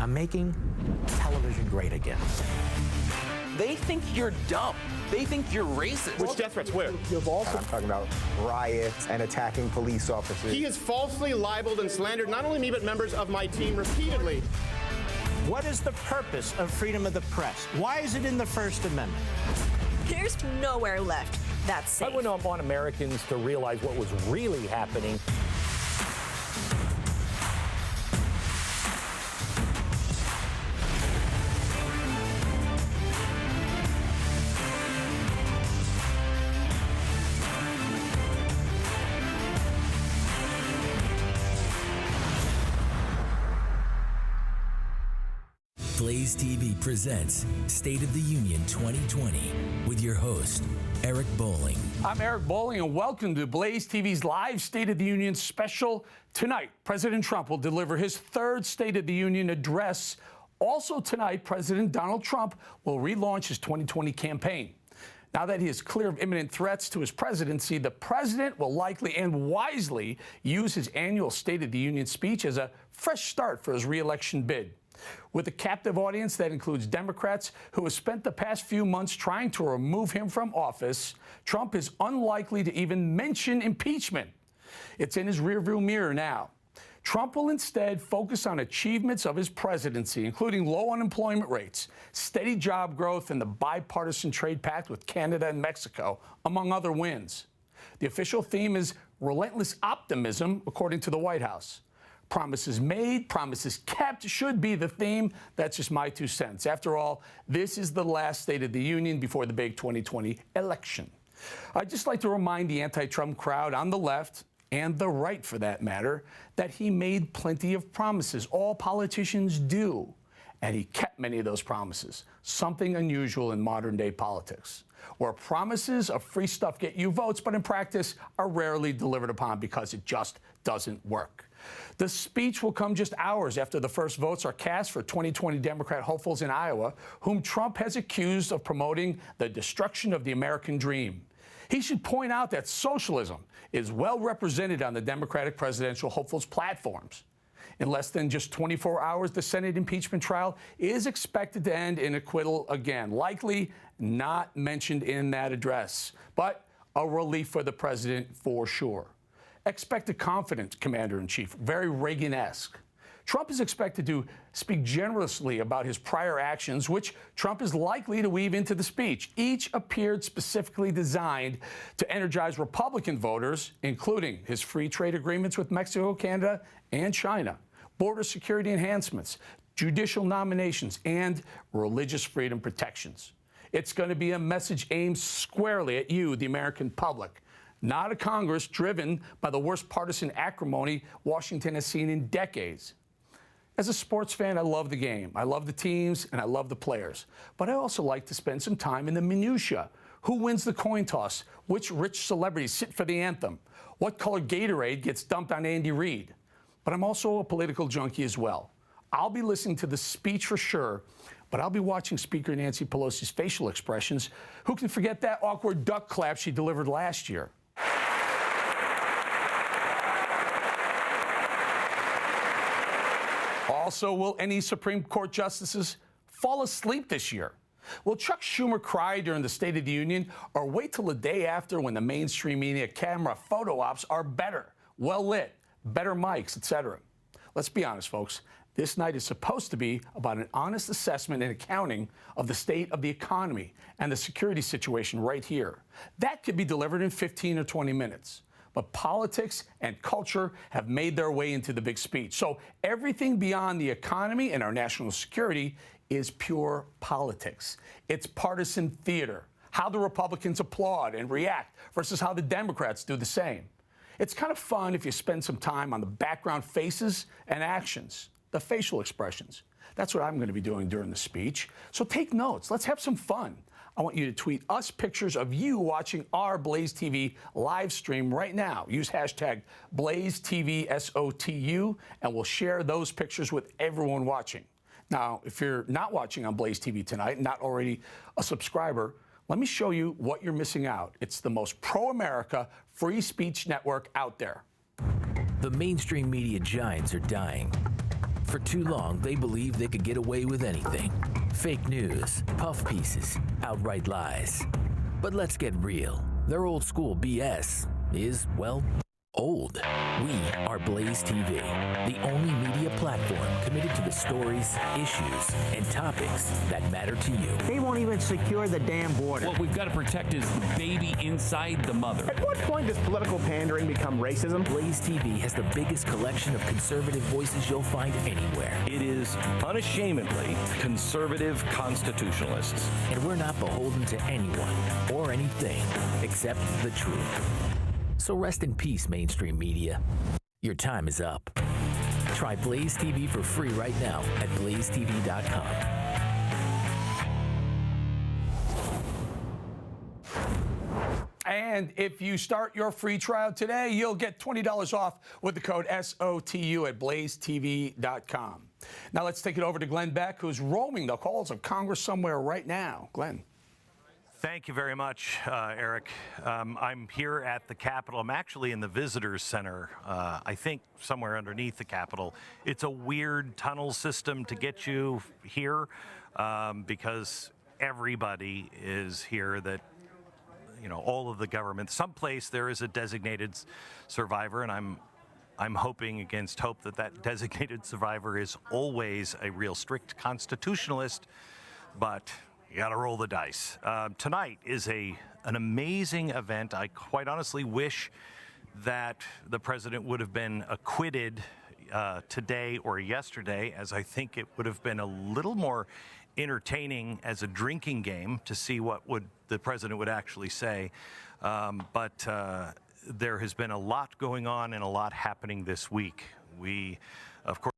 Making television great again. They think you're dumb. They think you're racist. Which death threats? Where? I'm talking about riots and attacking police officers. He has falsely libeled and slandered not only me, but members of my team repeatedly. What is the purpose of freedom of the press? Why is it in the First Amendment? There's nowhere left that's safe. I wouldn't want Americans to realize what was really happening. BlazeTV presents State of the Union 2020 with your host, Eric Bolling. I'm Eric Bolling, and welcome to BlazeTV's live State of the Union special. Tonight, President Trump will deliver his third State of the Union address. Also tonight, President Donald Trump will relaunch his 2020 campaign. Now that he is clear of imminent threats to his presidency, the president will likely and wisely use his annual State of the Union speech as a fresh start for his re-election bid. With a captive audience that includes Democrats who have spent the past few months trying to remove him from office, Trump is unlikely to even mention impeachment. It's in his rearview mirror now. Trump will instead focus on achievements of his presidency, including low unemployment rates, steady job growth, and the bipartisan trade pact with Canada and Mexico, among other wins. The official theme is relentless optimism, according to the White House. Promises made, promises kept should be the theme. That's just my 2 cents. After all, this is the last State of the Union before the big 2020 election. I'd just like to remind the anti-Trump crowd on the left, and the right for that matter, that he made plenty of promises. All politicians do. And he kept many of those promises, something unusual in modern-day politics, where promises of free stuff get you votes, but in practice are rarely delivered upon because it just doesn't work. The speech will come just hours after the first votes are cast for 2020 Democrat hopefuls in Iowa, whom Trump has accused of promoting the destruction of the American dream. He should point out that socialism is well represented on the Democratic presidential hopefuls' platforms. In less than just 24 hours, the Senate impeachment trial is expected to end in acquittal again, likely not mentioned in that address, but a relief for the president for sure. Expect a confident commander-in-chief, very Reagan-esque. Trump is expected to speak generously about his prior actions, which Trump is likely to weave into the speech. Each appeared specifically designed to energize Republican voters, including his free trade agreements with Mexico, Canada, and China, border security enhancements, judicial nominations, and religious freedom protections. It's going to be a message aimed squarely at you, the American public, not a Congress driven by the worst partisan acrimony Washington has seen in decades. As a sports fan, I love the game. I love the teams, and I love the players. But I also like to spend some time in the minutia. Who wins the coin toss? Which rich celebrities sit for the anthem? What color Gatorade gets dumped on Andy Reid? But I'm also a political junkie as well. I'll be listening to the speech for sure, but I'll be watching Speaker Nancy Pelosi's facial expressions. Who can forget that awkward duck clap she delivered last year? Also, will any Supreme Court justices fall asleep this year? Will Chuck Schumer cry during the State of the Union or wait till the day after when the mainstream media camera photo ops are better, well lit, better mics, etc.? Let's be honest, folks. This night is supposed to be about an honest assessment and accounting of the state of the economy and the security situation right here. That could be delivered in 15 or 20 minutes. But politics and culture have made their way into the big speech. So everything beyond the economy and our national security is pure politics. It's partisan theater, how the Republicans applaud and react versus how the Democrats do the same. It's kind of fun if you spend some time on the background faces and actions, the facial expressions. That's what I'm going to be doing during the speech. So take notes. Let's have some fun. I want you to tweet us pictures of you watching our Blaze TV live stream right now. Use hashtag BlazeTVSOTU, and we'll share those pictures with everyone watching. Now, if you're not watching on Blaze TV tonight, not already a subscriber, let me show you what you're missing out. It's the most pro-America free speech network out there. The mainstream media giants are dying. For too long, they believed they could get away with anything. Fake news, puff pieces, outright lies. But let's get real. Their old school BS is, well, old. We are Blaze TV, the only media platform committed to the stories, issues, and topics that matter to you. They won't even secure the damn border. What we've got to protect is the baby inside the mother. At what point does political pandering become racism? Blaze TV has the biggest collection of conservative voices you'll find anywhere. It is unashamedly conservative constitutionalists. And we're not beholden to anyone or anything except the truth. So rest in peace, mainstream media. Your time is up. Try Blaze TV for free right now at blazetv.com. And if you start your free trial today, you'll get $20 off with the code SOTU at blazetv.com. Now let's take it over to Glenn Beck, who's roaming the halls of Congress somewhere right now. Glenn. Thank you very much, Eric. I'm here at the Capitol. I'm actually in the Visitors Center, I think somewhere underneath the Capitol. It's a weird tunnel system to get you here because everybody is here that, you know, all of the government. Someplace there is a designated survivor, and I'm hoping against hope that that designated survivor is always a real strict constitutionalist, but you got to roll the dice. Tonight is an amazing event. I quite honestly wish that the president would have been acquitted today or yesterday, as I think it would have been a little more entertaining as a drinking game to see what the president would actually say. But there has been a lot going on and a lot happening this week. We, of course,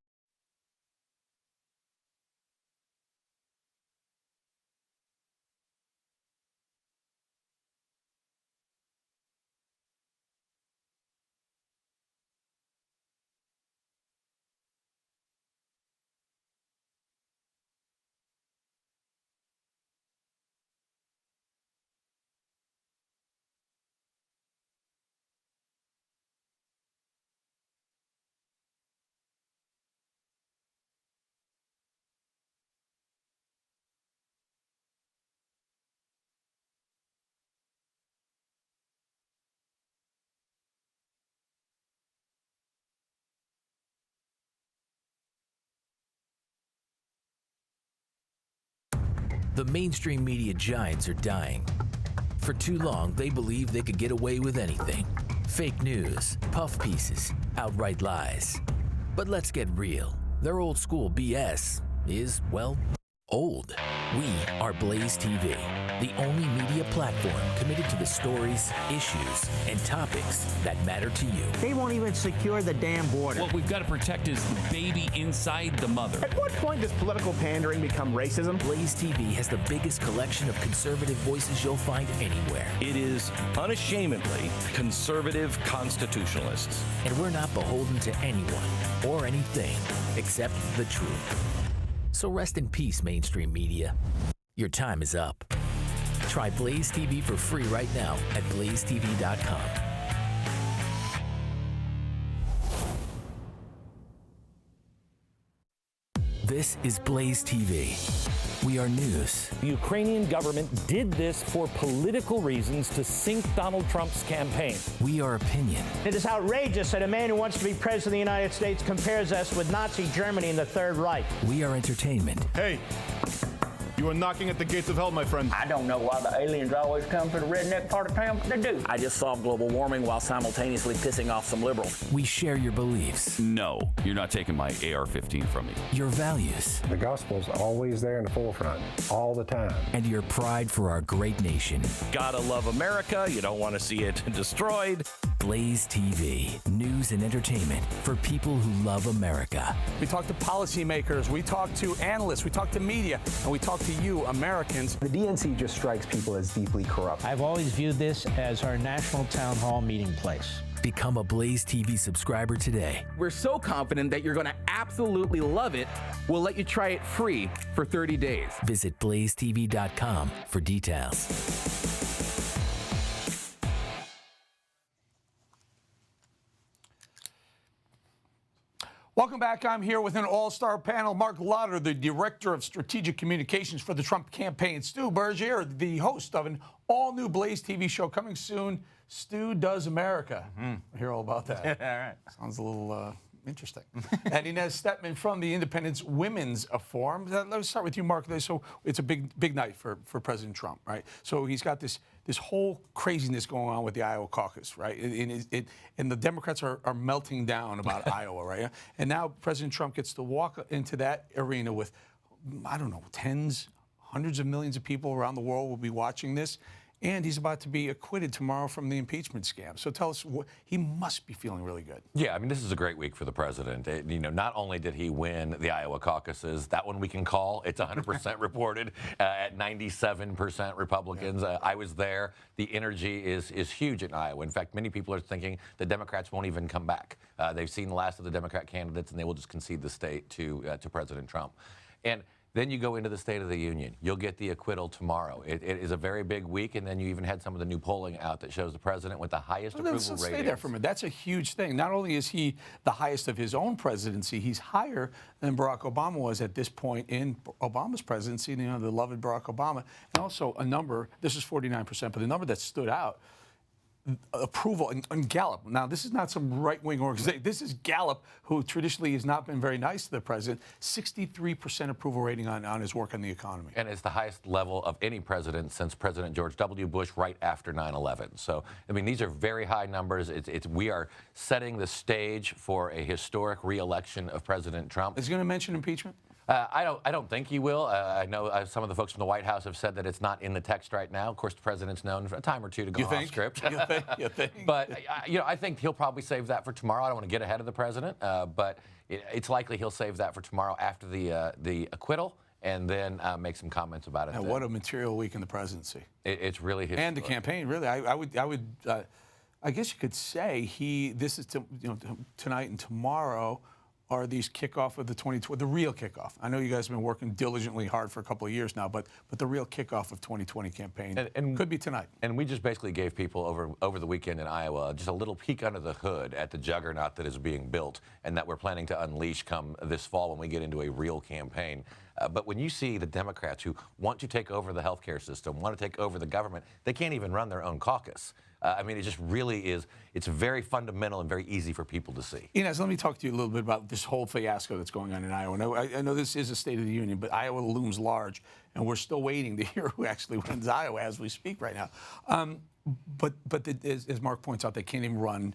The mainstream media giants are dying. For too long, they believed they could get away with anything. Fake news, puff pieces, outright lies. But let's get real. Their old school BS is, well, old. We are Blaze TV, the only media platform committed to the stories, issues, and topics that matter to you. They won't even secure the damn border. What we've got to protect is the baby inside the mother. At what point does political pandering become racism? Blaze TV has the biggest collection of conservative voices you'll find anywhere. It is unashamedly conservative constitutionalists. And we're not beholden to anyone or anything except the truth. So rest in peace, mainstream media. Your time is up. Try Blaze TV for free right now at blazetv.com. This is Blaze TV. We are news. The Ukrainian government did this for political reasons to sink Donald Trump's campaign. We are opinion. It is outrageous that a man who wants to be president of the United States compares us with Nazi Germany and the Third Reich. We are entertainment. Hey, you are knocking at the gates of hell, my friend. I don't know why the aliens always come to the redneck part of town, but they do. I just solved global warming while simultaneously pissing off some liberals. We share your beliefs. No, you're not taking my AR-15 from me. Your values. The gospel's always there in the forefront, all the time. And your pride for our great nation. Gotta love America. You don't want to see it destroyed. Blaze TV, news and entertainment for people who love America. We talk to policymakers, we talk to analysts, we talk to media, and we talk to you, Americans. The DNC just strikes people as deeply corrupt. I've always viewed this as our national town hall meeting place. Become a Blaze TV subscriber today. We're so confident that you're going to absolutely love it, we'll let you try it free for 30 days. Visit blazetv.com for details. Welcome back. I'm here with an all-star panel. Mark Lauder, the Director of Strategic Communications for the Trump campaign. Stu Burguiere, the host of an all-new Blaze TV show coming soon, Stu Does America. I hear all about that. All right. Sounds a little interesting. And Inez Stepman from the Independence Women's Forum. Let's start with you, Mark. So it's a big night for President Trump, right? So he's got this whole craziness going on with the Iowa caucus, right? And the Democrats are melting down about Iowa, right? And now President Trump gets to walk into that arena with, I don't know, hundreds of millions of people around the world will be watching this. And he's about to be acquitted tomorrow from the impeachment scam. So tell us, he must be feeling really good. Yeah, I mean, this is a great week for the president. Not only did he win the Iowa caucuses, that one we can call. It's 100% reported at 97% Republicans. Yeah. I was there. The energy is huge in Iowa. In fact, many people are thinking the Democrats won't even come back. They've seen the last of the Democrat candidates, and they will just concede the state to President Trump. And then you go into the State of the Union. You'll get the acquittal tomorrow. It is a very big week, and then you even had some of the new polling out that shows the president with the highest approval ratings. Let's stay there for a minute. That's a huge thing. Not only is he the highest of his own presidency, he's higher than Barack Obama was at this point in Obama's presidency, the beloved Barack Obama. And also a number, this is 49%, but the number that stood out, approval and Gallup. Now, this is not some right-wing organization. This is Gallup, who traditionally has not been very nice to the president. 63% approval rating on his work on the economy. And it's the highest level of any president since President George W. Bush right after 9/11. So, I mean, these are very high numbers. We are setting the stage for a historic re-election of President Trump. Is he going to mention impeachment? I don't think he will. I know some of the folks from the White House have said that it's not in the text right now. Of course, the president's known for a time or two to go off script. You think? But I think he'll probably save that for tomorrow. I don't want to get ahead of the president, but it's likely he'll save that for tomorrow after the acquittal, and then make some comments about it. And what a material week in the presidency. It's really historic. And the campaign, really. I guess you could say this is tonight and tomorrow are these kickoff of the 2020, the real kickoff. I know you guys have been working diligently hard for a couple of years now, but the real kickoff of 2020 campaign and could be tonight. And we just basically gave people over the weekend in Iowa just a little peek under the hood at the juggernaut that is being built and that we're planning to unleash come this fall when we get into a real campaign. But when you see the Democrats who want to take over the healthcare system, want to take over the government, they can't even run their own caucus. I mean, it just really is. It's very fundamental and very easy for people to see. Inez, let me talk to you a little bit about this whole fiasco that's going on in Iowa. I know this is a State of the Union, but Iowa looms large, and we're still waiting to hear who actually wins Iowa as we speak right now. As Mark points out, they can't even run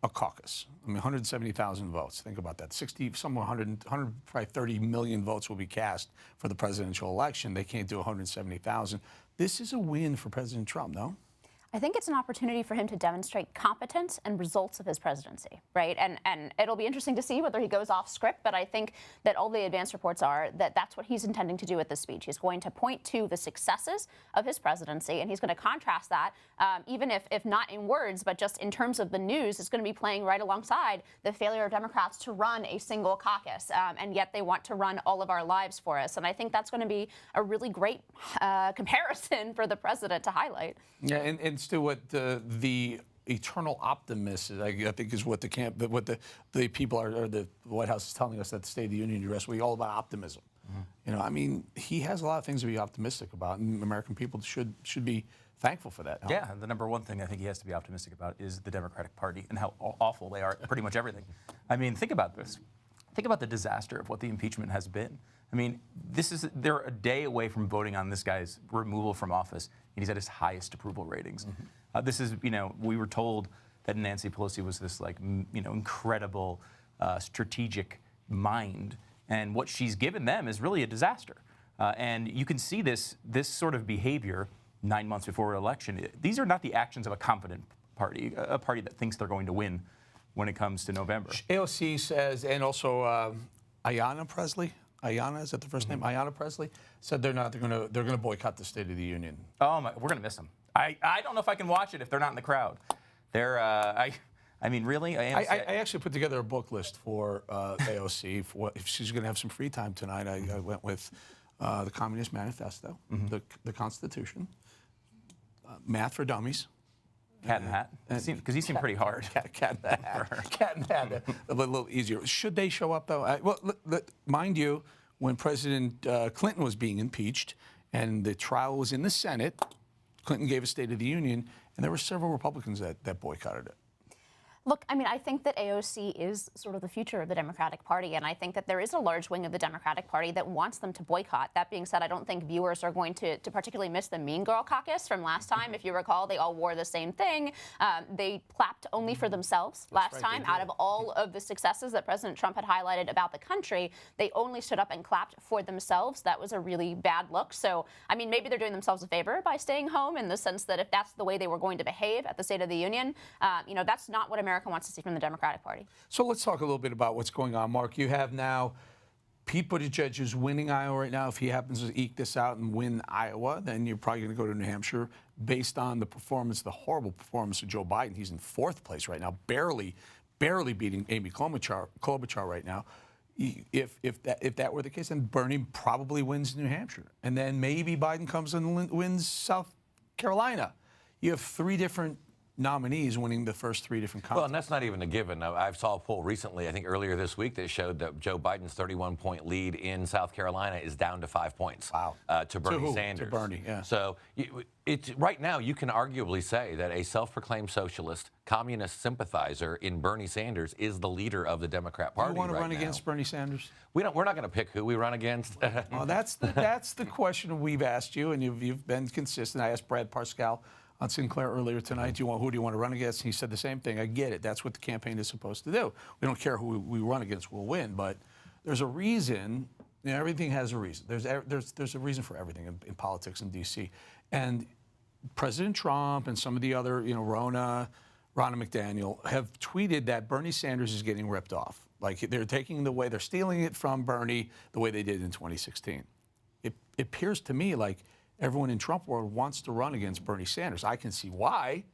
a caucus. I mean, 170,000 votes. Think about that. 130 million votes will be cast for the presidential election. They can't do 170,000. This is a win for President Trump, no? I think it's an opportunity for him to demonstrate competence and results of his presidency, right? And it'll be interesting to see whether he goes off script, but I think that all the advance reports are that that's what he's intending to do with this speech. He's going to point to the successes of his presidency, and he's going to contrast that, even if not in words, but just in terms of the news, it's going to be playing right alongside the failure of Democrats to run a single caucus, and yet they want to run all of our lives for us. And I think that's going to be a really great comparison for the president to highlight. Yeah, and Stu, what the eternal optimist, I think, is what the people or the White House is telling us at the State of the Union address. We're all about optimism. You know, I mean, he has a lot of things to be optimistic about, and American people should be thankful for that. Yeah, the number one thing I think he has to be optimistic about is the Democratic Party and how awful they are at pretty much everything. I mean, think about this. Think about the disaster of what the impeachment has been. I mean, they're a day away from voting on this guy's removal from office, and he's at his highest approval ratings. This is, we were told that Nancy Pelosi was this, incredible strategic mind, and what she's given them is really a disaster. And you can see this sort of behavior 9 months before an election. These are not the actions of a confident party, a party that thinks they're going to win when it comes to November. AOC says, and also Ayanna Presley. Ayanna, is that the first name? Ayanna Presley said they're going to boycott the State of the Union. Oh my, we're going to miss them. I don't know if I can watch it if they're not in the crowd. They're I mean, really? I actually put together a book list for AOC. If she's going to have some free time tonight, I went with the Communist Manifesto, the Constitution, Math for Dummies. Cat in the Hat? Because he seemed pretty hard. Cat in the Hat. Cat in the Hat. A little easier. Should they show up, though? Mind you, when President Clinton was being impeached and the trial was in the Senate, Clinton gave a State of the Union, and there were several Republicans that boycotted it. Look, I mean, I think that AOC is sort of the future of the Democratic Party, and I think that there is a large wing of the Democratic Party that wants them to boycott. That being said, I don't think viewers are going to particularly miss the Mean Girl caucus from last time. If you recall, they all wore the same thing. They clapped only for themselves last time. Out of all of the successes that President Trump had highlighted about the country, they only stood up and clapped for themselves. That was a really bad look. So, I mean, maybe they're doing themselves a favor by staying home in the sense that if that's the way they were going to behave at the State of the Union, that's not what America wants to see from the Democratic Party. So let's talk a little bit about what's going on, Mark. You have now Pete Buttigieg is winning Iowa right now. If he happens to eke this out and win Iowa, then you're probably going to go to New Hampshire based on the performance, the horrible performance of Joe Biden. He's in fourth place right now, barely beating Amy Klobuchar right now. If that were the case, then Bernie probably wins New Hampshire. And then maybe Biden comes and wins South Carolina. You have three different nominees winning the first three different contests. Well, and that's not even a given. I saw a poll recently, I think earlier this week, that showed that Joe Biden's 31-point lead in South Carolina is down to 5 points. Wow. To Bernie Sanders. To Bernie, yeah. So it's right now you can arguably say that a self-proclaimed socialist, communist sympathizer in Bernie Sanders is the leader of the Democrat Party. Do you want to run against Bernie Sanders? We're not going to pick who we run against. Well, that's the question we've asked you, and you've been consistent. I asked Brad Parscale on Sinclair earlier tonight, who do you want to run against? He said the same thing. I get it. That's what the campaign is supposed to do. We don't care who we run against, we'll win. But there's a reason. Everything has a reason. There's a reason for everything in politics in D.C. And President Trump and some of the other, Ronna McDaniel have tweeted that Bernie Sanders is getting ripped off. Like they're stealing it from Bernie the way they did in 2016. It appears to me like everyone in Trump world wants to run against Bernie Sanders. I can see why.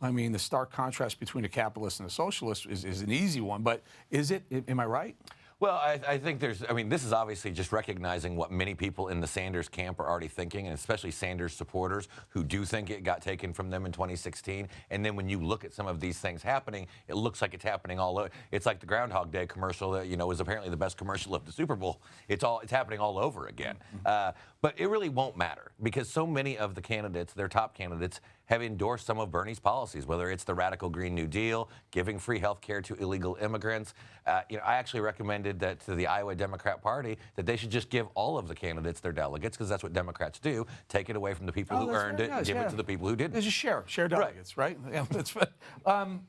I mean, the stark contrast between a capitalist and a socialist is an easy one, but is it? Am I right? Well, I think this is obviously just recognizing what many people in the Sanders camp are already thinking, and especially Sanders supporters who do think it got taken from them in 2016. And then when you look at some of these things happening, it looks like it's happening all over. It's like the Groundhog Day commercial that, was apparently the best commercial of the Super Bowl. It's happening all over again. But it really won't matter because so many of the candidates, their top candidates, have endorsed some of Bernie's policies, whether it's the radical Green New Deal, giving free health care to illegal immigrants. I actually recommended that to the Iowa Democrat Party that they should just give all of the candidates their delegates, because that's what Democrats do. Take it away from the people who earned it and give it to the people who didn't. There's a share delegates, right? Yeah, that's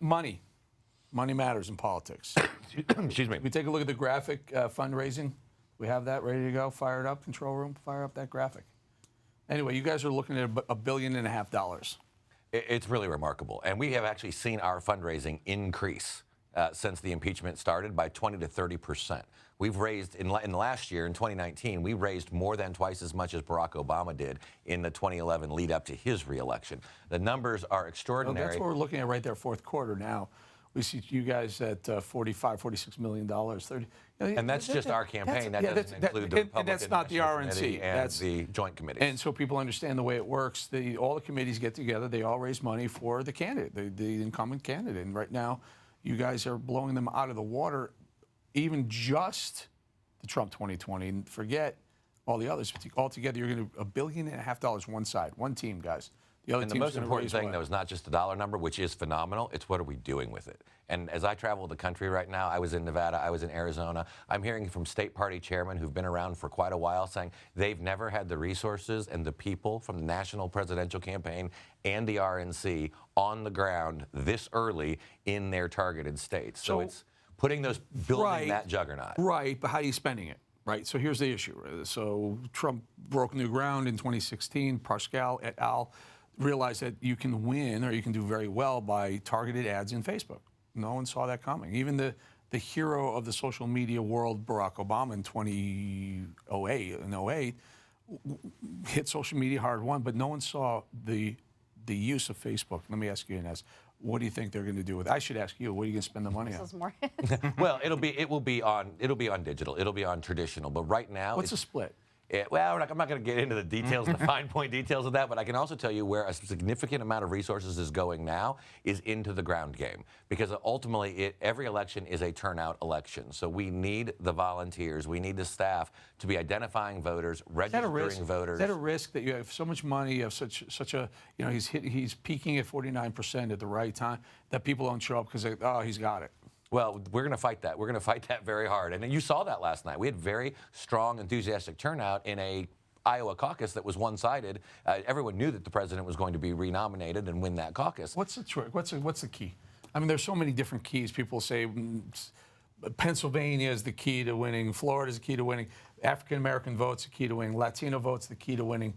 money. Money matters in politics. Excuse me. We take a look at the graphic, fundraising. We have that ready to go, fired up, control room, fire up that graphic. Anyway, you guys are looking at $1.5 billion. It's really remarkable. And we have actually seen our fundraising increase since the impeachment started by 20 to 30%. We've raised, in last year, in 2019, we raised more than twice as much as Barack Obama did in the 2011 lead up to his reelection. The numbers are extraordinary. Well, that's what we're looking at right there, fourth quarter now. We see you guys at $46 million. 30. And that's just our campaign. That doesn't include the Republican and that's not the RNC. And that's the joint committees. And so people understand the way it works. All the committees get together. They all raise money for the candidate, the incumbent candidate. And right now, you guys are blowing them out of the water, even just the Trump 2020. And forget all the others. Altogether, you're going to $1.5 billion one side, one team, guys. And the most important thing, though, is not just the dollar number, which is phenomenal. It's what are we doing with it? And as I travel the country right now, I was in Nevada, I was in Arizona, I'm hearing from state party chairmen who've been around for quite a while saying they've never had the resources and the people from the national presidential campaign and the RNC on the ground this early in their targeted states. So it's building that juggernaut. Right, but how are you spending it? Right, so here's the issue. So Trump broke new ground in 2016, Pascal et al. Realized that you can win or you can do very well by targeted ads in Facebook. No one saw that coming. Even the hero of the social media world, Barack Obama, in 2008, hit social media hard won, but no one saw the use of Facebook. Let me ask you, Inez, what do you think they're going to do with it? I should ask you, what are you going to spend the money on? More. Well, it'll be on digital. It'll be on traditional. But right now, what's the split? I'm not going to get into the details, the fine point details of that, but I can also tell you where a significant amount of resources is going now is into the ground game. Because ultimately, every election is a turnout election. So we need the volunteers, we need the staff to be identifying voters, registering voters. Is that a risk that you have so much money, you have such a, he's peaking at 49% at the right time, that people don't show up because he's got it? Well, we're going to fight that. We're going to fight that very hard. And you saw that last night. We had very strong, enthusiastic turnout in a Iowa caucus that was one-sided. Everyone knew that the president was going to be renominated and win that caucus. What's the trick? What's the key? I mean, there's so many different keys. People say Pennsylvania is the key to winning. Florida is the key to winning. African-American votes the key to winning. Latino votes the key to winning.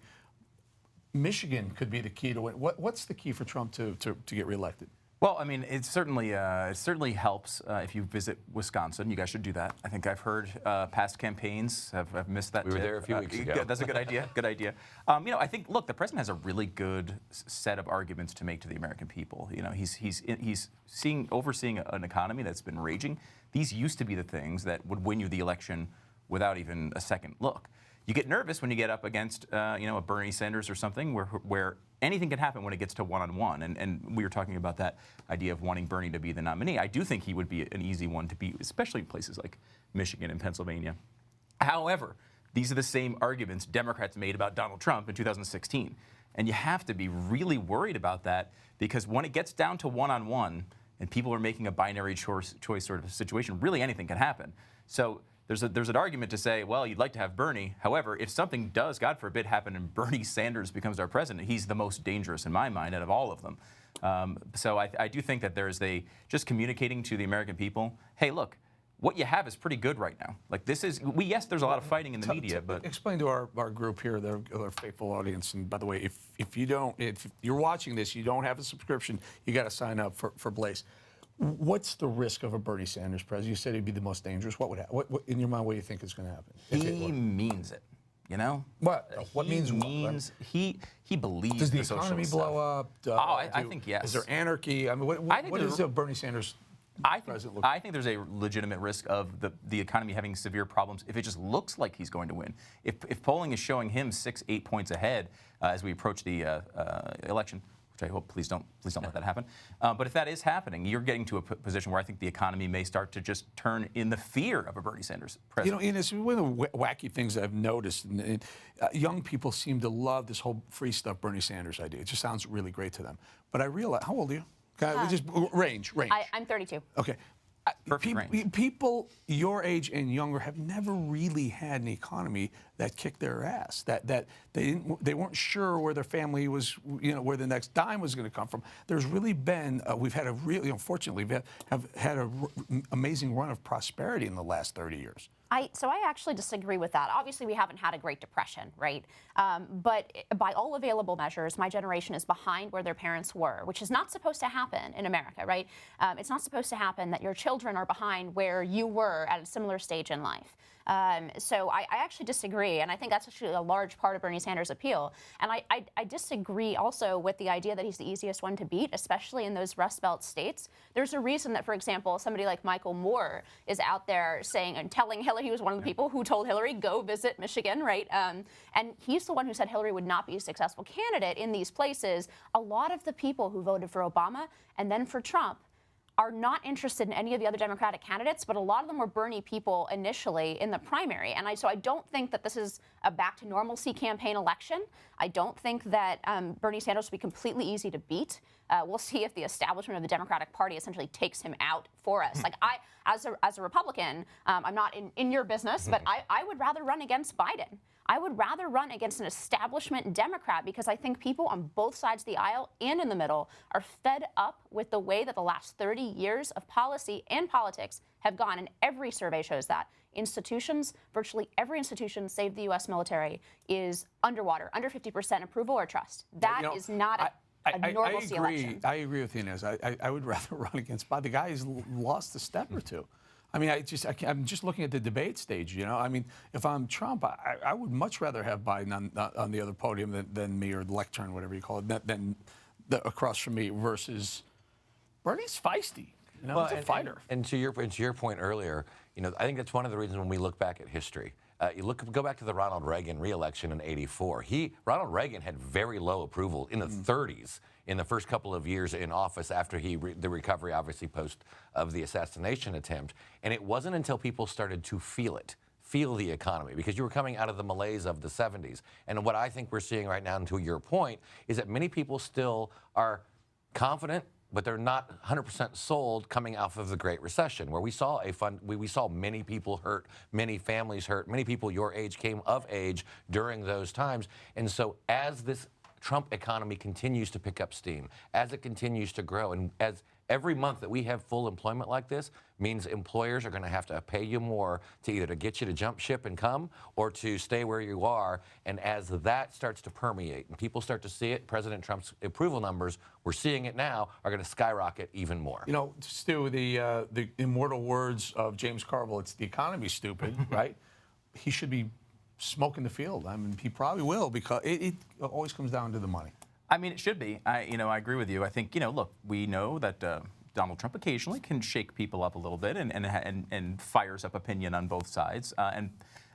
Michigan could be the key to win. What's the key for Trump to get reelected? Well, I mean, it certainly helps if you visit Wisconsin. You guys should do that. I think I've heard past campaigns have missed that. We were there a few weeks ago. That's a good idea. Good idea. I think, look, the president has a really good set of arguments to make to the American people. He's overseeing an economy that's been raging. These used to be the things that would win you the election without even a second look. You get nervous when you get up against, a Bernie Sanders or something where anything can happen when it gets to one-on-one. And we were talking about that idea of wanting Bernie to be the nominee. I do think he would be an easy one to beat, especially in places like Michigan and Pennsylvania. However, these are the same arguments Democrats made about Donald Trump in 2016. And you have to be really worried about that, because when it gets down to one-on-one and people are making a binary choice sort of situation, really anything can happen. So there's an argument to say, well, you'd like to have Bernie. However, if something does, God forbid, happen and Bernie Sanders becomes our president, he's the most dangerous in my mind out of all of them. So I do think that there's just communicating to the American people, hey, look, what you have is pretty good right now. Like there's a lot of fighting in the media, but explain to our group here, our faithful audience. And by the way, if you're watching this, you don't have a subscription, you got to sign up for Blaze. What's the risk of a Bernie Sanders president? You said he'd be the most dangerous. What would happen? What in your mind, what do you think is going to happen? He means it. What? What means he believes. Does the economy blow up? I think yes. Is there anarchy? I mean, what does a Bernie Sanders president look like? I think there's a legitimate risk of the economy having severe problems if it just looks like he's going to win. If polling is showing him 6-8 points ahead as we approach the election, which I hope please don't let that happen. But if that is happening, you're getting to a position where I think the economy may start to just turn in the fear of a Bernie Sanders president. You know, and it's one of the wacky things I've noticed. And young people seem to love this whole free stuff Bernie Sanders idea. It just sounds really great to them. But I realize, how old are you? Just range. I'm 32. Okay. People your age and younger have never really had an economy that kicked their ass. That they weren't sure where their family was, where the next dime was going to come from. There's really been we've had a really, fortunately, have had an amazing run of prosperity in the last 30 years. So I actually disagree with that. Obviously, we haven't had a Great Depression, right? But by all available measures, my generation is behind where their parents were, which is not supposed to happen in America, right? It's not supposed to happen that your children are behind where you were at a similar stage in life. So I actually disagree, and I think that's actually a large part of Bernie Sanders' appeal. And I disagree also with the idea that he's the easiest one to beat, especially in those Rust Belt states. There's a reason that, for example, somebody like Michael Moore is out there saying and telling Hillary, he was one of the people who told Hillary, go visit Michigan, right? And he's the one who said Hillary would not be a successful candidate in these places. A lot of the people who voted for Obama and then for Trump are not interested in any of the other Democratic candidates, but a lot of them were Bernie people initially in the primary. And so I don't think that this is a back to normalcy campaign election. I don't think that Bernie Sanders will be completely easy to beat. We'll see if the establishment of the Democratic Party essentially takes him out for us. Like as a Republican, I'm not in your business, but I would rather run against Biden. I would rather run against an establishment Democrat because I think people on both sides of the aisle and in the middle are fed up with the way that the last 30 years of policy and politics have gone. And every survey shows that. Institutions, virtually every institution, save the U.S. military, is underwater, under 50% approval or trust. That is not a normalcy election. I agree with you, Inez. I would rather run against Biden. The guy has lost a step or two. I mean, I'm just looking at the debate stage, I mean, if I'm Trump, I would much rather have Biden on the other podium than me, or the lectern, whatever you call it, than across from me versus Bernie's feisty. He's a fighter. And to your point earlier, I think that's one of the reasons when we look back at history. Go back to the Ronald Reagan re-election in '84. Ronald Reagan had very low approval in the 30s in the first couple of years in office after the recovery, obviously, post of the assassination attempt. And it wasn't until people started to feel the economy, because you were coming out of the malaise of the 70s. And what I think we're seeing right now, and to your point, is that many people still are confident, but they're not 100% sold coming off of the Great Recession, where we saw we saw many people hurt, many families hurt, many people your age came of age during those times. And so as this Trump economy continues to pick up steam, as it continues to grow, and as every month that we have full employment like this means employers are going to have to pay you more to either to get you to jump ship and come or to stay where you are. And as that starts to permeate and people start to see it, President Trump's approval numbers, we're seeing it now, are going to skyrocket even more. Stu, the immortal words of James Carville, it's the economy, stupid, right? He should be smoking the field. I mean, he probably will, because it always comes down to the money. I mean, it should be. I agree with you. I think, look, we know that Donald Trump occasionally can shake people up a little bit and fires up opinion on both sides. And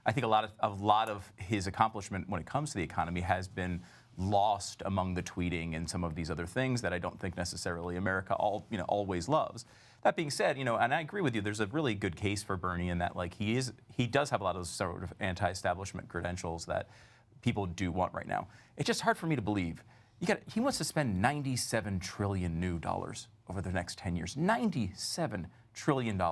I think a lot of his accomplishment when it comes to the economy has been lost among the tweeting and some of these other things that I don't think necessarily America always loves. That being said, and I agree with you, there's a really good case for Bernie in that, like, he does have a lot of those sort of anti-establishment credentials that people do want right now. It's just hard for me to believe. He wants to spend $97 trillion new dollars over the next 10 years. $97 trillion.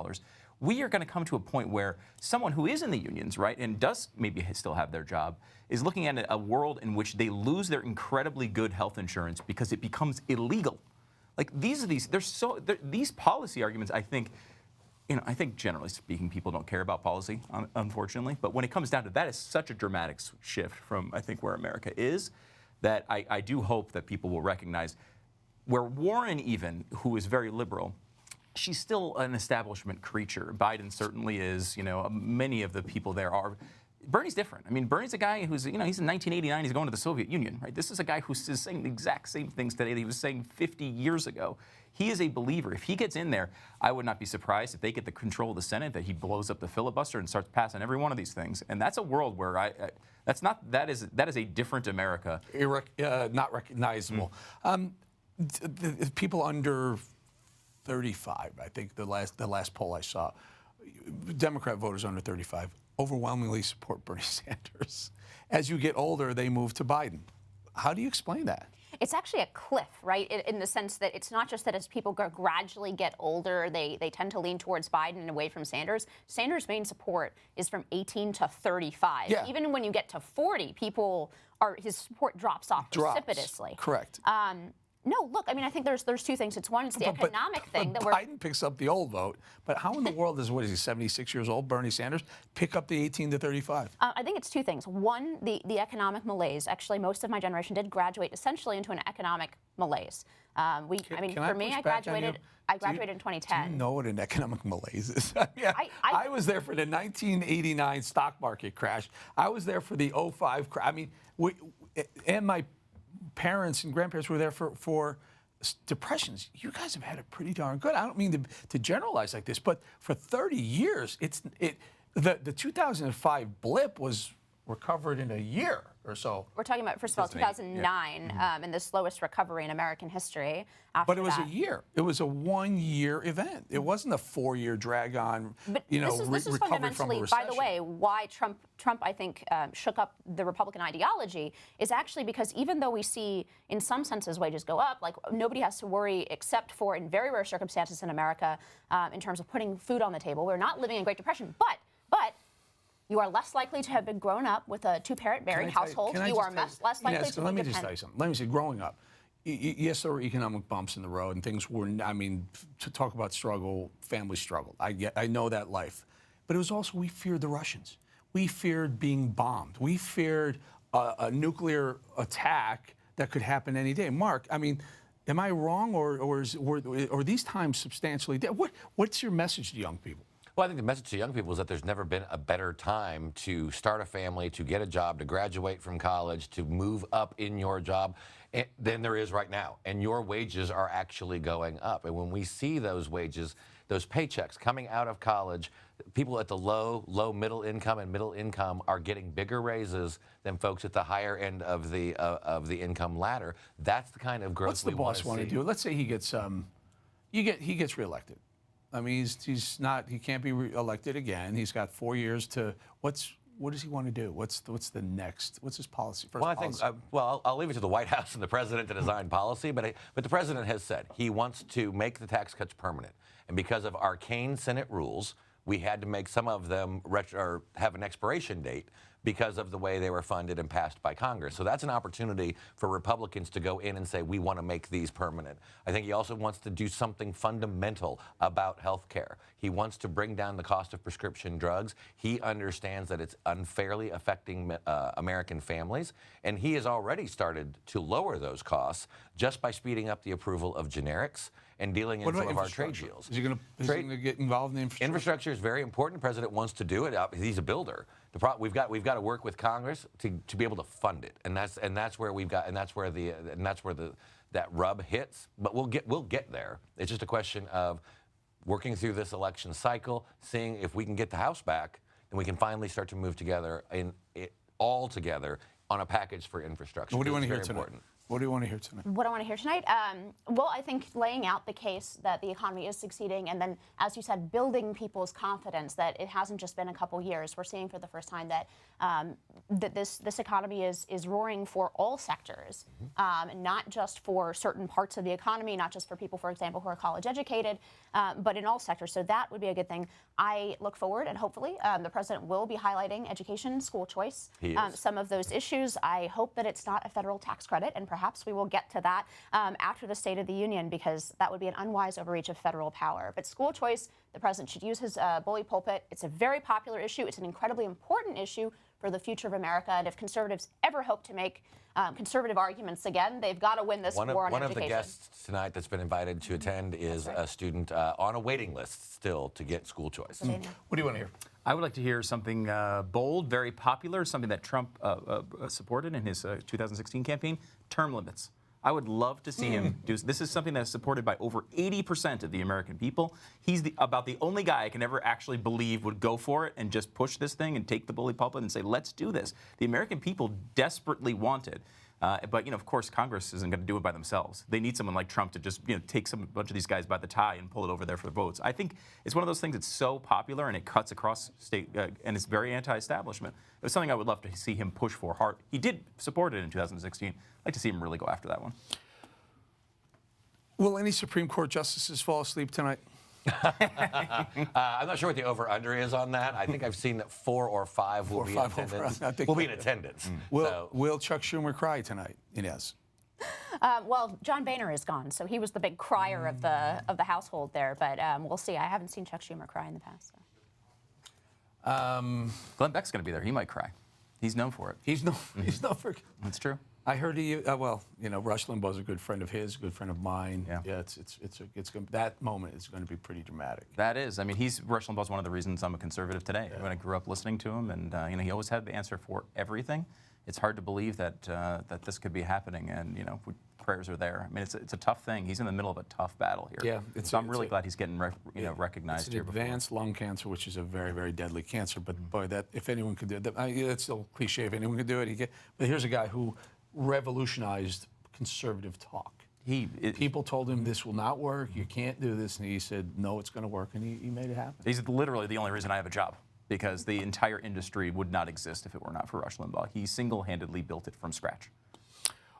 We are going to come to a point where someone who is in the unions, right, and does maybe still have their job, is looking at a world in which they lose their incredibly good health insurance because it becomes illegal. Like, these policy arguments, I think, I think generally speaking, people don't care about policy, unfortunately. But when it comes down to that, is such a dramatic shift from, I think, where America is, that I do hope that people will recognize where Warren, even, who is very liberal, she's still an establishment creature. Biden certainly is. Many of the people there are. Bernie's different. I mean, Bernie's a guy who's, he's in 1989, he's going to the Soviet Union, right? This is a guy who's saying the exact same things today that he was saying 50 years ago. He is a believer. If he gets in there, I would not be surprised if they get the control of the Senate, that he blows up the filibuster and starts passing every one of these things. And that's a world where that is a different America. Not recognizable. people under 35, I think the last poll I saw, Democrat voters under 35 overwhelmingly support Bernie Sanders. As you get older, they move to Biden. How do you explain that? It's actually a cliff, right? In the sense that it's not just that as people gradually get older, they tend to lean towards Biden and away from Sanders. Sanders' main support is from 18 to 35. Yeah. Even when you get to 40, his support drops off precipitously. Correct. No, look, I mean, I think there's two things. It's one, it's the economic thing that Biden picks up the old vote, but how in the world does, what is he, 76 years old, Bernie Sanders, pick up the 18 to 35? I think it's two things. One, the economic malaise. Actually, most of my generation did graduate essentially into an economic malaise. For me, I graduated in 2010. Do you know what an economic malaise is? I was there for the 1989 stock market crash. I was there for the 05 crash. I mean, and my parents and grandparents were there for depressions. You guys have had it pretty darn good. I don't mean to generalize like this, but for 30 years, the 2005 blip was recovered in a year or so. We're talking about, first of all, 2009, and the slowest recovery in American history. But it was a year. It was a 1 year event. It wasn't a 4-year drag on, this is fundamentally, by the way, why Trump I think, shook up the Republican ideology is actually because even though we see, in some senses, wages go up, like nobody has to worry except for in very rare circumstances in America in terms of putting food on the table. We're not living in Great Depression, but you are less likely to have been grown up with a two-parent married household. You are less likely to be Let me just tell you something. Let me say, growing up, yes, there were economic bumps in the road and things were, I mean, to talk about struggle, family struggle. I know that life. But it was also, we feared the Russians. We feared being bombed. We feared a nuclear attack that could happen any day. Mark, I mean, am I wrong or these times substantially different? What's your message to young people? Well, I think the message to young people is that there's never been a better time to start a family, to get a job, to graduate from college, to move up in your job than there is right now. And your wages are actually going up. And when we see those wages, those paychecks coming out of college, people at the low, middle income and middle income are getting bigger raises than folks at the higher end of the income ladder. That's the kind of growth What's the boss want to do? Let's say he gets he gets reelected. I mean, he can't be elected again. He's got 4 years to, what does he want to do? What's his policy? Well, I think, I'll leave it to the White House and the president to design policy, but the president has said he wants to make the tax cuts permanent. And because of arcane Senate rules, we had to make some of them have an expiration date because of the way they were funded and passed by Congress. So that's an opportunity for Republicans to go in and say, we want to make these permanent. I think he also wants to do something fundamental about health care. He wants to bring down the cost of prescription drugs. He understands that it's unfairly affecting American families, and he has already started to lower those costs just by speeding up the approval of generics and dealing in some of our trade deals. Is he going to get involved in infrastructure? Infrastructure is very important. The president wants to do it. He's a builder. We've got to work with Congress to be able to fund it, and that's where that rub hits. But we'll get there. It's just a question of working through this election cycle, seeing if we can get the House back, and we can finally start to move together all together on a package for infrastructure. What do you want to hear tonight? What do you want to hear tonight? What I want to hear tonight? Well, I think laying out the case that the economy is succeeding, and then, as you said, building people's confidence that it hasn't just been a couple years. We're seeing for the first time that that this economy is roaring for all sectors, not just for certain parts of the economy, not just for people, for example, who are college educated, but in all sectors. So that would be a good thing. I look forward, and hopefully the president will be highlighting education, school choice, some of those issues. I hope that it's not a federal tax credit, and perhaps we will get to that after the State of the Union, because that would be an unwise overreach of federal power. But school choice, the president should use his bully pulpit. It's a very popular issue. It's an incredibly important issue for the future of America. And if conservatives ever hope to make conservative arguments again, they've got to win this war on education. One of the guests tonight that's been invited to attend is a student on a waiting list still to get school choice. What do you want to hear? I would like to hear something bold, very popular, something that Trump supported in his 2016 campaign, term limits. I would love to see him do this. Is something that's supported by over 80% of the American people. He's about the only guy I can ever actually believe would go for it and just push this thing and take the bully pulpit and say, let's do this. The American people desperately want it. But of course, Congress isn't going to do it by themselves. They need someone like Trump to just take a bunch of these guys by the tie and pull it over there for the votes. I think it's one of those things that's so popular and it cuts across state and it's very anti-establishment. It was something I would love to see him push for hard. He did support it in 2016. I'd like to see him really go after that one. Will any Supreme Court justices fall asleep tonight? I'm not sure what the over/under is on that. I think I've seen that 4 or 5 will be in attendance. Will be in attendance. Will Chuck Schumer cry tonight? Yes. Well, John Boehner is gone, so he was the big crier of the household there. But we'll see. I haven't seen Chuck Schumer cry in the past. So. Glenn Beck's going to be there. He might cry. He's known for it. He's known for. That's true. I heard Rush Limbaugh's a good friend of his, a good friend of mine. Yeah, that moment is going to be pretty dramatic. That is. I mean, Rush Limbaugh's one of the reasons I'm a conservative today. When I grew up listening to him, and he always had the answer for everything. It's hard to believe that this could be happening, and prayers are there. I mean, it's a tough thing. He's in the middle of a tough battle here. Yeah, so I'm really glad he's getting recognized it's here. It's advanced lung cancer, which is a very, very deadly cancer. But boy, that if anyone could do it, it's still cliche. If anyone could do it, But here's a guy who revolutionized conservative talk. People told him this will not work, you can't do this, and he said, no, it's going to work, and he made it happen. He's literally the only reason I have a job, because the entire industry would not exist if it were not for Rush Limbaugh. He single-handedly built it from scratch.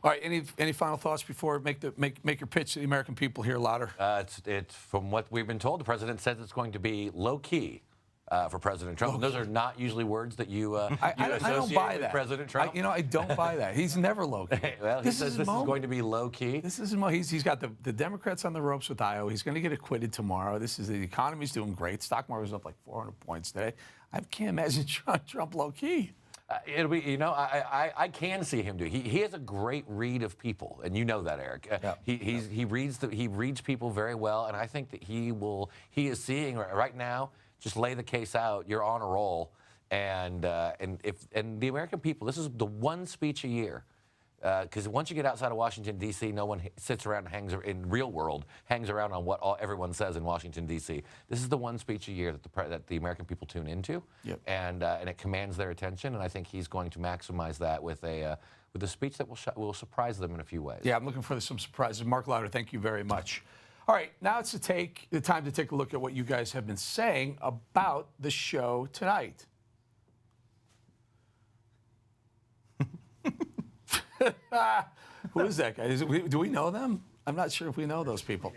All right, any final thoughts before make your pitch to the American people here louder? It's from what we've been told, the president says it's going to be low-key. For President Trump. And those are not usually words that you associate with President Trump. I don't buy that. He's never low-key. Well, he says this is going to be low-key. This is he's got the Democrats on the ropes with Iowa. He's going to get acquitted tomorrow. The economy's doing great. Stock market's up like 400 points today. I can't imagine Trump low-key. It'll be, I can see him do. He has a great read of people, and you know that, Eric. He reads people very well, and I think that he is seeing right now. Just lay the case out. You're on a roll, and the American people. This is the one speech a year, because once you get outside of Washington D.C., no one sits around and hangs around on what everyone says in Washington D.C. This is the one speech a year that the American people tune into, and it commands their attention. And I think he's going to maximize that with a speech that will surprise them in a few ways. Yeah, I'm looking for some surprises. Mark Louder, thank you very much. All right, now it's the time to take a look at what you guys have been saying about the show tonight. Who is that guy? Do we know them? I'm not sure if we know those people.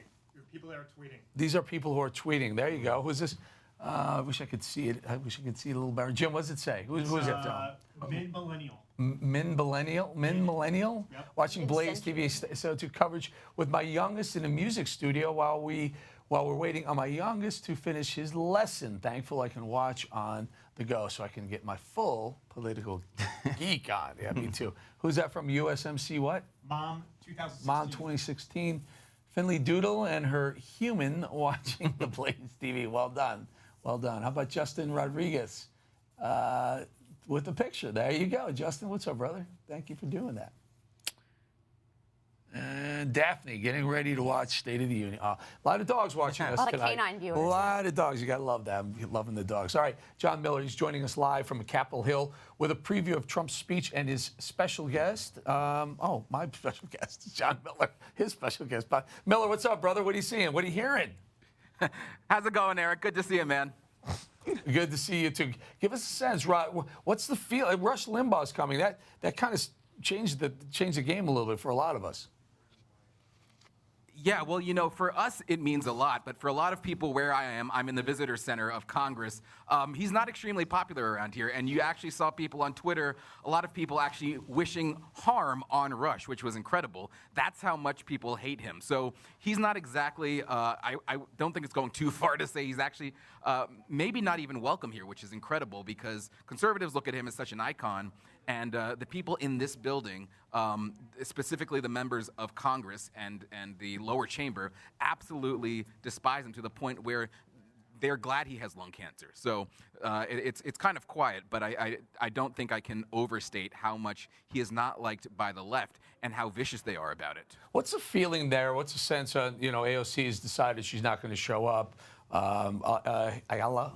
People that are tweeting. These are people who are tweeting. There you go. Who's this? I wish I could see it. I wish I could see it a little better. Jim, what does it say? Who's that? Mid-millennial. Min-millennial? Yep. Watching BlazeTV so to coverage with my youngest in a music studio while we're waiting on my youngest to finish his lesson. Thankful I can watch on the go so I can get my full political geek on. Yeah, me too. Who's that from? USMC what? Mom 2016. Mom 2016. Finley Doodle and her human watching the BlazeTV. Well done. Well done. How about Justin Rodriguez? With the picture. There you go. Justin, what's up, brother? Thank you for doing that. And Daphne getting ready to watch State of the Union. A lot of dogs watching us tonight. A lot of canine viewers. A lot of dogs. You got to love them. Loving the dogs. All right. John Miller, he's joining us live from Capitol Hill with a preview of Trump's speech and his special guest. My special guest, John Miller. His special guest. Miller, what's up, brother? What are you seeing? What are you hearing? How's it going, Eric? Good to see you, man. Good to see you, too. Give us a sense, what's the feel? Rush Limbaugh's coming. That kind of changed the game a little bit for a lot of us. Yeah, well, for us, it means a lot. But for a lot of people where I am, I'm in the visitor center of Congress. He's not extremely popular around here. And you actually saw people on Twitter, a lot of people actually wishing harm on Rush, which was incredible. That's how much people hate him. So he's not exactly, I don't think it's going too far to say he's actually maybe not even welcome here, which is incredible because conservatives look at him as such an icon. And the people in this building, specifically the members of Congress and the lower chamber, absolutely despise him to the point where they're glad he has lung cancer. So it's kind of quiet, but I don't think I can overstate how much he is not liked by the left and how vicious they are about it. What's the feeling there? What's the sense of, AOC has decided she's not going to show up. Ayala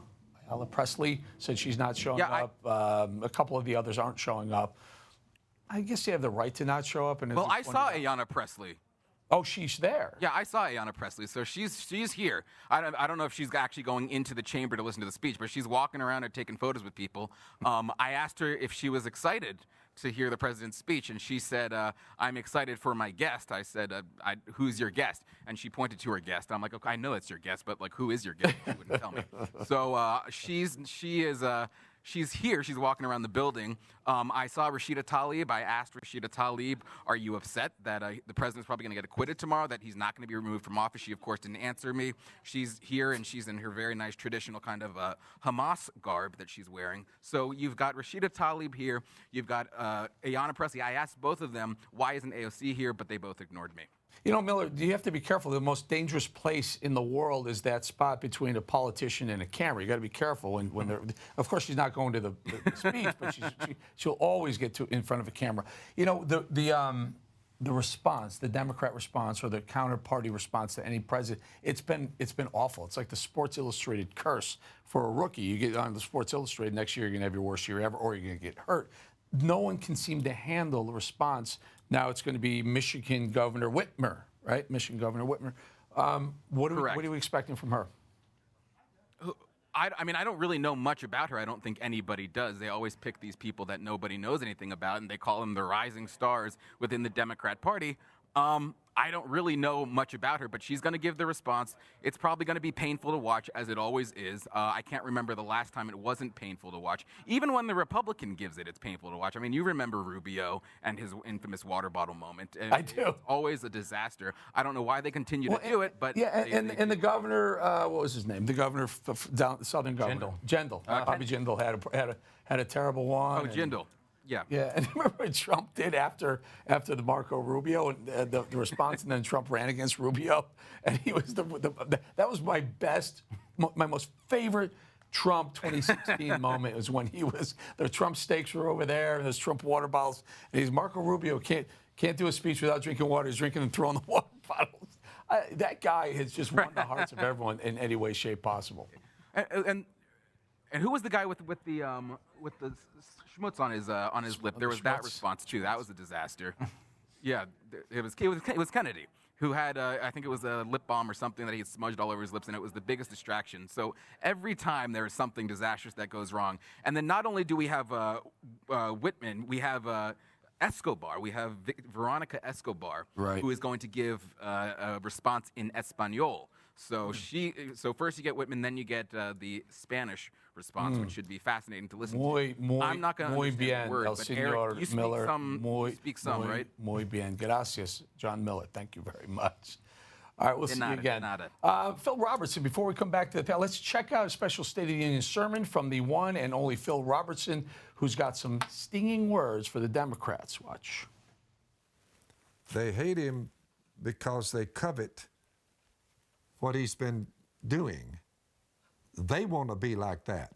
Presley said she's not showing up. A couple of the others aren't showing up. I guess you have the right to not show up. And Well, I saw Ayanna Pressley. Oh, she's there. Yeah, I saw Ayanna Pressley, so she's here. I don't know if she's actually going into the chamber to listen to the speech, but she's walking around and taking photos with people. I asked her if she was excited to hear the president's speech, and she said, "I'm excited for my guest." I said, "Who's your guest?" And she pointed to her guest. I'm like, "Okay, I know it's your guest, but like, who is your guest?" She wouldn't tell me. So she's here. She's walking around the building. I saw Rashida Tlaib. I asked Rashida Tlaib, "Are you upset that the president's probably going to get acquitted tomorrow, that he's not going to be removed from office?" She, of course, didn't answer me. She's here, and she's in her very nice traditional kind of Hamas garb that she's wearing. So you've got Rashida Tlaib here. You've got Ayanna Pressley. I asked both of them, why isn't AOC here? But they both ignored me. You know, Miller, you have to be careful. The most dangerous place in the world is that spot between a politician and a camera. You got to be careful when they're. Of course, she's not going to the speech, but she'll always get in front of a camera. You know, the response, the Democrat response or the counterparty response to any president, it's been awful. It's like the Sports Illustrated curse for a rookie. You get on the Sports Illustrated next year, you're going to have your worst year ever, or you're going to get hurt. No one can seem to handle the response. Now it's going to be Michigan Governor Whitmer, right? Michigan Governor Whitmer. What are we expecting from her? I mean, I don't really know much about her. I don't think anybody does. They always pick these people that nobody knows anything about, and they call them the rising stars within the Democrat Party. I don't really know much about her, but she's going to give the response. It's probably going to be painful to watch, as it always is. I can't remember the last time it wasn't painful to watch. Even when the Republican gives it, it's painful to watch. I mean, you remember Rubio and his infamous water bottle moment. I do. It's always a disaster. I don't know why they continue to do it, but... Yeah, and the governor, what was his name? The governor, down Southern governor. Jindal. Bobby Jindal had a terrible one. Oh, Jindal. Yeah. Yeah, and remember what Trump did after the Marco Rubio and the response, and then Trump ran against Rubio, and he was that was my most favorite Trump 2016 moment was when the Trump steaks were over there, and there's Trump water bottles, and Marco Rubio can't do a speech without drinking water. He's drinking and throwing the water bottles. That guy has just won the hearts of everyone in any way, shape possible. And who was the guy with the schmutz on his lip? There was that response too. That was a disaster. Yeah, it was Kennedy, who had I think it was a lip balm or something that he had smudged all over his lips, and it was the biggest distraction. So every time there is something disastrous that goes wrong, and then not only do we have Whitman, we have Escobar. We have Veronica Escobar, who is going to give a response in Espanol. So first you get Whitman, then you get the Spanish response, which should be fascinating to listen to. I'm not going to understand the word, but Eric, you speak some, right? Muy bien. Gracias, John Miller. Thank you very much. All right, we'll see you again. Phil Robertson, before we come back to the panel, let's check out a special State of the Union sermon from the one and only Phil Robertson, who's got some stinging words for the Democrats. Watch. They hate him because they covet what he's been doing. They want to be like that.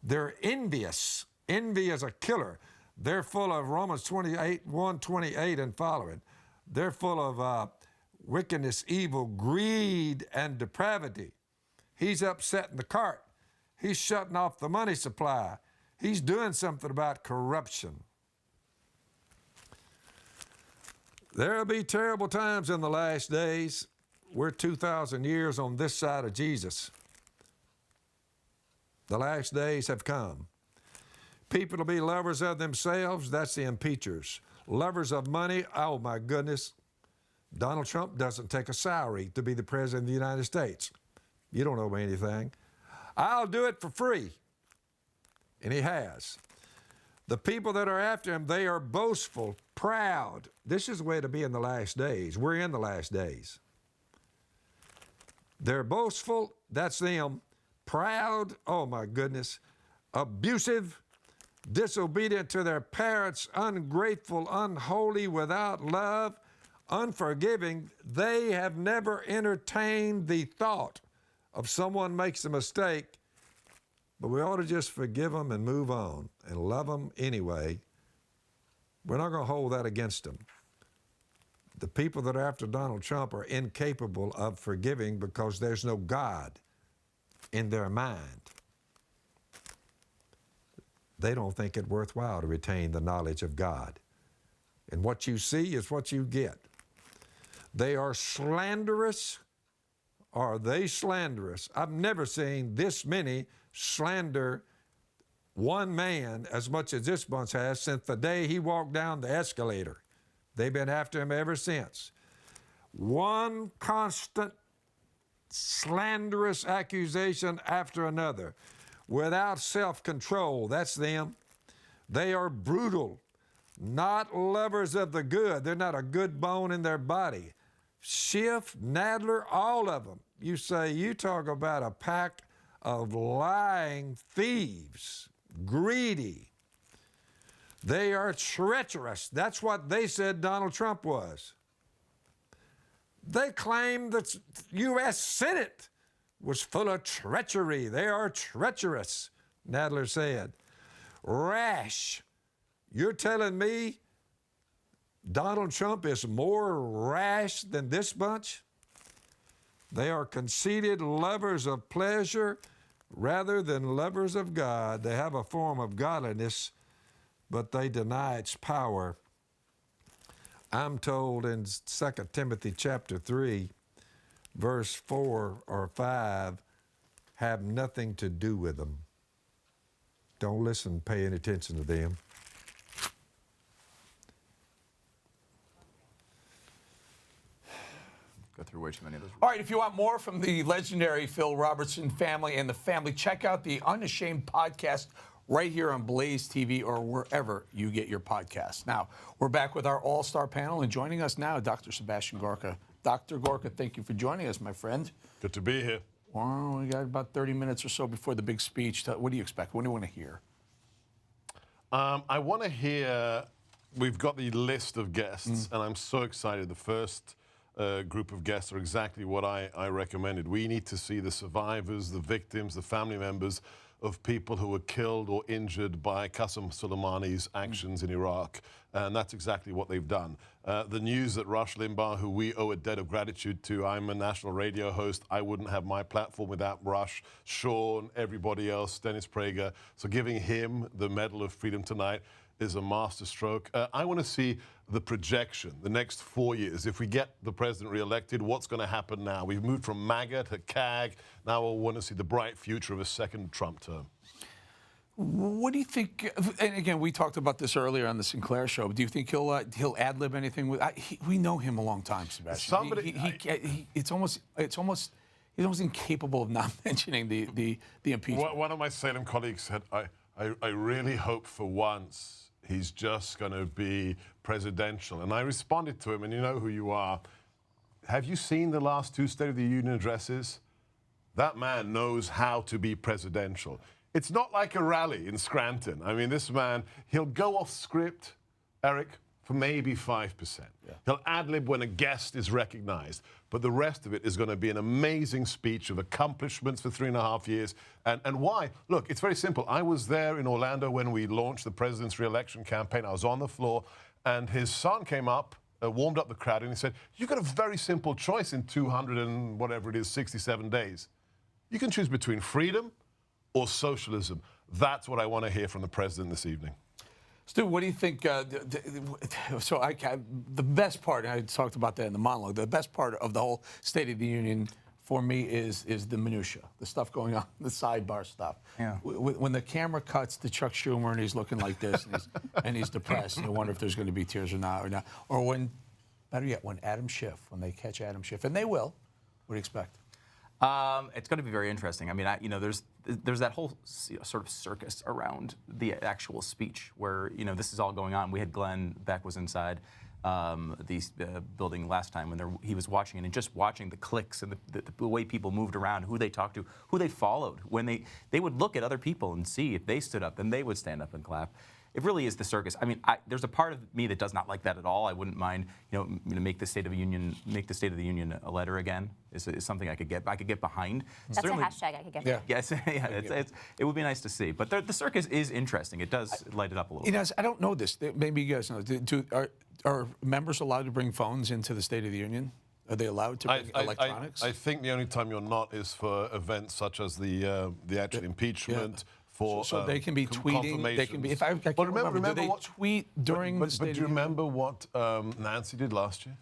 They're envious. Envy is a killer. They're full of Romans 1:28 and following. They're full of wickedness, evil, greed, and depravity. He's upsetting the cart. He's shutting off the money supply. He's doing something about corruption. There'll be terrible times in the last days. We're 2,000 years on this side of Jesus. The last days have come. People will be lovers of themselves. That's the impeachers. Lovers of money. Oh, my goodness. Donald Trump doesn't take a salary to be the President of the United States. You don't owe me anything. I'll do it for free. And he has. The people that are after him, they are boastful, proud. This is the way to be in the last days. We're in the last days. They're boastful, that's them. Proud, oh my goodness. Abusive, disobedient to their parents, ungrateful, unholy, without love, unforgiving. They have never entertained the thought of someone makes a mistake, but we ought to just forgive them and move on and love them anyway. We're not going to hold that against them. The people that are after Donald Trump are incapable of forgiving because there's no God in their mind. They don't think it worthwhile to retain the knowledge of God. And what you see is what you get. They are slanderous. Are they slanderous? I've never seen this many slander one man as much as this bunch has since the day he walked down the escalator. They've been after him ever since. One constant slanderous accusation after another without self-control. That's them. They are brutal, not lovers of the good. They're not a good bone in their body. Schiff, Nadler, all of them. You say, you talk about a pack of lying thieves, greedy. They are treacherous. That's what they said Donald Trump was. They claim the U.S. Senate was full of treachery. They are treacherous, Nadler said. Rash. You're telling me Donald Trump is more rash than this bunch? They are conceited lovers of pleasure rather than lovers of God. They have a form of godliness, but they deny its power. I'm told in 2 Timothy chapter 3, verse 4 or 5, have nothing to do with them. Don't listen, pay any attention to them. Go through way too many of those. All right, if you want more from the legendary Phil Robertson family and the family, check out the Unashamed podcast right here on Blaze TV or wherever you get your podcasts. Now, we're back with our all-star panel, and joining us now, Dr. Sebastian Gorka. Dr. Gorka, thank you for joining us, my friend. Good to be here. Well, we got about 30 minutes or so before the big speech. What do you expect? What do you want to hear? I want to hear, we've got the list of guests, and I'm so excited. The first group of guests are exactly what I recommended. We need to see the survivors, the victims, the family members of people who were killed or injured by Qasem Soleimani's actions in Iraq. And that's exactly what they've done. The news that Rush Limbaugh, who we owe a debt of gratitude to, I'm a national radio host, I wouldn't have my platform without Rush, Sean, everybody else, Dennis Prager. So giving him the Medal of Freedom tonight is a masterstroke. I want to see the projection, the next 4 years. If we get the president reelected, what's going to happen now? We've moved from MAGA to CAG. Now we want to see the bright future of a second Trump term. What do you think? And again, we talked about this earlier on the Sinclair show. Do you think he'll ad-lib anything? We know him a long time, Sebastian. It's almost he's almost incapable of not mentioning the impeachment. One of my Salem colleagues said, I really hope for once he's just going to be presidential. And I responded to him, and you know who you are. Have you seen the last two State of the Union addresses? That man knows how to be presidential. It's not like a rally in Scranton. I mean, this man, he'll go off script, Eric, for maybe 5%. Yeah. He'll ad-lib when a guest is recognized. But the rest of it is going to be an amazing speech of accomplishments for 3.5 years. And why? Look, it's very simple. I was there in Orlando when we launched the president's re-election campaign. I was on the floor, and his son came up, warmed up the crowd, and he said, you've got a very simple choice in 200 and whatever it is, 67 days. You can choose between freedom or socialism. That's what I want to hear from the president this evening. Stu, what do you think? The best part, and I talked about that in the monologue, the best part of the whole State of the Union for me is the minutia, the stuff going on, the sidebar stuff. Yeah. When the camera cuts to Chuck Schumer and he's looking like this and he's depressed, and you wonder if there's going to be tears or not. Or when, better yet, when when they catch Adam Schiff, and they will, what do you expect? It's going to be very interesting. I mean, there's that whole sort of circus around the actual speech where, this is all going on. We had Glenn Beck was inside the building last time when he was watching it, and just watching the clicks and the way people moved around, who they talked to, who they followed. When they would look at other people and see if they stood up, then they would stand up and clap. It really is the circus. I mean, there's a part of me that does not like that at all. I wouldn't mind, make the State of the Union a letter again. Is something I could get behind. That's certainly a hashtag I could get. Yeah. Yes, it would be nice to see. But the circus is interesting. It does light it up a little. bit. I don't know this. Maybe you guys know. Are members allowed to bring phones into the State of the Union? Are they allowed to bring electronics? I think the only time you're not is for events such as the actual impeachment. for so they can be tweeting. They can be. If I can't remember, do they tweet during the State of the Union? But do you remember what Nancy did last year?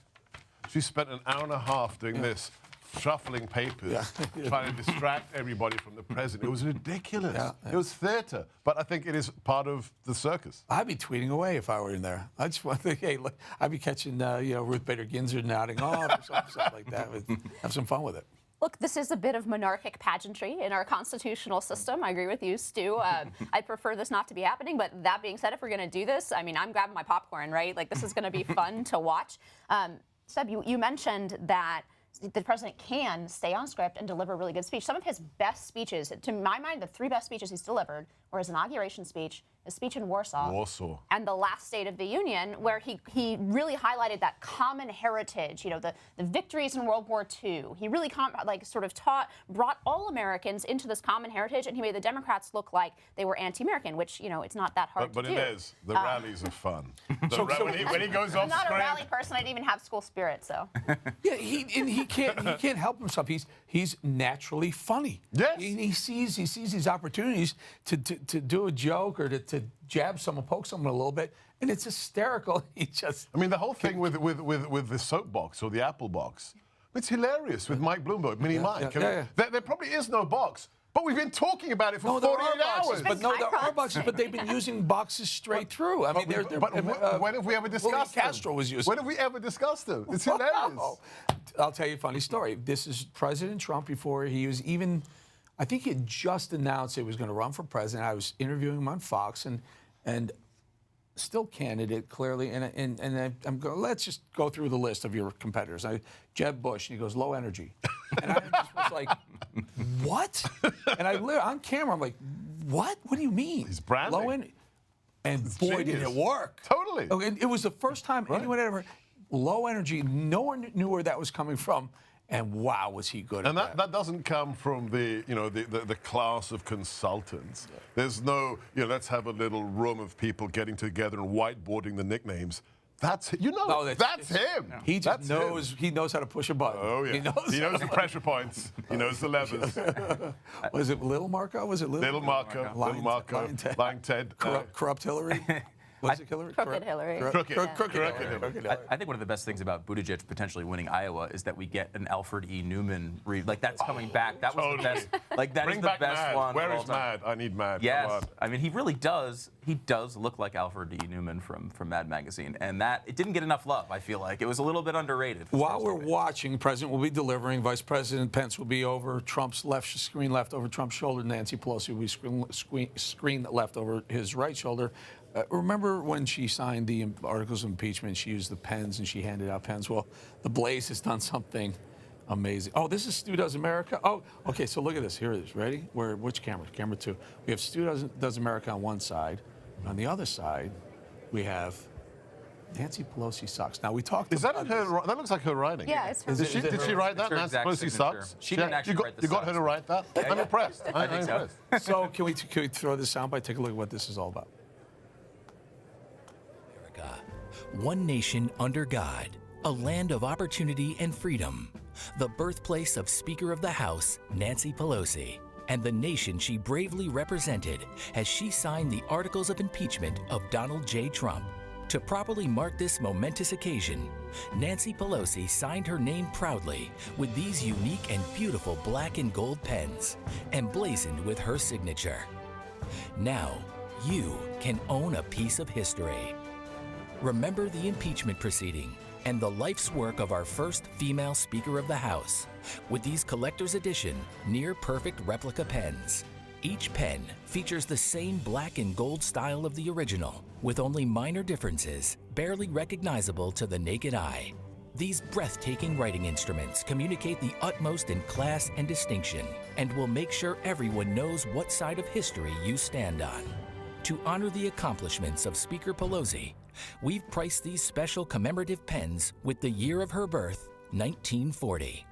She spent an hour and a half doing this, shuffling papers, trying to distract everybody from the president. It was ridiculous. It was theater. But I think it is part of the circus. I'd be tweeting away if I were in there. I just want to think, hey, look, I'd be catching, Ruth Bader Ginsburg nodding off or something like that. Have some fun with it. Look, this is a bit of monarchic pageantry in our constitutional system. I agree with you, Stu. I prefer this not to be happening. But that being said, if we're going to do this, I mean, I'm grabbing my popcorn, right? Like, this is going to be fun to watch. Seb, you mentioned that the president can stay on script and deliver a really good speech. Some of his best speeches, to my mind, the 3 best speeches he's delivered were his inauguration speech, his speech in Warsaw, and the last State of the Union, where he really highlighted that common heritage, the victories in World War II. He really brought all Americans into this common heritage, and he made the Democrats look like they were anti-American, which, it's not that hard to do. But it is. The rallies are fun. When he goes off I'm not a rally person. I didn't even have school spirit, so. Yeah, he can't help himself. He's naturally funny. Yes. He sees these opportunities to do a joke or to jab someone, poke someone a little bit, and it's hysterical. I mean, the whole thing with the soapbox or the Apple box, it's hilarious with Mike Bloomberg, Mini Mike. There probably is no box. But we've been talking about it for 48 hours. But no, there are boxes, but they've been using boxes straight through. I mean, when have we ever discussed them? Castro was using. When have we ever discussed them? It's hilarious. I'll tell you a funny story. This is President Trump before he was even, I think he had just announced he was going to run for president. I was interviewing him on Fox, and still candidate, clearly. And I'm going, let's just go through the list of your competitors. Jeb Bush, and he goes, low energy. And I just was like, what? And on camera, I'm like, what? What do you mean? He's branding. Low energy. And boy, did it work. Totally. And it was the first time anyone had ever, low energy, no one knew where that was coming from. And wow, was he good at that. And that doesn't come from the class of consultants. There's no, let's have a little room of people getting together and whiteboarding the nicknames. That's him. That's him. He just knows. He knows how to push a button. Oh yeah. He knows the pressure points. He knows the levers. Was it Little Marco? Was it Little Marco? Lying Ted. Corrupt Hillary. Was it Hillary? Crooked Hillary. Crooked Hillary. I think one of the best things about Buttigieg potentially winning Iowa is that we get an Alfred E. Newman read. Like, that's coming back. That was the best. Like, that is the best one. Where is Mad? I need Mad. Yes. I mean, he really does. He does look like Alfred E. Newman from Mad Magazine. And that, it didn't get enough love, I feel like. It was a little bit underrated. While we're watching, the president will be delivering. Vice President Pence will be over Trump's screen left over Trump's shoulder. Nancy Pelosi will be screen left over his right shoulder. Remember when she signed the articles of impeachment, she used the pens and she handed out pens? Well, the Blaze has done something amazing. Oh, this is Stu Does America? Oh, okay, so look at this. Here it is. Ready? Which camera? Camera 2. We have Stu Does America on one side. On the other side, we have Nancy Pelosi sucks. Now, we talked about her? That looks like her writing. Yeah, it's her. Did she write that? Nancy Pelosi sucks? She didn't actually write the You got her to write that? I'm impressed. I think so. So can we throw this soundbite? Take a look at what this is all about. One nation under God, a land of opportunity and freedom, the birthplace of Speaker of the House, Nancy Pelosi, and the nation she bravely represented as she signed the articles of impeachment of Donald J. Trump. To properly mark this momentous occasion, Nancy Pelosi signed her name proudly with these unique and beautiful black and gold pens, emblazoned with her signature. Now, you can own a piece of history. Remember the impeachment proceeding and the life's work of our first female Speaker of the House with these collector's edition, near-perfect replica pens. Each pen features the same black and gold style of the original, with only minor differences, barely recognizable to the naked eye. These breathtaking writing instruments communicate the utmost in class and distinction, and will make sure everyone knows what side of history you stand on. To honor the accomplishments of Speaker Pelosi, we've priced these special commemorative pens with the year of her birth, 1940.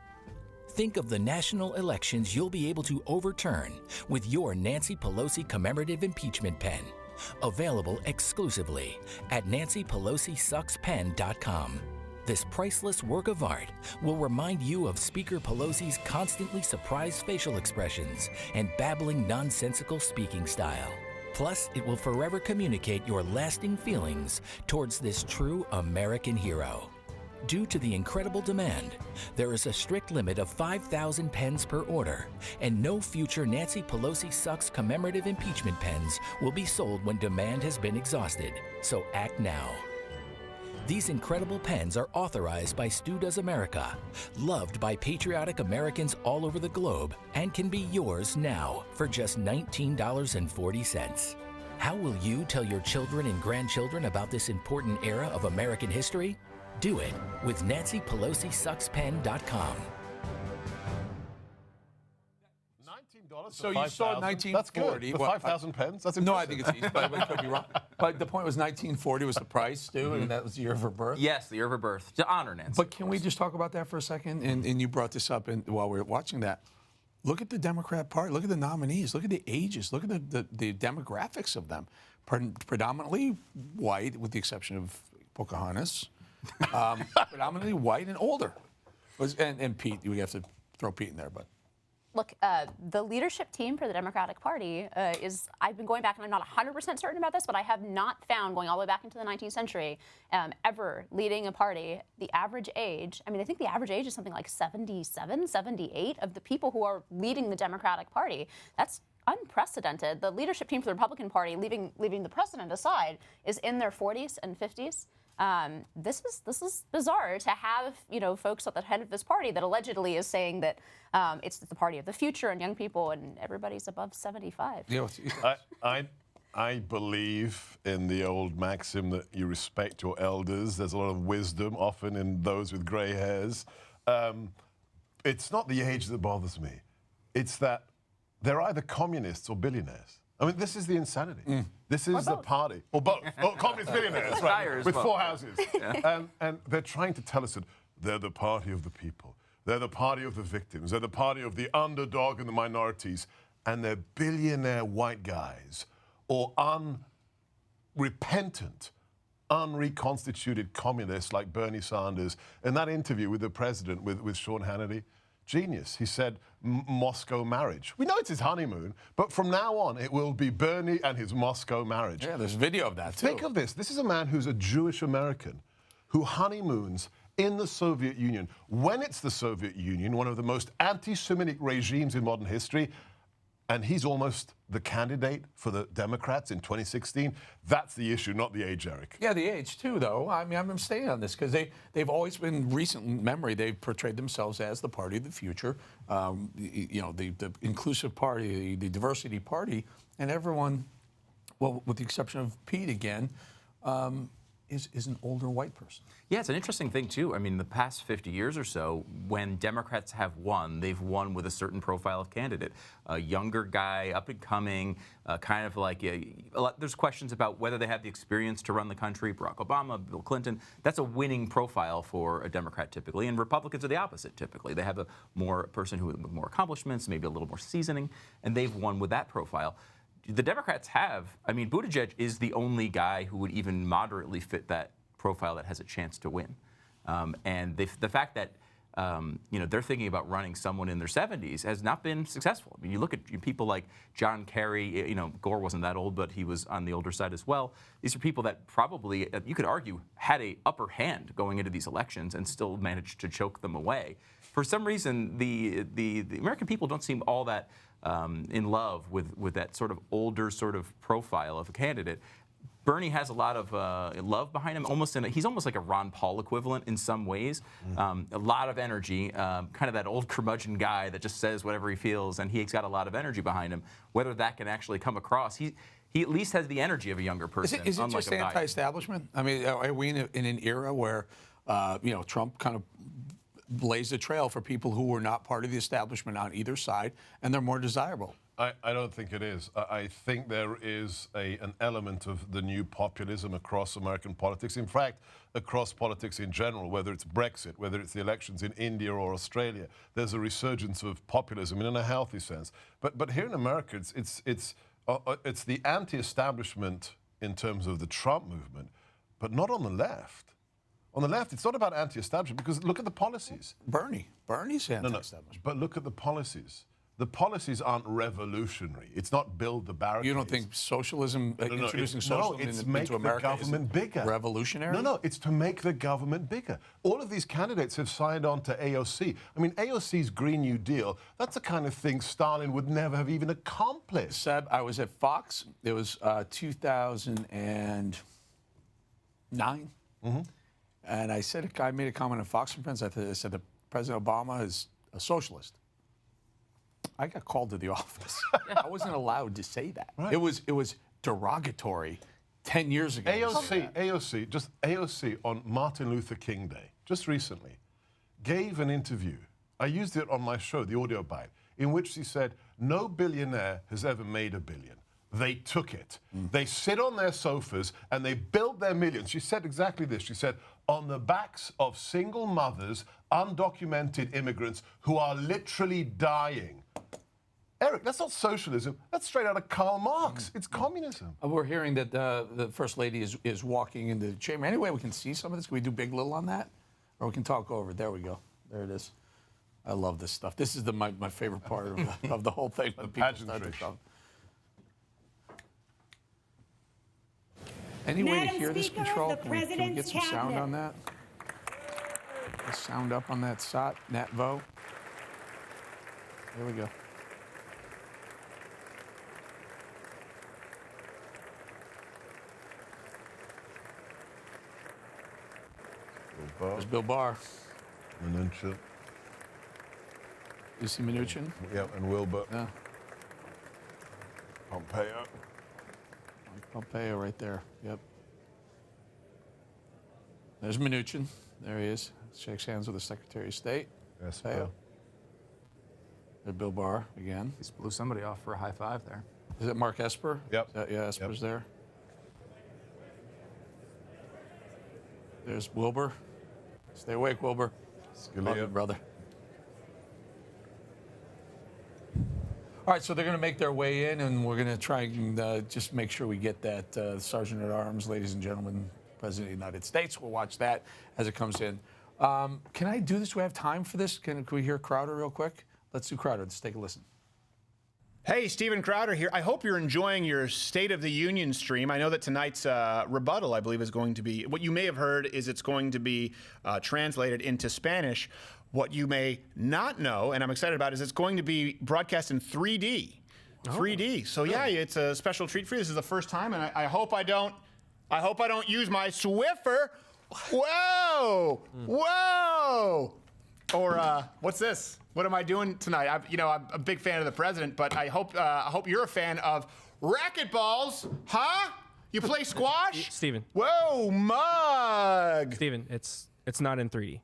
Think of the national elections you'll be able to overturn with your Nancy Pelosi commemorative impeachment pen. Available exclusively at nancypelosisuckspen.com. This priceless work of art will remind you of Speaker Pelosi's constantly surprised facial expressions and babbling nonsensical speaking style. Plus, it will forever communicate your lasting feelings towards this true American hero. Due to the incredible demand, there is a strict limit of 5,000 pens per order, and no future Nancy Pelosi Sucks commemorative impeachment pens will be sold when demand has been exhausted. So act now. These incredible pens are authorized by Stu Does America, loved by patriotic Americans all over the globe, and can be yours now for just $19.40. How will you tell your children and grandchildren about this important era of American history? Do it with NancyPelosiSucksPen.com. So you saw 1940. That's good. For 5,000 pens? That's impressive. No, I think it's easy, but I could be wrong. But the point was 1940 was the price, Stu, and that was the year of her birth? Yes, the year of her birth, to honor Nancy. But can we just talk about that for a second? And you brought this up while we were watching that. Look at the Democrat Party. Look at the nominees. Look at the ages. Look at the demographics of them. Predominantly white, with the exception of Pocahontas. Predominantly white and older. And Pete, we have to throw Pete in there, but. Look, the leadership team for the Democratic Party I've been going back, and I'm not 100% certain about this, but I have not found, going all the way back into the 19th century, ever leading a party, the average age, I think the average age is something like 77, 78 of the people who are leading the Democratic Party. That's unprecedented. The leadership team for the Republican Party, leaving the president aside, is in their 40s and 50s. This is bizarre to have folks at the head of this party that allegedly is saying that it's the party of the future and young people, and everybody's above 75. I believe in the old maxim that you respect your elders. There's a lot of wisdom often in those with grey hairs. It's not the age that bothers me. It's that they're either communists or billionaires. This is the insanity. This is the party. Or both. Communist billionaires, right? With 4 houses. Yeah. And they're trying to tell us that they're the party of the people. They're the party of the victims. They're the party of the underdog and the minorities. And they're billionaire white guys or unrepentant, unreconstituted communists like Bernie Sanders. In that interview with the president, with Sean Hannity, genius. He said, Moscow marriage. We know it's his honeymoon, but from now on, it will be Bernie and his Moscow marriage. Yeah, there's video of that, too. Think of this. This is a man who's a Jewish American who honeymoons in the Soviet Union. When it's the Soviet Union, one of the most anti-Semitic regimes in modern history, and he's almost the candidate for the Democrats in 2016. That's the issue, not the age, Eric. Yeah, the age, too, though. I'm staying on this because they've always been, recent memory, they've portrayed themselves as the party of the future, the inclusive party, the diversity party, and everyone, well, with the exception of Pete again, is an older white person. Yeah, it's an interesting thing, too. The past 50 years or so, when Democrats have won, they've won with a certain profile of candidate. A younger guy, up and coming, kind of like, there's questions about whether they have the experience to run the country. Barack Obama, Bill Clinton, that's a winning profile for a Democrat typically. And Republicans are the opposite typically. They have a person with more accomplishments, maybe a little more seasoning, and they've won with that profile. The Democrats have, Buttigieg is the only guy who would even moderately fit that profile that has a chance to win. And the fact that, they're thinking about running someone in their 70s has not been successful. You look at people like John Kerry, Gore wasn't that old, but he was on the older side as well. These are people that probably, you could argue, had a upper hand going into these elections and still managed to choke them away. For some reason, the American people don't seem all that in love with that sort of older sort of profile of a candidate. Bernie has a lot of love behind him. He's almost like a Ron Paul equivalent in some ways. A lot of energy, kind of that old curmudgeon guy that just says whatever he feels, and he's got a lot of energy behind him. Whether that can actually come across, he at least has the energy of a younger person. Is it just anti-establishment? Are we in an era where Trump kind of blazed a trail for people who were not part of the establishment on either side, and they're more desirable? I don't think it is. I think there is an element of the new populism across American politics. In fact, across politics in general, whether it's Brexit, whether it's the elections in India or Australia, there's a resurgence of populism in a healthy sense. But here in America, it's the anti-establishment in terms of the Trump movement, but not on the left. On the left, it's not about anti-establishment because look at the policies. Bernie's anti-establishment. But look at the policies. The policies aren't revolutionary. It's not build the barricades. You don't think socialism, introducing socialism into America, the government bigger. Revolutionary? No, it's to make the government bigger. All of these candidates have signed on to AOC. I mean, AOC's Green New Deal, that's the kind of thing Stalin would never have even accomplished. Seb, I was at Fox. It was 2009. And I made a comment on Fox and Friends. I said that President Obama is a socialist. I got called to the office. I wasn't allowed to say that. Right. It was derogatory 10 years ago. AOC on Martin Luther King Day, just recently, gave an interview. I used it on my show, the audio bite, in which she said, no billionaire has ever made $1 billion. They took it. They sit on their sofas and they build their millions. She said exactly this. She said, on the backs of single mothers, undocumented immigrants who are literally dying. Eric, that's not socialism. That's straight out of Karl Marx. It's communism. We're hearing that the First Lady is walking into the chamber. Anyway, we can see some of this. Can we do Big Little on that? Or we can talk over it. There we go. There it is. I love this stuff. This is my favorite part of the whole thing. When people start to talk. Any way to hear this control? Can we get some sound on that? The sound up on that Nat vote. There we go. There's Bill Barr. Mnuchin. You see Mnuchin? Yep, and Wilbur. Yeah. Pompeo. Pompeo right there. Yep. There's Mnuchin. There he is. Shakes hands with the Secretary of State. Yes, Pompeo. There's Bill Barr again. He just blew somebody off for a high five there. Is that Mark Esper? Yep. Yeah, Esper's there. There's Wilbur. Stay awake, Wilbur. Love you, brother. All right, so they're going to make their way in, and we're going to try and just make sure we get that Sergeant at Arms, ladies and gentlemen, President of the United States. We'll watch that as it comes in. Can I do this? Do we have time for this? Can we hear Crowder real quick? Let's do Crowder. Let's take a listen. Hey, Stephen Crowder here. I hope you're enjoying your State of the Union stream. I know that tonight's rebuttal, I believe, is going to be, what you may have heard is it's going to be translated into Spanish. What you may not know, and I'm excited about, is it's going to be broadcast in 3D. 3D. So yeah, it's a special treat for you. This is the first time, and I hope I don't use my Swiffer. Whoa! Whoa! Or what's this? What am I doing tonight? I'm a big fan of the president, but I hope you're a fan of racquetballs, huh? You play squash? Steven. Whoa, mug! Steven, it's not in 3D.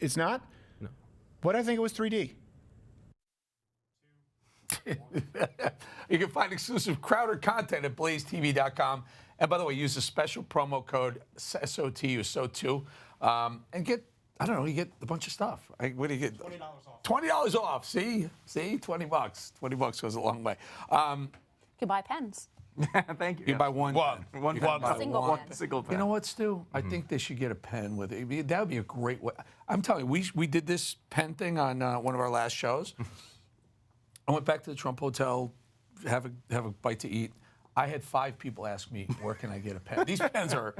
It's not? No. What I think it was 3D. You can find exclusive Crowder content at BlazeTV.com. And by the way, use the special promo code SOTU, SO2, and get, I don't know, you get a bunch of stuff. What do you get? $20 off. $20 off. See, $20. $20 goes a long way. You can buy pens. Thank you. You buy one. Single pen. You know what, Stu? I think they should get a pen with it. That would be a great way. I'm telling you, we did this pen thing on one of our last shows. I went back to the Trump Hotel, have a bite to eat. I had 5 people ask me, where can I get a pen? These pens are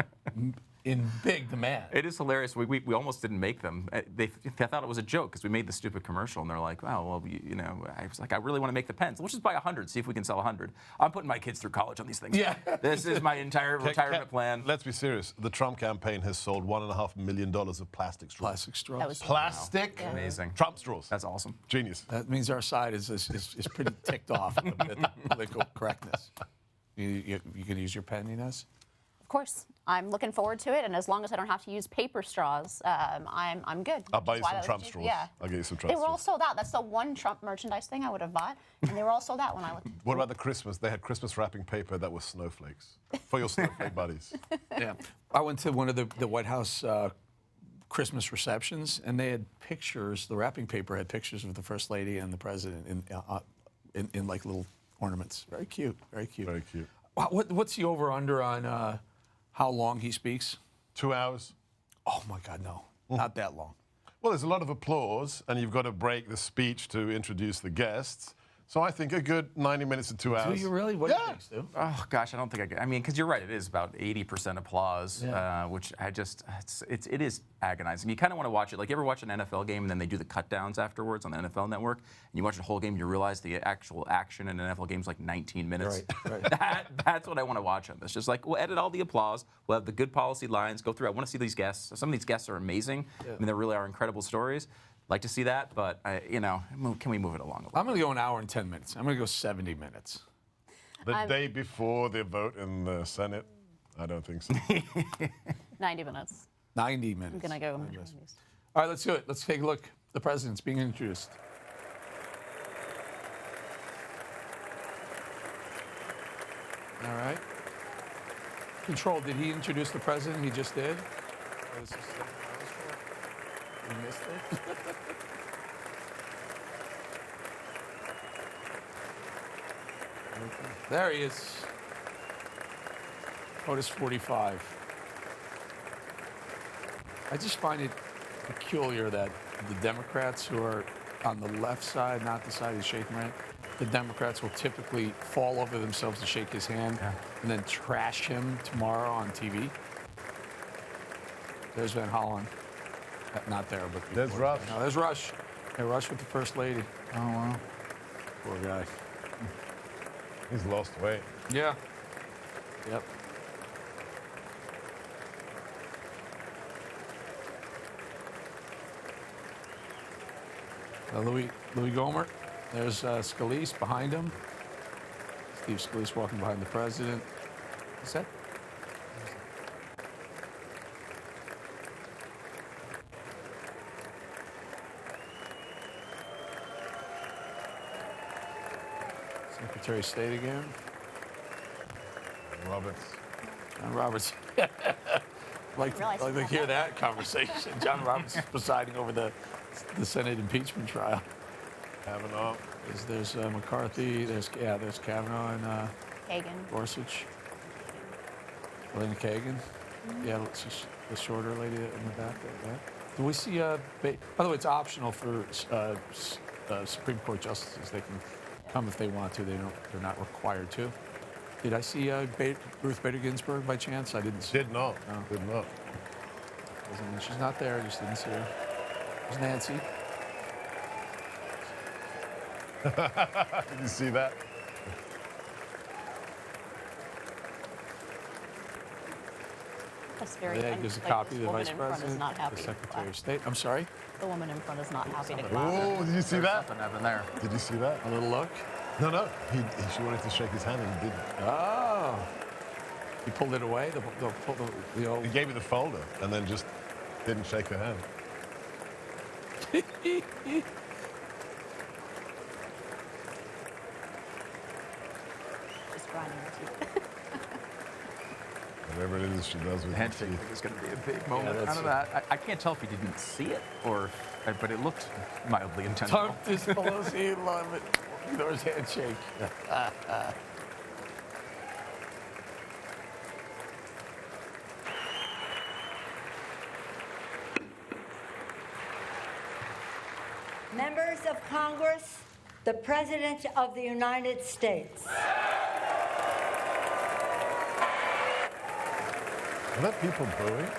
in big demand. It is hilarious. We almost didn't make them. They thought it was a joke because we made the stupid commercial, and they're like, "Wow, well, you know." I was like, "I really want to make the pens. Let's just buy 100. See if we can sell 100." I'm putting my kids through college on these things. Yeah. This is my entire retirement plan. Let's be serious. The Trump campaign has sold $1.5 million of plastic straws. Plastic straws. That was Plastic. Yeah. Amazing. Trump straws. That's awesome. Genius. That means our side is pretty ticked off with political correctness. You can use your pen, Inez? Of course. I'm looking forward to it, and as long as I don't have to use paper straws, I'm good. I'll buy you some Trump straws. Yeah. I'll get you some Trump They were all straws. sold out. That's the one Trump merchandise thing I would have bought, and they were all sold out when I looked. What about the Christmas? They had Christmas wrapping paper that was snowflakes for your snowflake buddies. Yeah. I went to one of the White House Christmas receptions, and they had pictures. The wrapping paper had pictures of the First Lady and the President in like little ornaments. Very cute. Very cute. Very cute. What's the over/under on how long he speaks? 2 hours. Oh, my God, no. Not that long. Well, there's a lot of applause, and you've got to break the speech to introduce the guests. So I think a good 90 minutes to 2 hours. Do you really? What do you think, Stu? Oh gosh, I don't think I get. I mean, because you're right, it is about 80% applause, which I just it is agonizing. You kind of want to watch it. Like, you ever watch an NFL game and then they do the cut downs afterwards on the NFL Network, and you watch the whole game, and you realize the actual action in an NFL game is like 19 minutes. Right. That's what I want to watch on this. Just like, we'll edit all the applause, we'll have the good policy lines, go through. I want to see these guests. Some of these guests are amazing. I mean, there really are incredible stories. Like to see that, but can we move it along a little? I'm going to go an hour and 10 minutes. I'm going to go 70 minutes. The day before the vote in the Senate? I don't think so. 90 minutes. 90 minutes. I'm going to go. All right, let's do it. Let's take a look. The president's being introduced. All right. Control, did he introduce the president? He just did? You missed it? There he is. Otis 45. I just find it peculiar that the Democrats who are on the left side, not the side he's shaking right, the Democrats will typically fall over themselves to shake his hand and then trash him tomorrow on TV. There's Van Hollen. Not there, but there's Rush. No, there's Rush. Hey, Rush with the First Lady. Oh, wow. Poor guy. He's lost weight. Yeah. Yep. Louis Gohmert. There's Scalise behind him. Steve Scalise walking behind the president. Is that? Secretary of State again. John Roberts. like to hear that conversation. John Roberts is presiding over the Senate impeachment trial. Kavanaugh. There's McCarthy. There's Kavanaugh and Kagan. Gorsuch. Elena Kagan. Yeah, it's just the shorter lady in the back there. Do we see? By the way, it's optional for Supreme Court justices. They can come if they want to. They're not required to. Did I see Ruth Bader Ginsburg by chance? I didn't see. Did not. No. Did not. She's not there. I just didn't see her. There's Nancy. Did you see that? That's very There's a copy of the Vice President, the Secretary of State. I'm sorry? The woman in front is not happy to Oh, did you see that? Something happened there. Did you see that? A little look? No. She wanted to shake his hand and he didn't. Oh. He pulled it away? The old... He gave her the folder and then just didn't shake her hand. Just grinding the teeth. Whatever it is she does with handshake is going to be a big moment out of that. I can't tell if he didn't see it but it looked mildly intentional. Talk to Pelosi, love it. There's handshake. Members of Congress, the President of the United States. Are that people booing?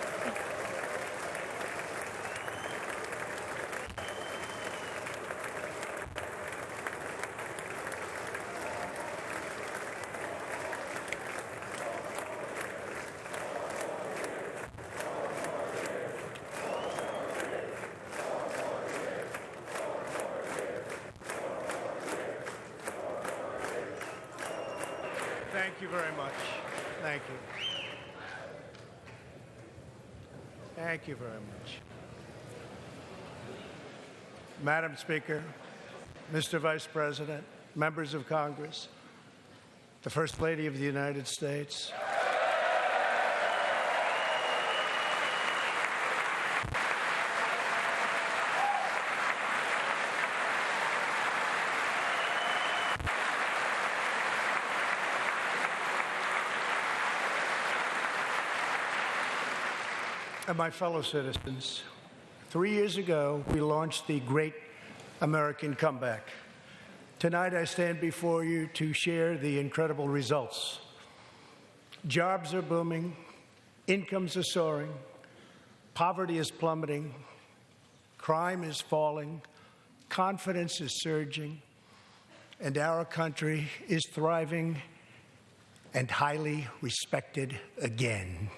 Thank you very much. Thank you. Thank you very much. Madam Speaker, Mr. Vice President, members of Congress, the First Lady of the United States. and my fellow citizens, 3 years ago, we launched the Great American Comeback. Tonight, I stand before you to share the incredible results. Jobs are booming, incomes are soaring, poverty is plummeting, crime is falling, confidence is surging, and our country is thriving and highly respected again.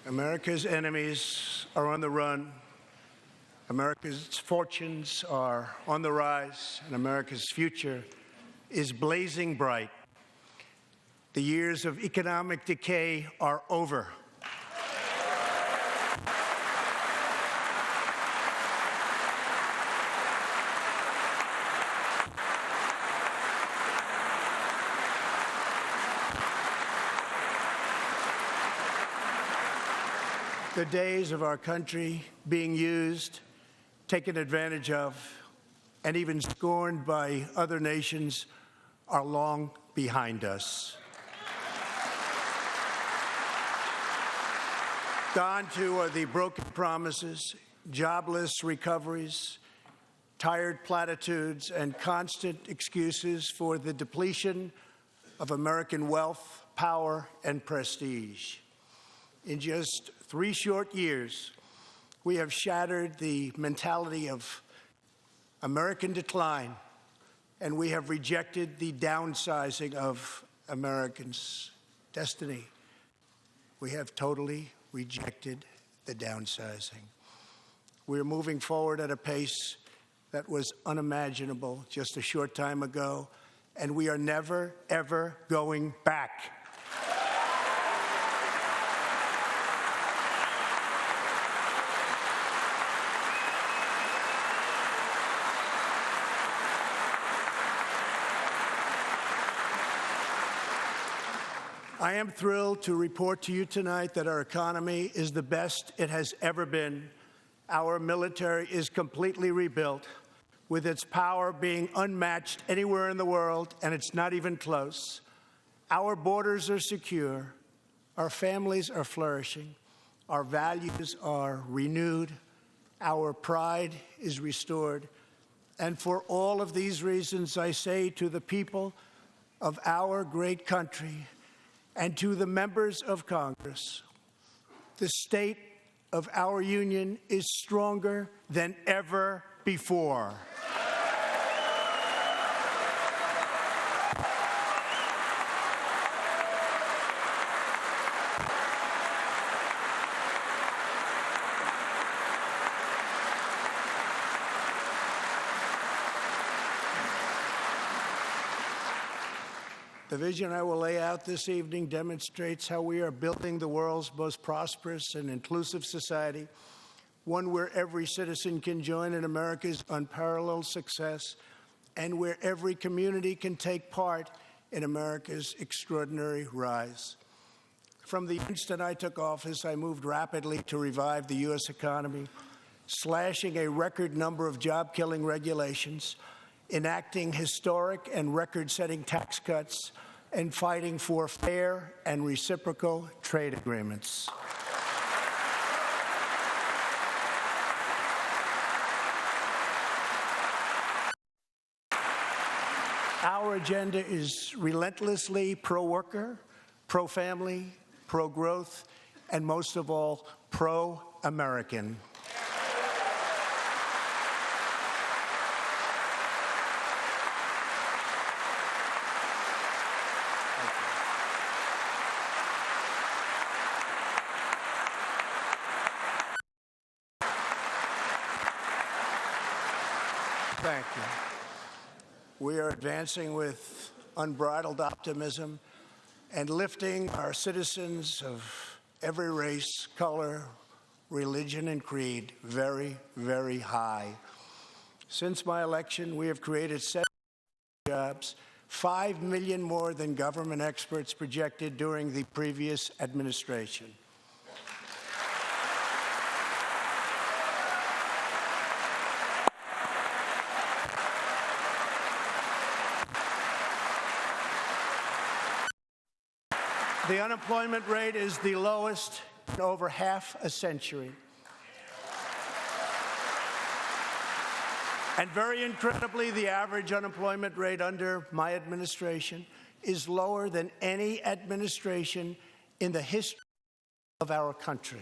America's enemies are on the run. America's fortunes are on the rise, and America's future is blazing bright. The years of economic decay are over. The days of our country being used, taken advantage of, and even scorned by other nations are long behind us. Gone too are the broken promises, jobless recoveries, tired platitudes, and constant excuses for the depletion of American wealth, power, and prestige. In just 3 short years, we have shattered the mentality of American decline, and we have rejected the downsizing of Americans' destiny. We have totally rejected the downsizing. We're moving forward at a pace that was unimaginable just a short time ago, and we are never, ever going back. I am thrilled to report to you tonight that our economy is the best it has ever been. Our military is completely rebuilt, with its power being unmatched anywhere in the world, and it's not even close. Our borders are secure. Our families are flourishing. Our values are renewed. Our pride is restored. And for all of these reasons, I say to the people of our great country, and to the members of Congress, the state of our union is stronger than ever before. The vision I will lay out this evening demonstrates how we are building the world's most prosperous and inclusive society, one where every citizen can join in America's unparalleled success, and where every community can take part in America's extraordinary rise. From the instant I took office, I moved rapidly to revive the U.S. economy, slashing a record number of job-killing regulations, enacting historic and record-setting tax cuts, and fighting for fair and reciprocal trade agreements. Our agenda is relentlessly pro-worker, pro-family, pro-growth, and most of all, pro-American. Thank you. We are advancing with unbridled optimism and lifting our citizens of every race, color, religion, and creed very, very high. Since my election, we have created 7 jobs, 5 million more than government experts projected during the previous administration. The unemployment rate is the lowest in over half a century. And very incredibly, the average unemployment rate under my administration is lower than any administration in the history of our country.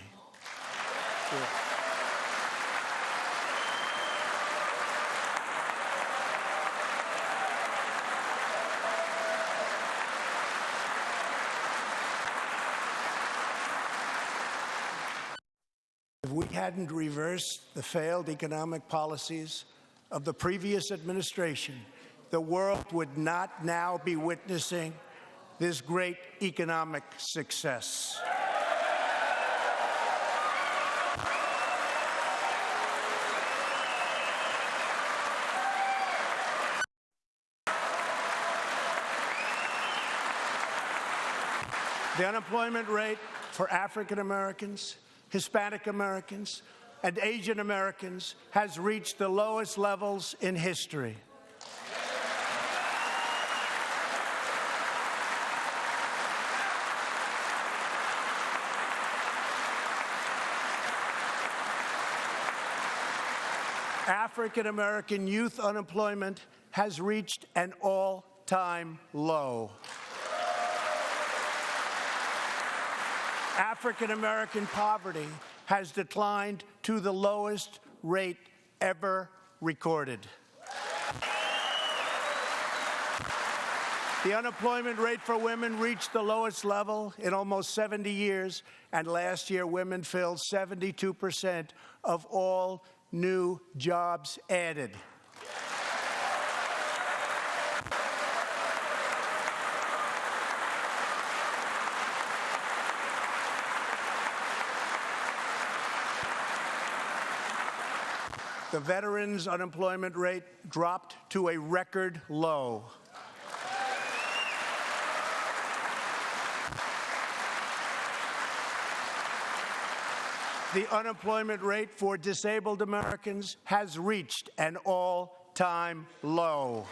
If we hadn't reversed the failed economic policies of the previous administration, the world would not now be witnessing this great economic success. The unemployment rate for African Americans, Hispanic Americans, and Asian Americans has reached the lowest levels in history. African American youth unemployment has reached an all-time low. African American poverty has declined to the lowest rate ever recorded. The unemployment rate for women reached the lowest level in almost 70 years, and last year women filled 72% of all new jobs added. The veterans' unemployment rate dropped to a record low. The unemployment rate for disabled Americans has reached an all-time low.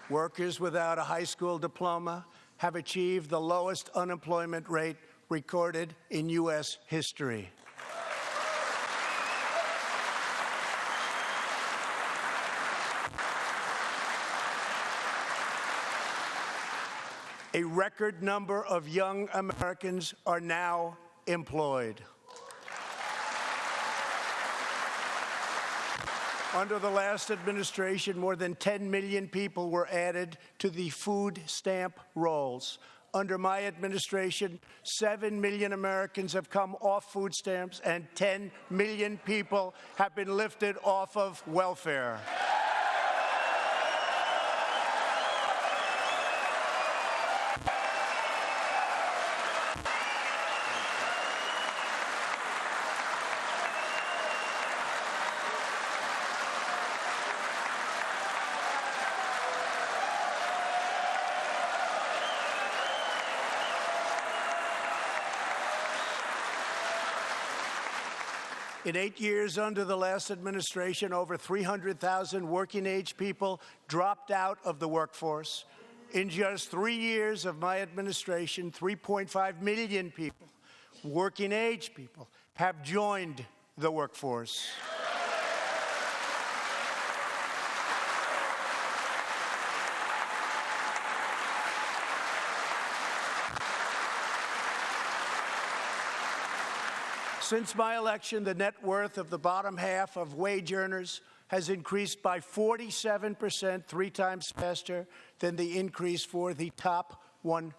Workers without a high school diploma have achieved the lowest unemployment rate recorded in U.S. history. A record number of young Americans are now employed. Under the last administration, more than 10 million people were added to the food stamp rolls. Under my administration, 7 million Americans have come off food stamps and 10 million people have been lifted off of welfare. In 8 years under the last administration, over 300,000 working-age people dropped out of the workforce. In just 3 years of my administration, 3.5 million people, working-age people, have joined the workforce. Since my election, the net worth of the bottom half of wage earners has increased by 47%, 3 times faster than the increase for the top 1%.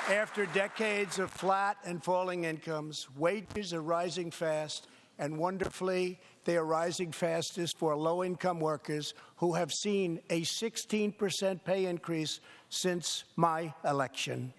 After decades of flat and falling incomes, wages are rising fast, and wonderfully, they are rising fastest for low-income workers who have seen a 16% pay increase since my election.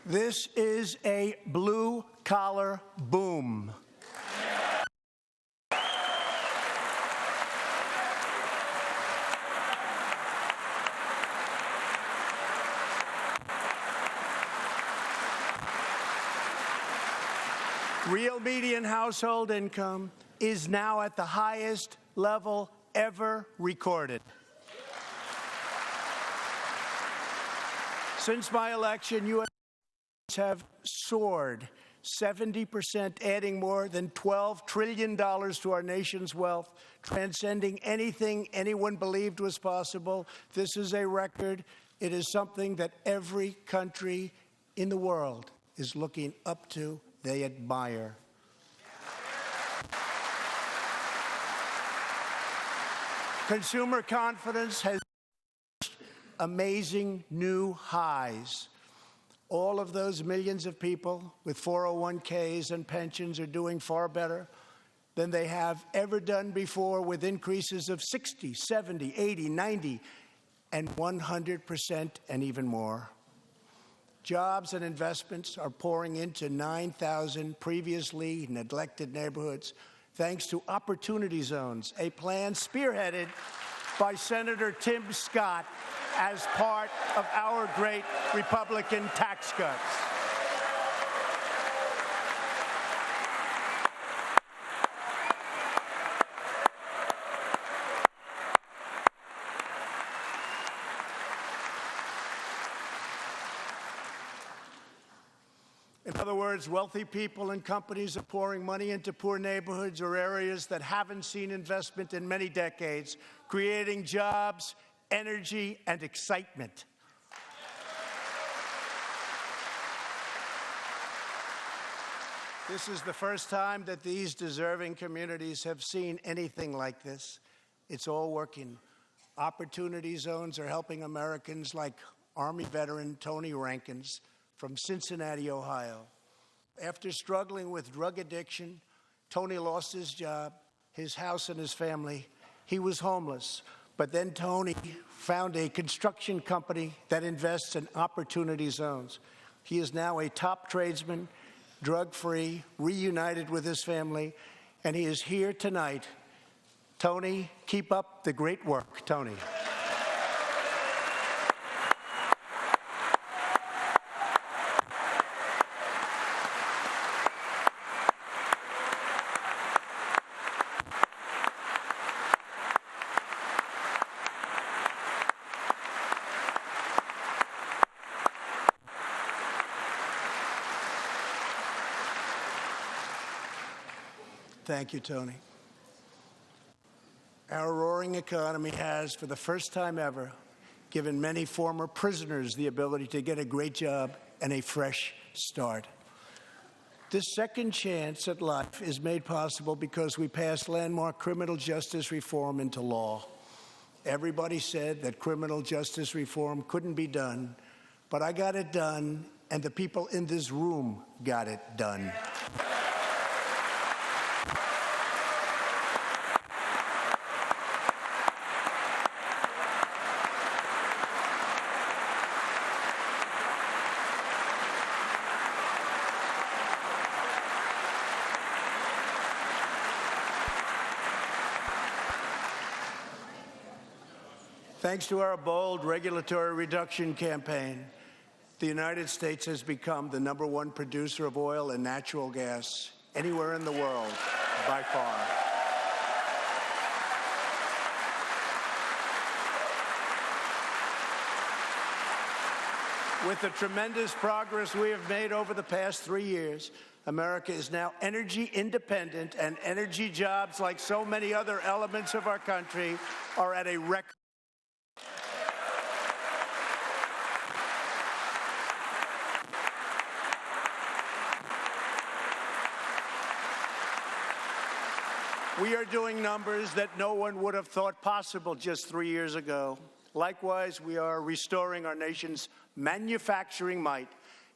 This is a blue-collar boom. Real median household income is now at the highest level ever recorded. Since my election, U.S. have soared 70%, adding more than $12 trillion to our nation's wealth, transcending anything anyone believed was possible. This is a record. It is something that every country in the world is looking up to. They admire. Consumer confidence has reached amazing new highs. All of those millions of people with 401ks and pensions are doing far better than they have ever done before, with increases of 60, 70, 80, 90, and 100% and even more. Jobs and investments are pouring into 9,000 previously neglected neighborhoods thanks to Opportunity Zones, a plan spearheaded by Senator Tim Scott as part of our great Republican tax cuts. In other words, wealthy people and companies are pouring money into poor neighborhoods or areas that haven't seen investment in many decades, creating jobs, energy, and excitement. This is the first time that these deserving communities have seen anything like this. It's all working. Opportunity Zones are helping Americans like Army veteran Tony Rankins from Cincinnati, Ohio. After struggling with drug addiction, Tony lost his job, his house, and his family. He was homeless. But then Tony found a construction company that invests in Opportunity Zones. He is now a top tradesman, drug-free, reunited with his family, and he is here tonight. Tony, keep up the great work, Tony. Thank you, Tony. Our roaring economy has, for the first time ever, given many former prisoners the ability to get a great job and a fresh start. This second chance at life is made possible because we passed landmark criminal justice reform into law. Everybody said that criminal justice reform couldn't be done, but I got it done, and the people in this room got it done. Thanks to our bold regulatory reduction campaign, the United States has become the #1 producer of oil and natural gas anywhere in the world by far. With the tremendous progress we have made over the past 3 years, America is now energy independent, and energy jobs, like so many other elements of our country, are at a record. We are doing numbers that no one would have thought possible just 3 years ago. Likewise, we are restoring our nation's manufacturing might,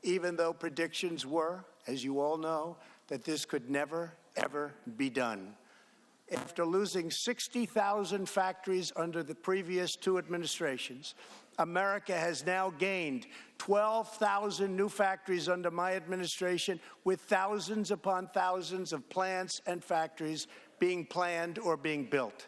even though predictions were, as you all know, that this could never, ever be done. After losing 60,000 factories under the previous 2 administrations, America has now gained 12,000 new factories under my administration, with thousands upon thousands of plants and factories being planned or being built.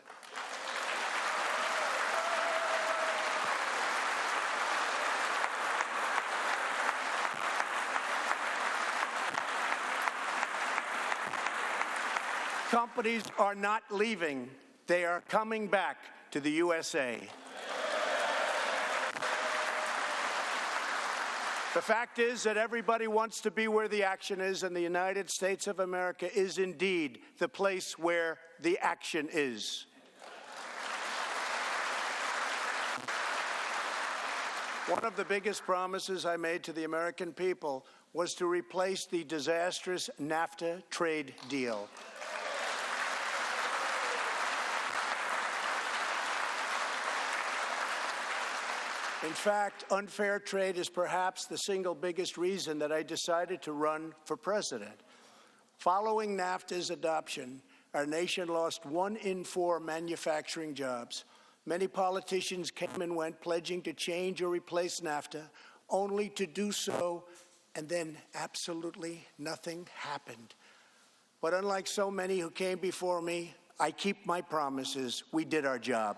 Companies are not leaving. They are coming back to the USA. The fact is that everybody wants to be where the action is, and the United States of America is indeed the place where the action is. One of the biggest promises I made to the American people was to replace the disastrous NAFTA trade deal. In fact, unfair trade is perhaps the single biggest reason that I decided to run for president. Following NAFTA's adoption, our nation lost 1 in 4 manufacturing jobs. Many politicians came and went, pledging to change or replace NAFTA, only to do so, and then absolutely nothing happened. But unlike so many who came before me, I keep my promises. We did our job.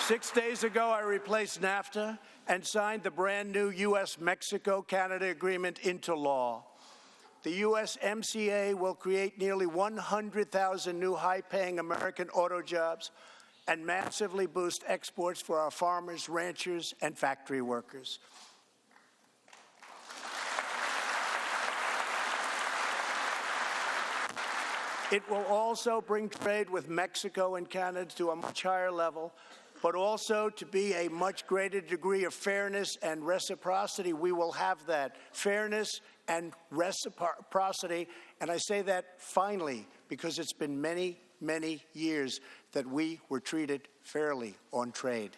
Six days ago, I replaced NAFTA and signed the brand new U.S.-Mexico-Canada agreement into law. The USMCA will create nearly 100,000 new high-paying American auto jobs and massively boost exports for our farmers, ranchers, and factory workers. It will also bring trade with Mexico and Canada to a much higher level, but also to be a much greater degree of fairness and reciprocity. We will have that fairness and reciprocity, and I say that finally because it's been many, many years that we were treated fairly on trade.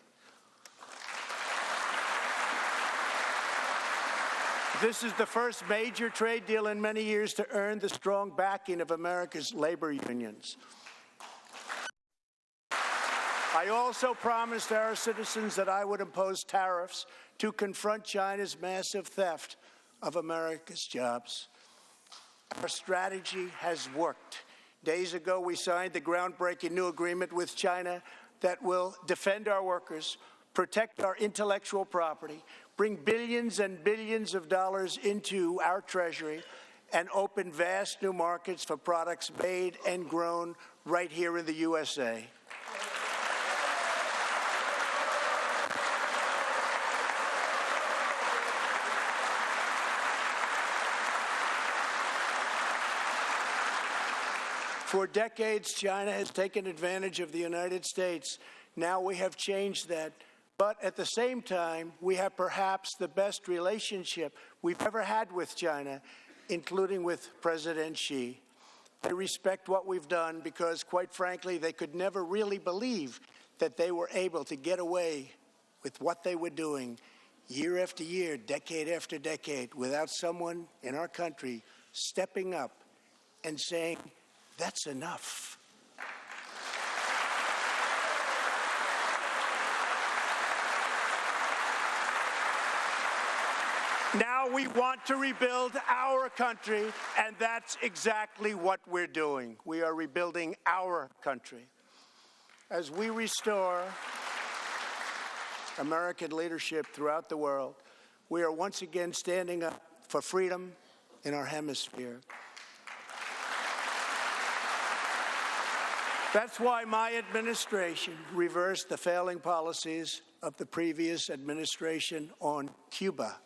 This is the first major trade deal in many years to earn the strong backing of America's labor unions. I also promised our citizens that I would impose tariffs to confront China's massive theft of America's jobs. Our strategy has worked. Days ago, we signed the groundbreaking new agreement with China that will defend our workers, protect our intellectual property, bring billions and billions of dollars into our treasury, and open vast new markets for products made and grown right here in the USA. For decades, China has taken advantage of the United States. Now we have changed that. But at the same time, we have perhaps the best relationship we've ever had with China, including with President Xi. They respect what we've done because, quite frankly, they could never really believe that they were able to get away with what they were doing year after year, decade after decade, without someone in our country stepping up and saying, "That's enough." Now we want to rebuild our country, and that's exactly what we're doing. We are rebuilding our country. As we restore American leadership throughout the world, we are once again standing up for freedom in our hemisphere. That's why my administration reversed the failing policies of the previous administration on Cuba.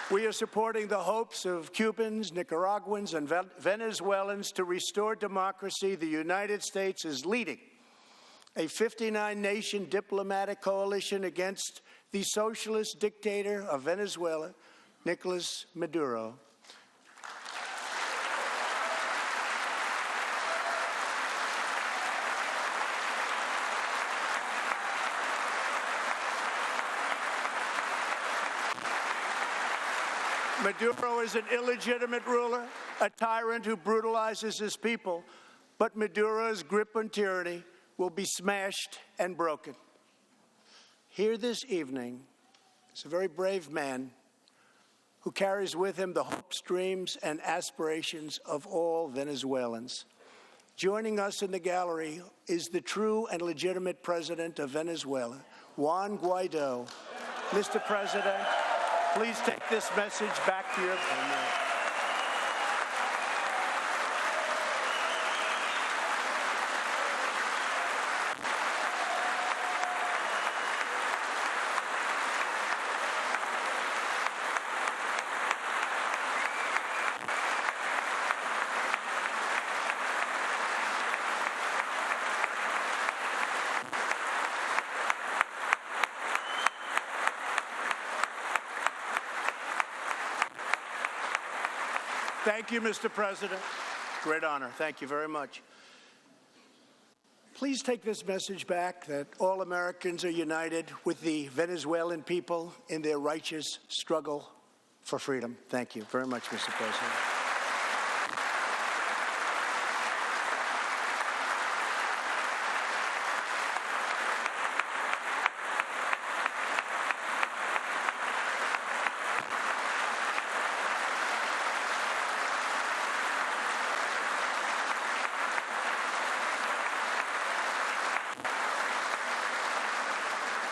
We are supporting the hopes of Cubans, Nicaraguans, and Venezuelans to restore democracy. The United States is leading a 59-nation diplomatic coalition against the socialist dictator of Venezuela, Nicolas Maduro. Maduro is an illegitimate ruler, a tyrant who brutalizes his people, but Maduro's grip on tyranny will be smashed and broken. Here this evening is a very brave man who carries with him the hopes, dreams, and aspirations of all Venezuelans. Joining us in the gallery is the true and legitimate president of Venezuela, Juan Guaido. Mr. President, please take this message back to your family. Thank you, Mr. President. Great honor. Thank you very much. Please take this message back that all Americans are united with the Venezuelan people in their righteous struggle for freedom. Thank you very much, Mr. President.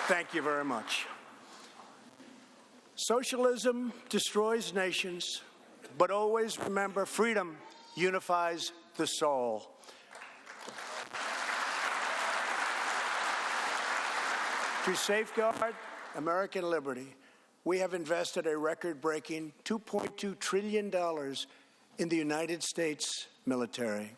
Thank you very much. Socialism destroys nations, but always remember, freedom unifies the soul. To safeguard American liberty, we have invested a record-breaking $2.2 trillion in the United States military.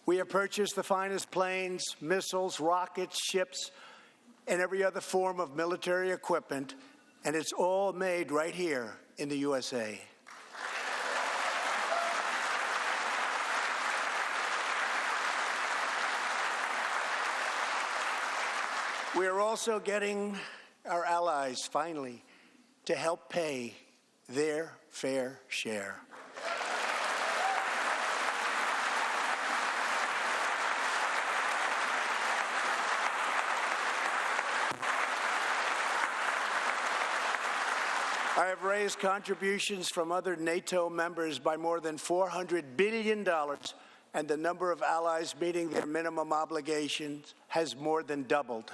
We have purchased the finest planes, missiles, rockets, ships, and every other form of military equipment, and it's all made right here in the USA. We are also getting our allies, finally, to help pay their fair share. I have raised contributions from other NATO members by more than $400 billion, and the number of allies meeting their minimum obligations has more than doubled.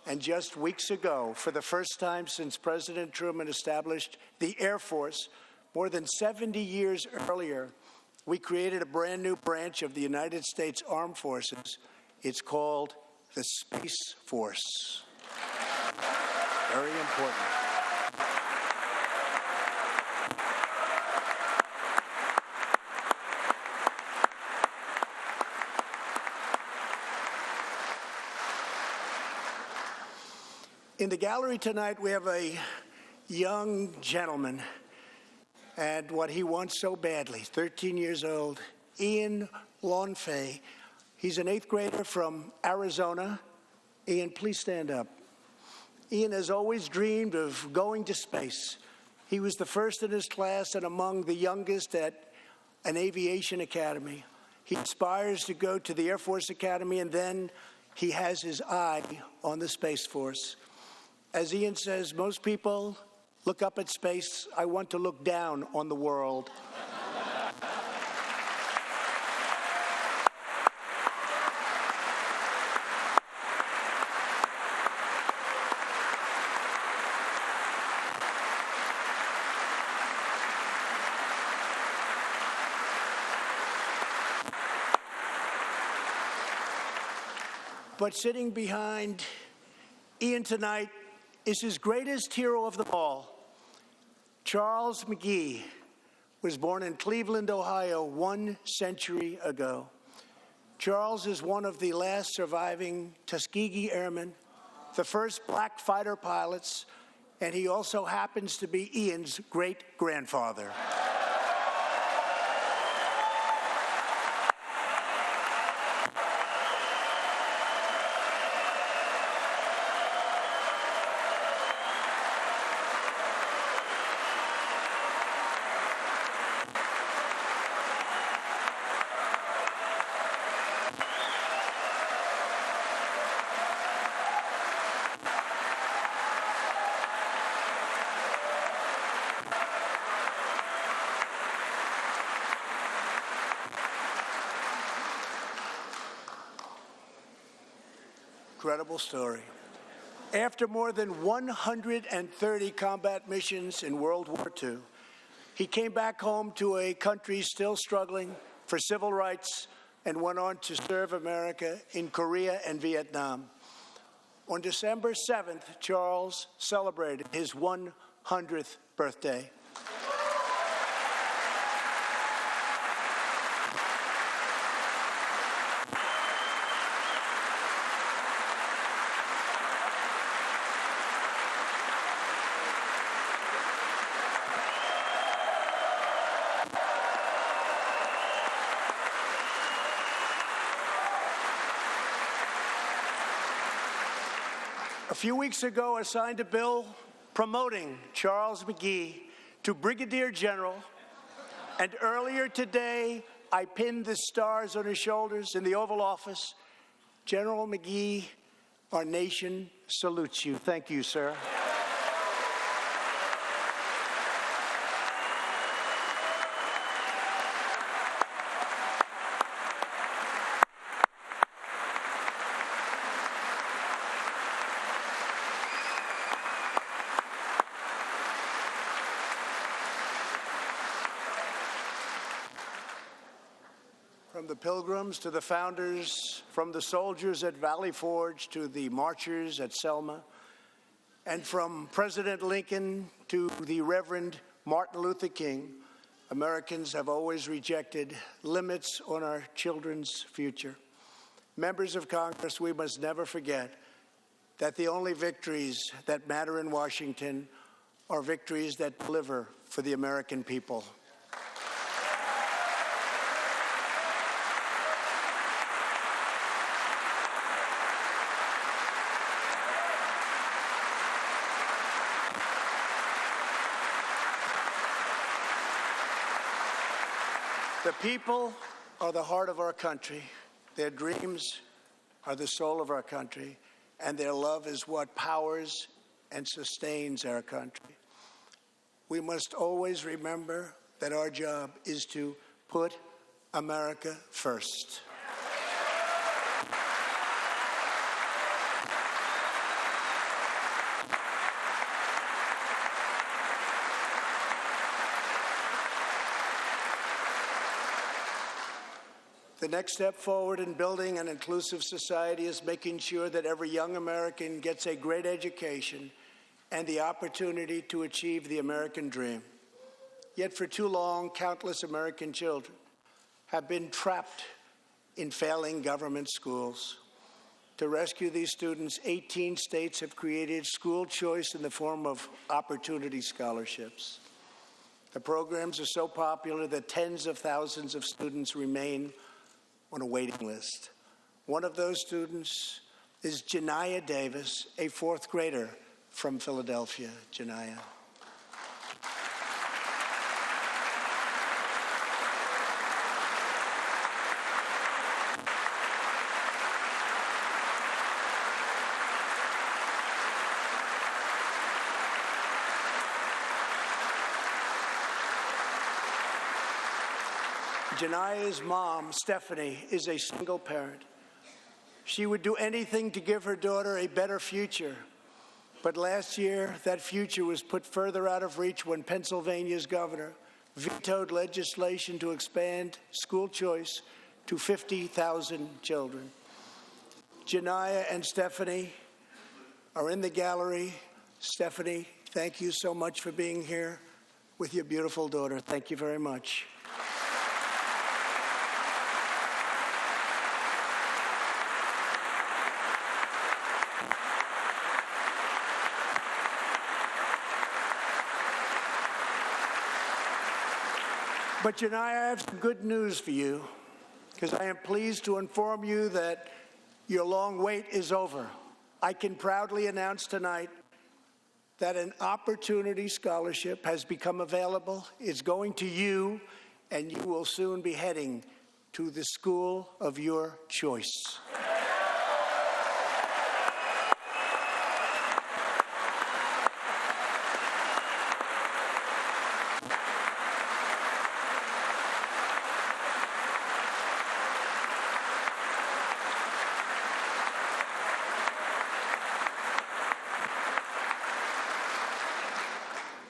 And just weeks ago, for the first time since President Truman established the Air Force, more than 70 years earlier, we created a brand new branch of the United States Armed Forces. It's called the Space Force. Very important. In the gallery tonight, we have a young gentleman, and what he wants so badly, 13 years old, Ian Lawnfay. He's an 8th grader from Arizona. Ian, please stand up. Ian has always dreamed of going to space. He was the first in his class and among the youngest at an aviation academy. He aspires to go to the Air Force Academy, and then he has his eye on the Space Force. As Ian says, most people look up at space. I want to look down on the world. But sitting behind Ian tonight is his greatest hero of them all. Charles Mcgee was born in Cleveland, Ohio, 1 century ago. Charles is one of the last surviving Tuskegee Airmen. the first black fighter pilots, and he also happens to be Ian's great-grandfather. Incredible story. After more than 130 combat missions in World War II, he came back home to a country still struggling for civil rights and went on to serve America in Korea and Vietnam. On December 7th, Charles celebrated his 100th birthday. A few weeks ago, I signed a bill promoting Charles Mcgee to Brigadier General, and earlier today, I pinned the stars on his shoulders in the Oval Office. General Mcgee, our nation salutes you. Thank you, sir. From the Pilgrims to the founders, from the soldiers at Valley Forge to the marchers at Selma, and from President Lincoln to the Reverend Martin Luther King, Americans have always rejected limits on our children's future. Members of Congress, we must never forget that the only victories that matter in Washington are victories that deliver for the American people. The people are the heart of our country. Their dreams are the soul of our country, and their love is what powers and sustains our country. We must always remember that our job is to put America first. The next step forward in building an inclusive society is making sure that every young American gets a great education and the opportunity to achieve the American dream. Yet for too long, countless American children have been trapped in failing government schools. To rescue these students, 18 states have created school choice in the form of opportunity scholarships. The programs are so popular that tens of thousands of students remain on a waiting list. One of those students is Janiyah Davis, a fourth grader from Philadelphia. Janiyah. Janiyah's mom, Stephanie, is a single parent. She would do anything to give her daughter a better future. But last year, that future was put further out of reach when Pennsylvania's governor vetoed legislation to expand school choice to 50,000 children. Janiyah and Stephanie are in the gallery. Stephanie, thank you so much for being here with your beautiful daughter. Thank you very much. But Janai, I have some good news for you, because I am pleased to inform you that your long wait is over. I can proudly announce tonight that an Opportunity Scholarship has become available. It's going to you, and you will soon be heading to the school of your choice.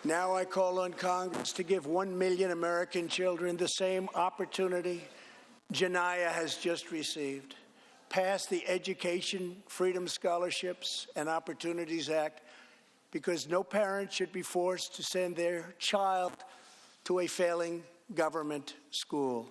Now I call on Congress to give 1 million American children the same opportunity Janaya has just received. Pass the Education Freedom Scholarships and Opportunities Act, because no parent should be forced to send their child to a failing government school.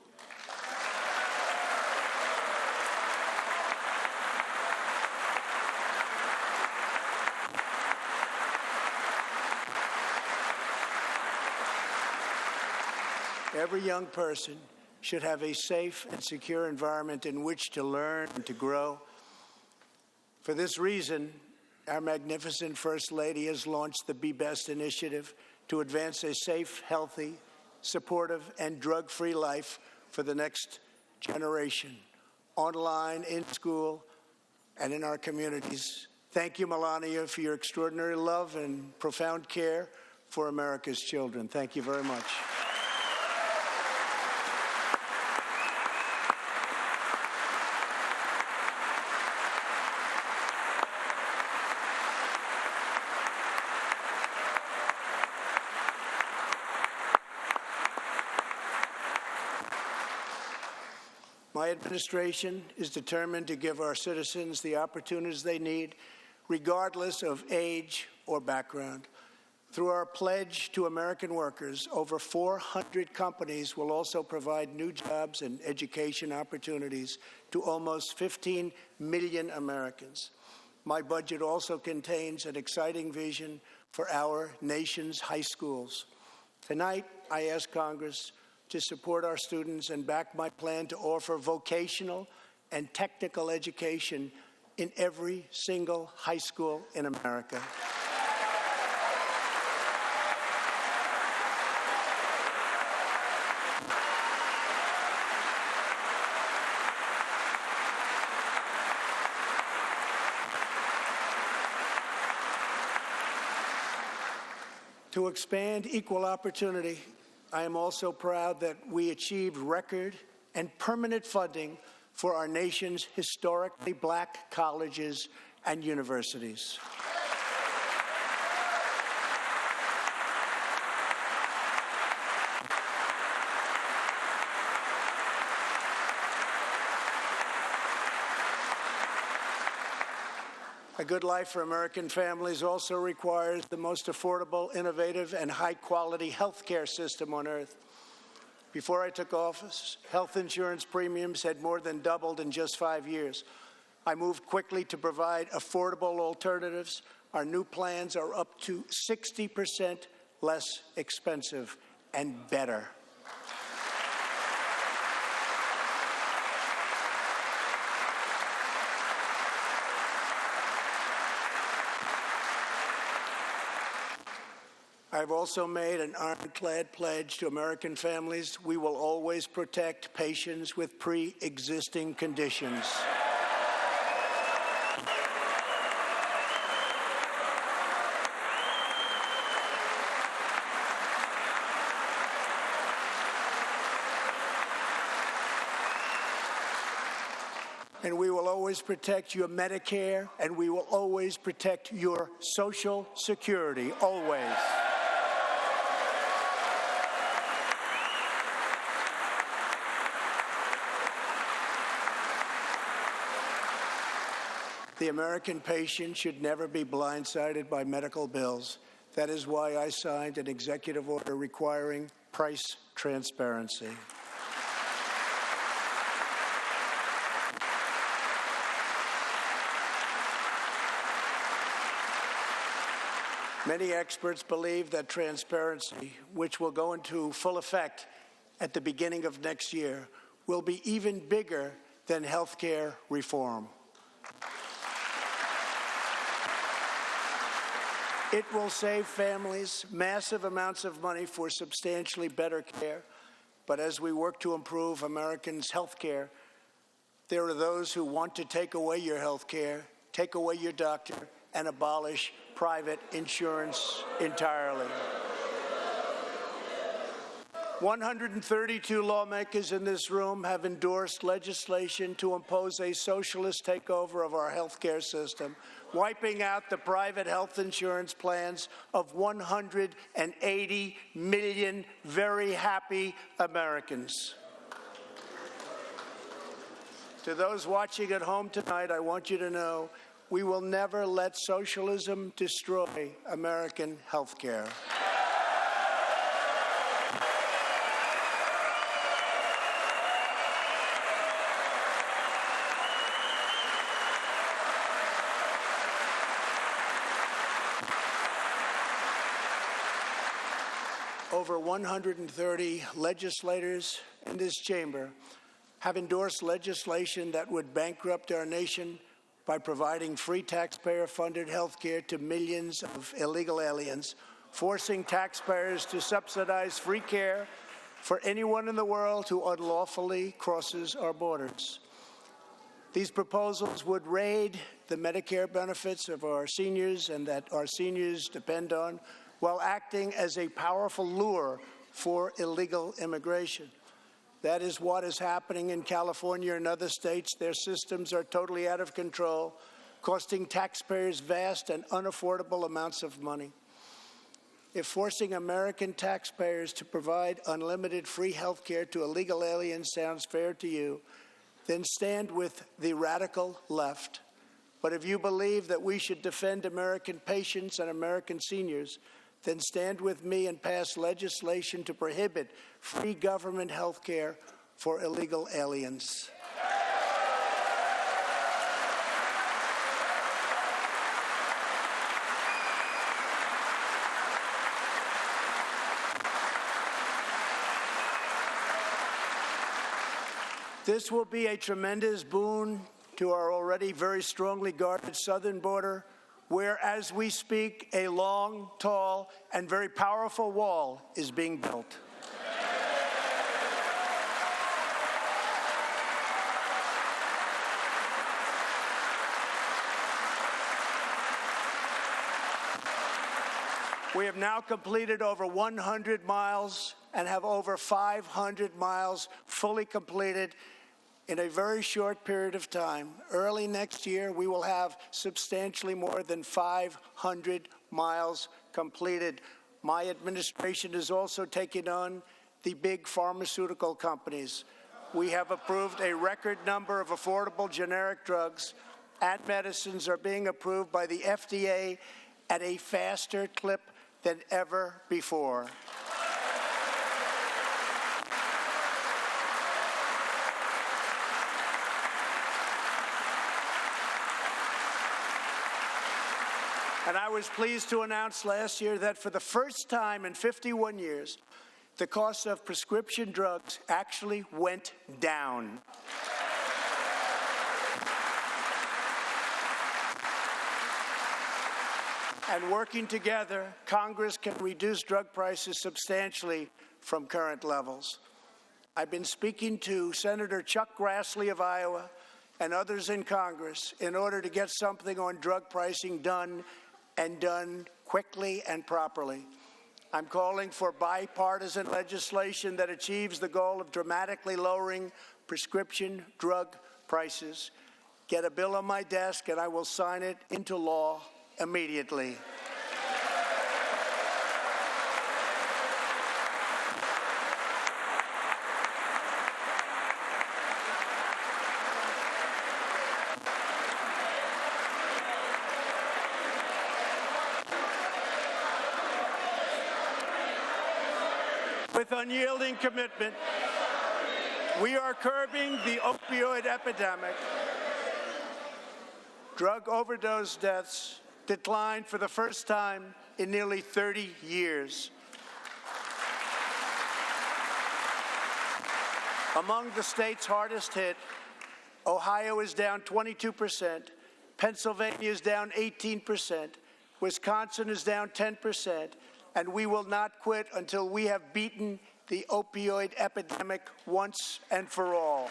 Every young person should have a safe and secure environment in which to learn and to grow. For this reason, our magnificent First Lady has launched the Be Best initiative to advance a safe, healthy, supportive, and drug-free life for the next generation, online, in school, and in our communities. Thank you, Melania, for your extraordinary love and profound care for America's children. Thank you very much. My administration is determined to give our citizens the opportunities they need, regardless of age or background. Through our pledge to American workers, over 400 companies will also provide new jobs and education opportunities to almost 15 million Americans. My budget also contains an exciting vision for our nation's high schools. Tonight, I ask Congress to support our students and back my plan to offer vocational and technical education in every single high school in America. To expand equal opportunity, I am also proud that we achieved record and permanent funding for our nation's historically black colleges and universities. A good life for American families also requires the most affordable, innovative, and high-quality health care system on earth. Before I took office, health insurance premiums had more than doubled in just 5 years. I moved quickly to provide affordable alternatives. Our new plans are up to 60% less expensive and better. I've also made an ironclad pledge to American families. We will always protect patients with pre-existing conditions. And we will always protect your Medicare, and we will always protect your Social Security, always. The American patient should never be blindsided by medical bills. That is why I signed an executive order requiring price transparency. Many experts believe that transparency, which will go into full effect at the beginning of next year will be even bigger than health care reform. It will save families massive amounts of money for substantially better care. But as we work to improve Americans' health care, there are those who want to take away your health care, take away your doctor, and abolish private insurance entirely. 132 lawmakers in this room have endorsed legislation to impose a socialist takeover of our health care system, wiping out the private health insurance plans of 180 million very happy Americans. To those watching at home tonight, I want you to know we will never let socialism destroy American health care. Over 130 legislators in this chamber have endorsed legislation that would bankrupt our nation by providing free taxpayer-funded health care to millions of illegal aliens, forcing taxpayers to subsidize free care for anyone in the world who unlawfully crosses our borders. These proposals would raid the Medicare benefits of our seniors and that our seniors depend on, while acting as a powerful lure for illegal immigration. That is what is happening in California and other states. Their systems are totally out of control, costing taxpayers vast and unaffordable amounts of money. If forcing American taxpayers to provide unlimited free health care to illegal aliens sounds fair to you, then stand with the radical left. But if you believe that we should defend American patients and American seniors, then stand with me and pass legislation to prohibit free government health care for illegal aliens. This will be a tremendous boon to our already very strongly guarded southern border, where, as we speak, a long, tall, and very powerful wall is being built. We have now completed over 100 miles and have over 500 miles fully completed in a very short period of time. Early next year, we will have substantially more than 500 miles completed. My administration is also taking on the big pharmaceutical companies. We have approved a record number of affordable generic drugs, and medicines are being approved by the FDA at a faster clip than ever before. And I was pleased to announce last year that for the first time in 51 years, the cost of prescription drugs actually went down. And working together, Congress can reduce drug prices substantially from current levels. I've been speaking to Senator Chuck Grassley of Iowa and others in Congress in order to get something on drug pricing done, and done quickly and properly. I'm calling for bipartisan legislation that achieves the goal of dramatically lowering prescription drug prices. Get a bill on my desk and I will sign it into law immediately. With unyielding commitment, we are curbing the opioid epidemic. Drug overdose deaths declined for the first time in nearly 30 years. Among the states hardest hit, Ohio is down 22%, Pennsylvania is down 18%, Wisconsin is down 10%, and we will not quit until we have beaten the opioid epidemic once and for all.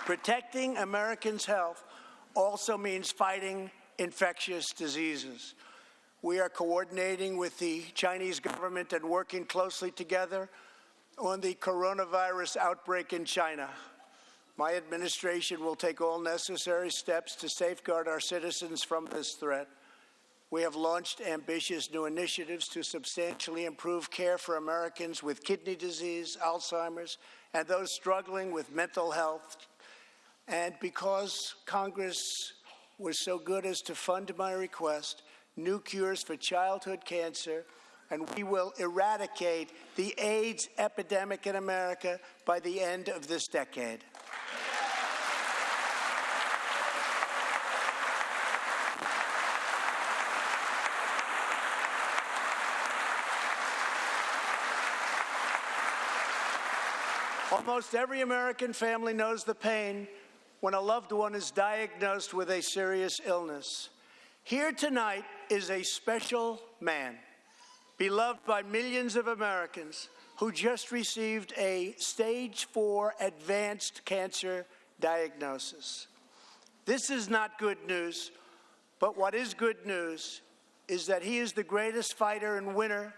Protecting Americans' health also means fighting infectious diseases. We are coordinating with the Chinese government and working closely together on the coronavirus outbreak in China. My administration will take all necessary steps to safeguard our citizens from this threat. We have launched ambitious new initiatives to substantially improve care for Americans with kidney disease, Alzheimer's, and those struggling with mental health. And because Congress was so good as to fund my request, new cures for childhood cancer, and we will eradicate the AIDS epidemic in America by the end of this decade. Almost every American family knows the pain when a loved one is diagnosed with a serious illness. Here tonight is a special man, beloved by millions of Americans, who just received a stage 4 advanced cancer diagnosis. This is not good news, but what is good news is that he is the greatest fighter and winner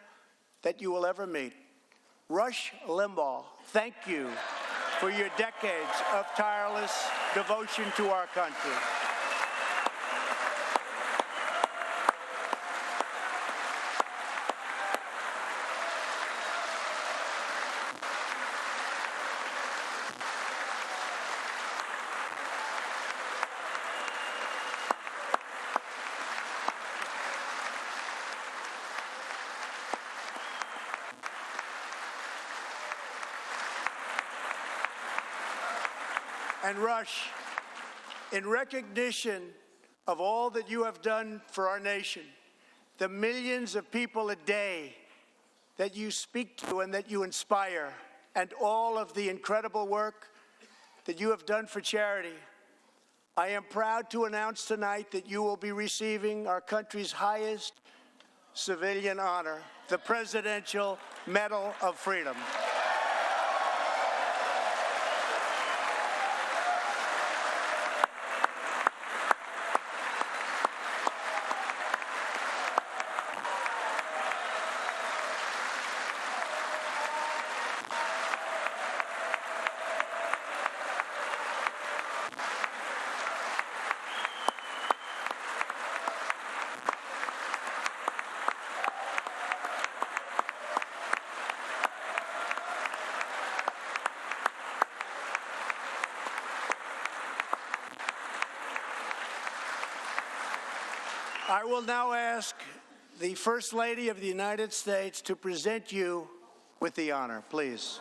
that you will ever meet. Rush Limbaugh, thank you for your decades of tireless devotion to our country. And Rush, in recognition of all that you have done for our nation, the millions of people a day that you speak to and that you inspire, and all of the incredible work that you have done for charity, I am proud to announce tonight that you will be receiving our country's highest civilian honor, the Presidential Medal of Freedom. I will now ask the First Lady of the United States to present you with the honor, please.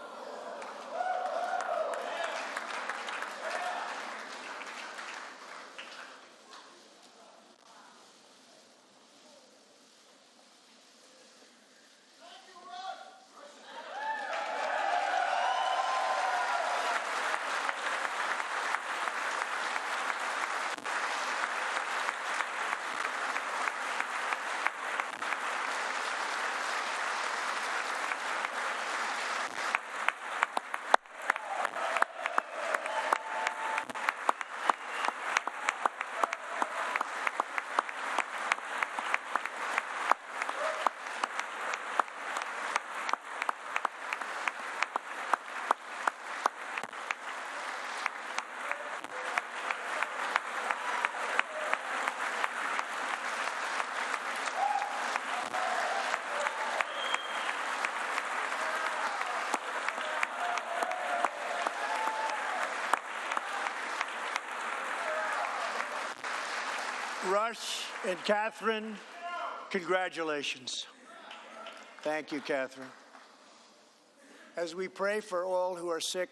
Rush and Catherine, congratulations. Thank you, Catherine. As we pray for all who are sick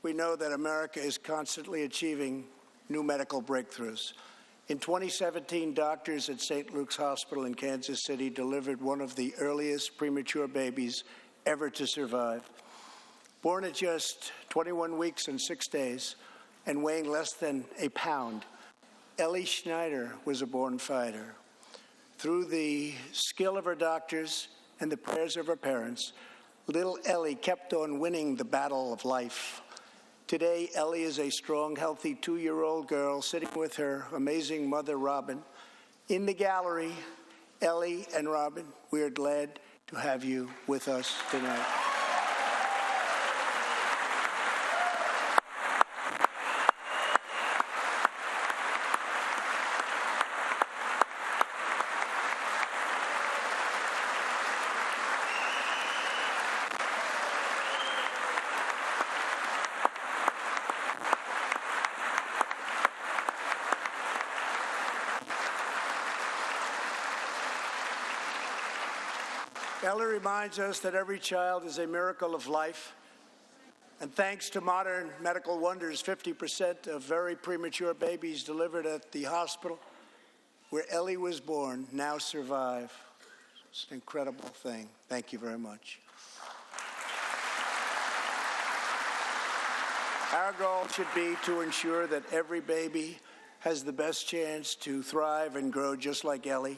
we know that America is constantly achieving new medical breakthroughs. In 2017, doctors at St. Luke's Hospital in Kansas City delivered one of the earliest premature babies ever to survive. Born at just 21 weeks and 6 days and weighing less than a pound, Ellie Schneider was a born fighter. Through the skill of her doctors and the prayers of her parents, little Ellie kept on winning the battle of life. Today, Ellie is a strong, healthy 2-year-old girl sitting with her amazing mother, Robin. In the gallery, Ellie and Robin, we are glad to have you with us tonight. Ellie reminds us that every child is a miracle of life. And thanks to modern medical wonders, 50% of very premature babies delivered at the hospital where Ellie was born now survive. It's an incredible thing. Thank you very much. Our goal should be to ensure that every baby has the best chance to thrive and grow just like Ellie.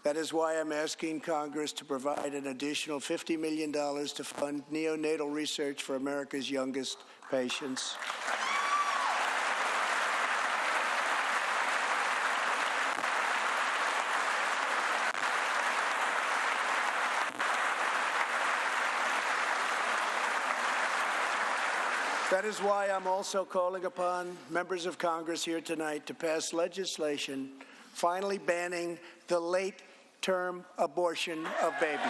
That is why I'm asking Congress to provide an additional $50 million to fund neonatal research for America's youngest patients. That is why I'm also calling upon members of Congress here tonight to pass legislation finally banning the late-term abortion of babies.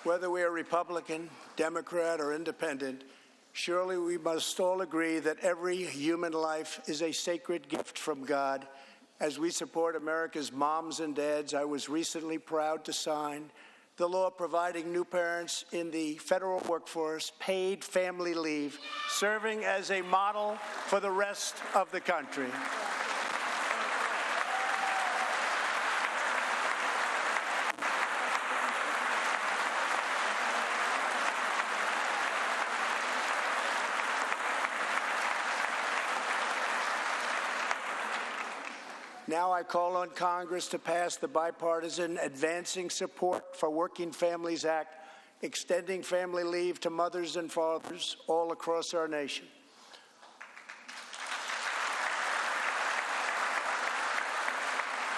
Whether we are Republican, Democrat, or Independent, surely we must all agree that every human life is a sacred gift from God. As we support America's moms and dads, I was recently proud to sign the law providing new parents in the federal workforce paid family leave, serving as a model for the rest of the country. Now I call on Congress to pass the Bipartisan Advancing Support for Working Families Act, extending family leave to mothers and fathers all across our nation.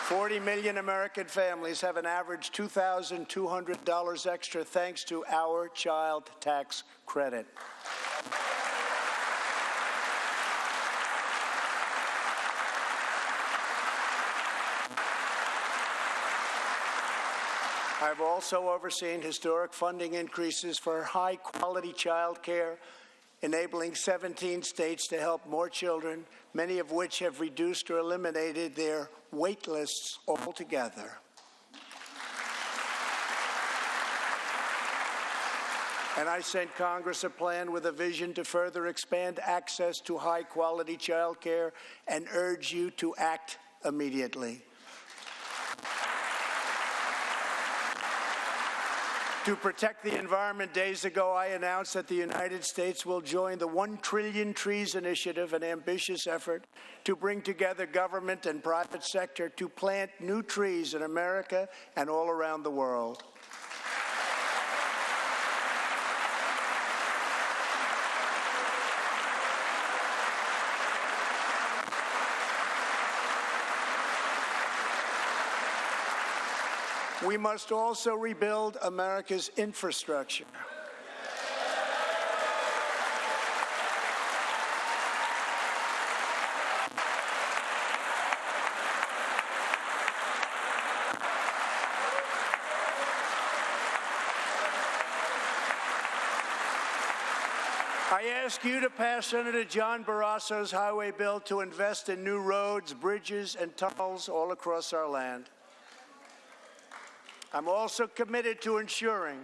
$40 million American families have an average $2,200 extra thanks to our child tax credit. I've also overseen historic funding increases for high-quality child care, enabling 17 states to help more children, many of which have reduced or eliminated their wait lists altogether. And I sent Congress a plan with a vision to further expand access to high-quality child care and urge you to act immediately. To protect the environment, days ago I announced that the United States will join the 1 Trillion Trees Initiative, an ambitious effort to bring together government and private sector to plant new trees in America and all around the world. We must also rebuild America's infrastructure. I ask you to pass Senator John Barrasso's highway bill to invest in new roads, bridges, and tunnels all across our land. I'm also committed to ensuring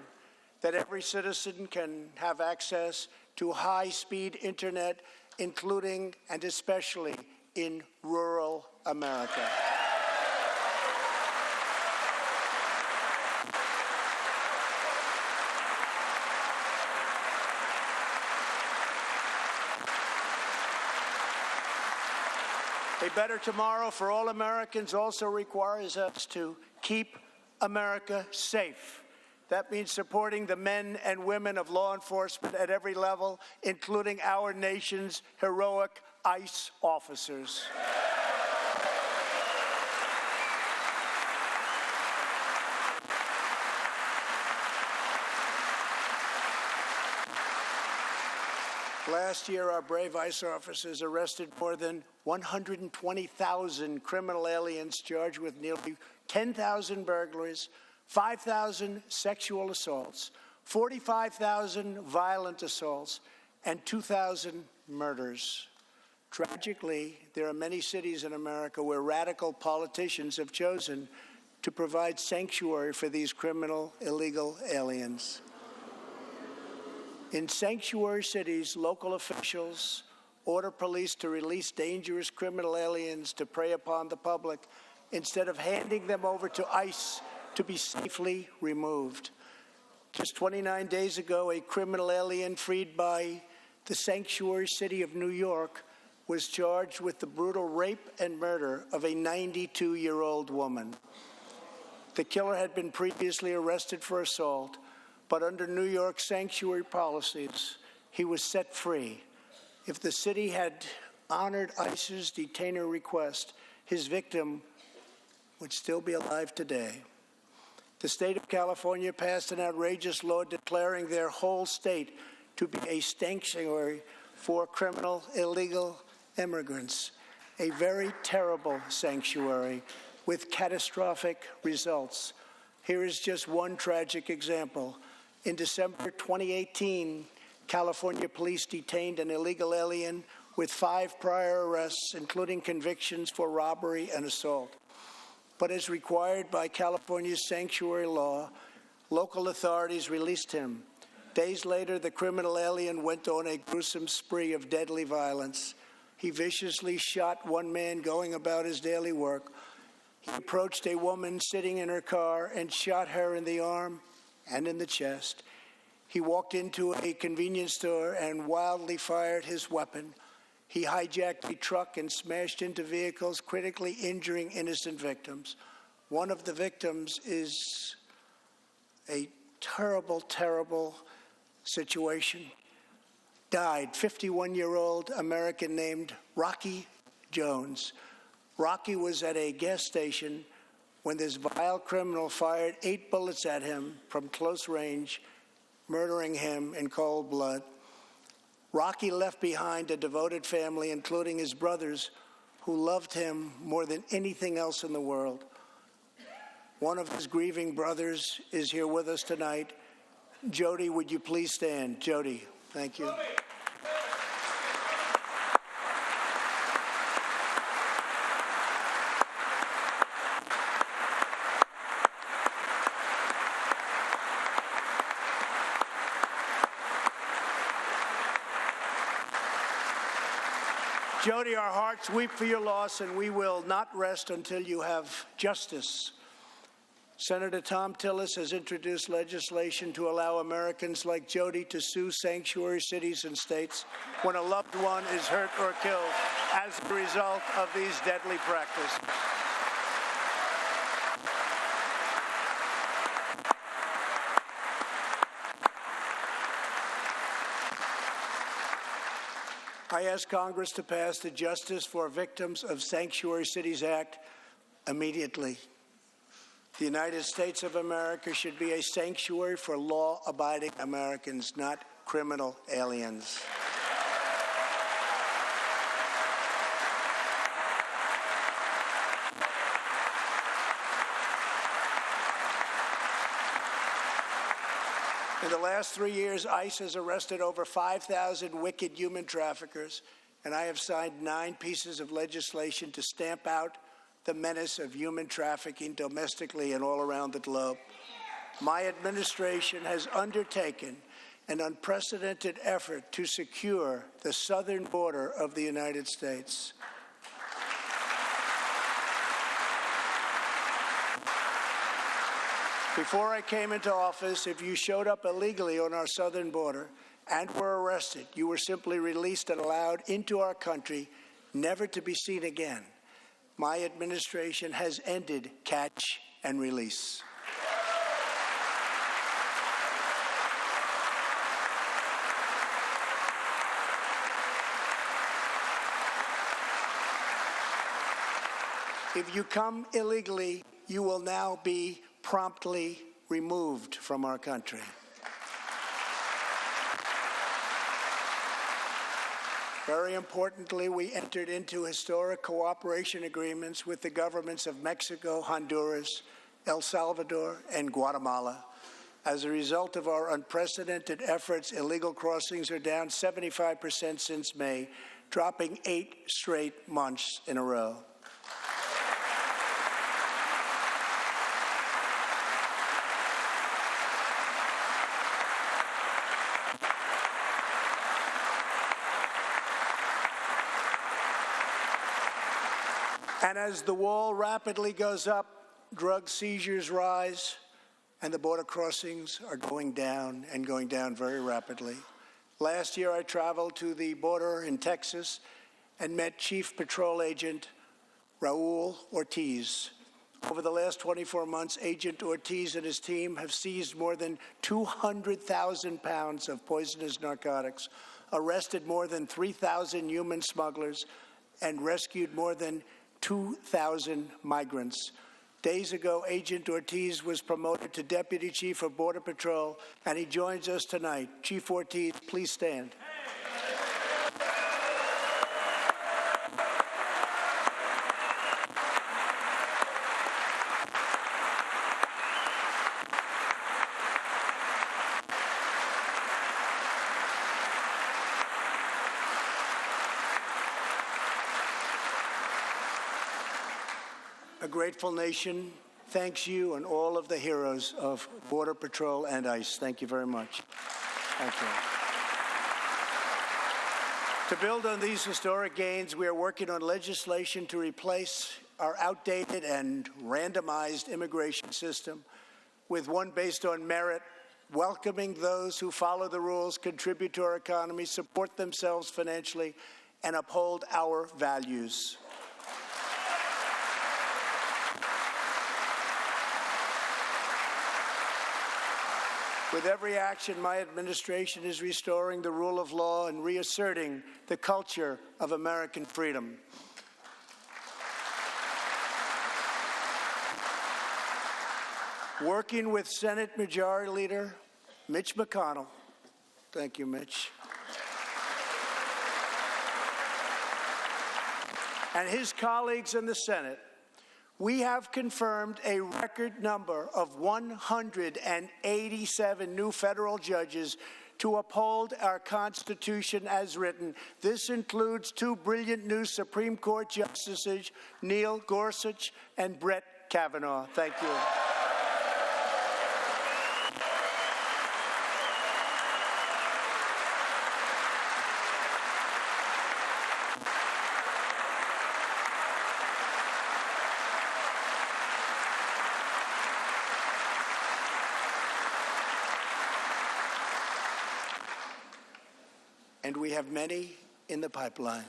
that every citizen can have access to high-speed internet, including and especially in rural America. A better tomorrow for all Americans also requires us to keep America safe. That means supporting the men and women of law enforcement at every level, including our nation's heroic ICE officers. Last year, our brave ICE officers arrested more than 120,000 criminal aliens charged with nearly 10,000 burglaries, 5,000 sexual assaults, 45,000 violent assaults, and 2,000 murders. Tragically, there are many cities in America where radical politicians have chosen to provide sanctuary for these criminal illegal aliens. In sanctuary cities, local officials order police to release dangerous criminal aliens to prey upon the public instead of handing them over to ICE to be safely removed. Just 29 days ago, a criminal alien freed by the sanctuary city of New York was charged with the brutal rape and murder of a 92-year-old woman. The killer had been previously arrested for assault, but under New York sanctuary policies, he was set free. If the city had honored ICE's detainer request, his victim would still be alive today. The state of California passed an outrageous law declaring their whole state to be a sanctuary for criminal illegal immigrants, a very terrible sanctuary with catastrophic results. Here is just one tragic example. In December 2018, California police detained an illegal alien with 5 prior arrests, including convictions for robbery and assault. But as required by California's sanctuary law, local authorities released him. Days later, the criminal alien went on a gruesome spree of deadly violence. He viciously shot one man going about his daily work. He approached a woman sitting in her car and shot her in the arm and in the chest. He walked into a convenience store and wildly fired his weapon. He hijacked a truck and smashed into vehicles, critically injuring innocent victims. One of the victims is a terrible, terrible situation. Died, 51-year-old American named Rocky Jones. Rocky was at a gas station when this vile criminal fired 8 bullets at him from close range, murdering him in cold blood. Rocky left behind a devoted family, including his brothers, who loved him more than anything else in the world. One of his grieving brothers is here with us tonight. Jody, would you please stand? Jody, thank you. Jody, our hearts weep for your loss, and we will not rest until you have justice. Senator Tom Tillis has introduced legislation to allow Americans like Jody to sue sanctuary cities and states when a loved one is hurt or killed as a result of these deadly practices. I ask Congress to pass the Justice for Victims of Sanctuary Cities Act immediately. The United States of America should be a sanctuary for law-abiding Americans, not criminal aliens. In the last 3 years, ICE has arrested over 5,000 wicked human traffickers, and I have signed 9 pieces of legislation to stamp out the menace of human trafficking domestically and all around the globe. My administration has undertaken an unprecedented effort to secure the southern border of the United States. Before I came into office, if you showed up illegally on our southern border and were arrested, you were simply released and allowed into our country, never to be seen again. My administration has ended catch and release. If you come illegally, you will now be promptly removed from our country. Very importantly, we entered into historic cooperation agreements with the governments of Mexico, Honduras, El Salvador, and Guatemala. As a result of our unprecedented efforts, illegal crossings are down 75% since May, dropping 8 straight months in a row. And as the wall rapidly goes up, drug seizures rise, and the border crossings are going down and going down very rapidly. Last year, I traveled to the border in Texas and met Chief Patrol Agent Raul Ortiz. Over the last 24 months, Agent Ortiz and his team have seized more than 200,000 pounds of poisonous narcotics, arrested more than 3,000 human smugglers, and rescued more than 2,000 migrants. Days ago, Agent Ortiz was promoted to Deputy Chief of Border Patrol, and he joins us tonight. Chief Ortiz, please stand. A grateful nation thanks you and all of the heroes of Border Patrol and ICE. Thank you very much. Thank you. To build on these historic gains, we are working on legislation to replace our outdated and randomized immigration system with one based on merit, welcoming those who follow the rules, contribute to our economy, support themselves financially, and uphold our values. With every action, my administration is restoring the rule of law and reasserting the culture of American freedom. Working with Senate Majority Leader Mitch McConnell, thank you, Mitch, and his colleagues in the Senate, we have confirmed a record number of 187 new federal judges to uphold our Constitution as written. This includes 2 brilliant new Supreme Court justices, Neil Gorsuch and Brett Kavanaugh. Thank you. And we have many in the pipeline.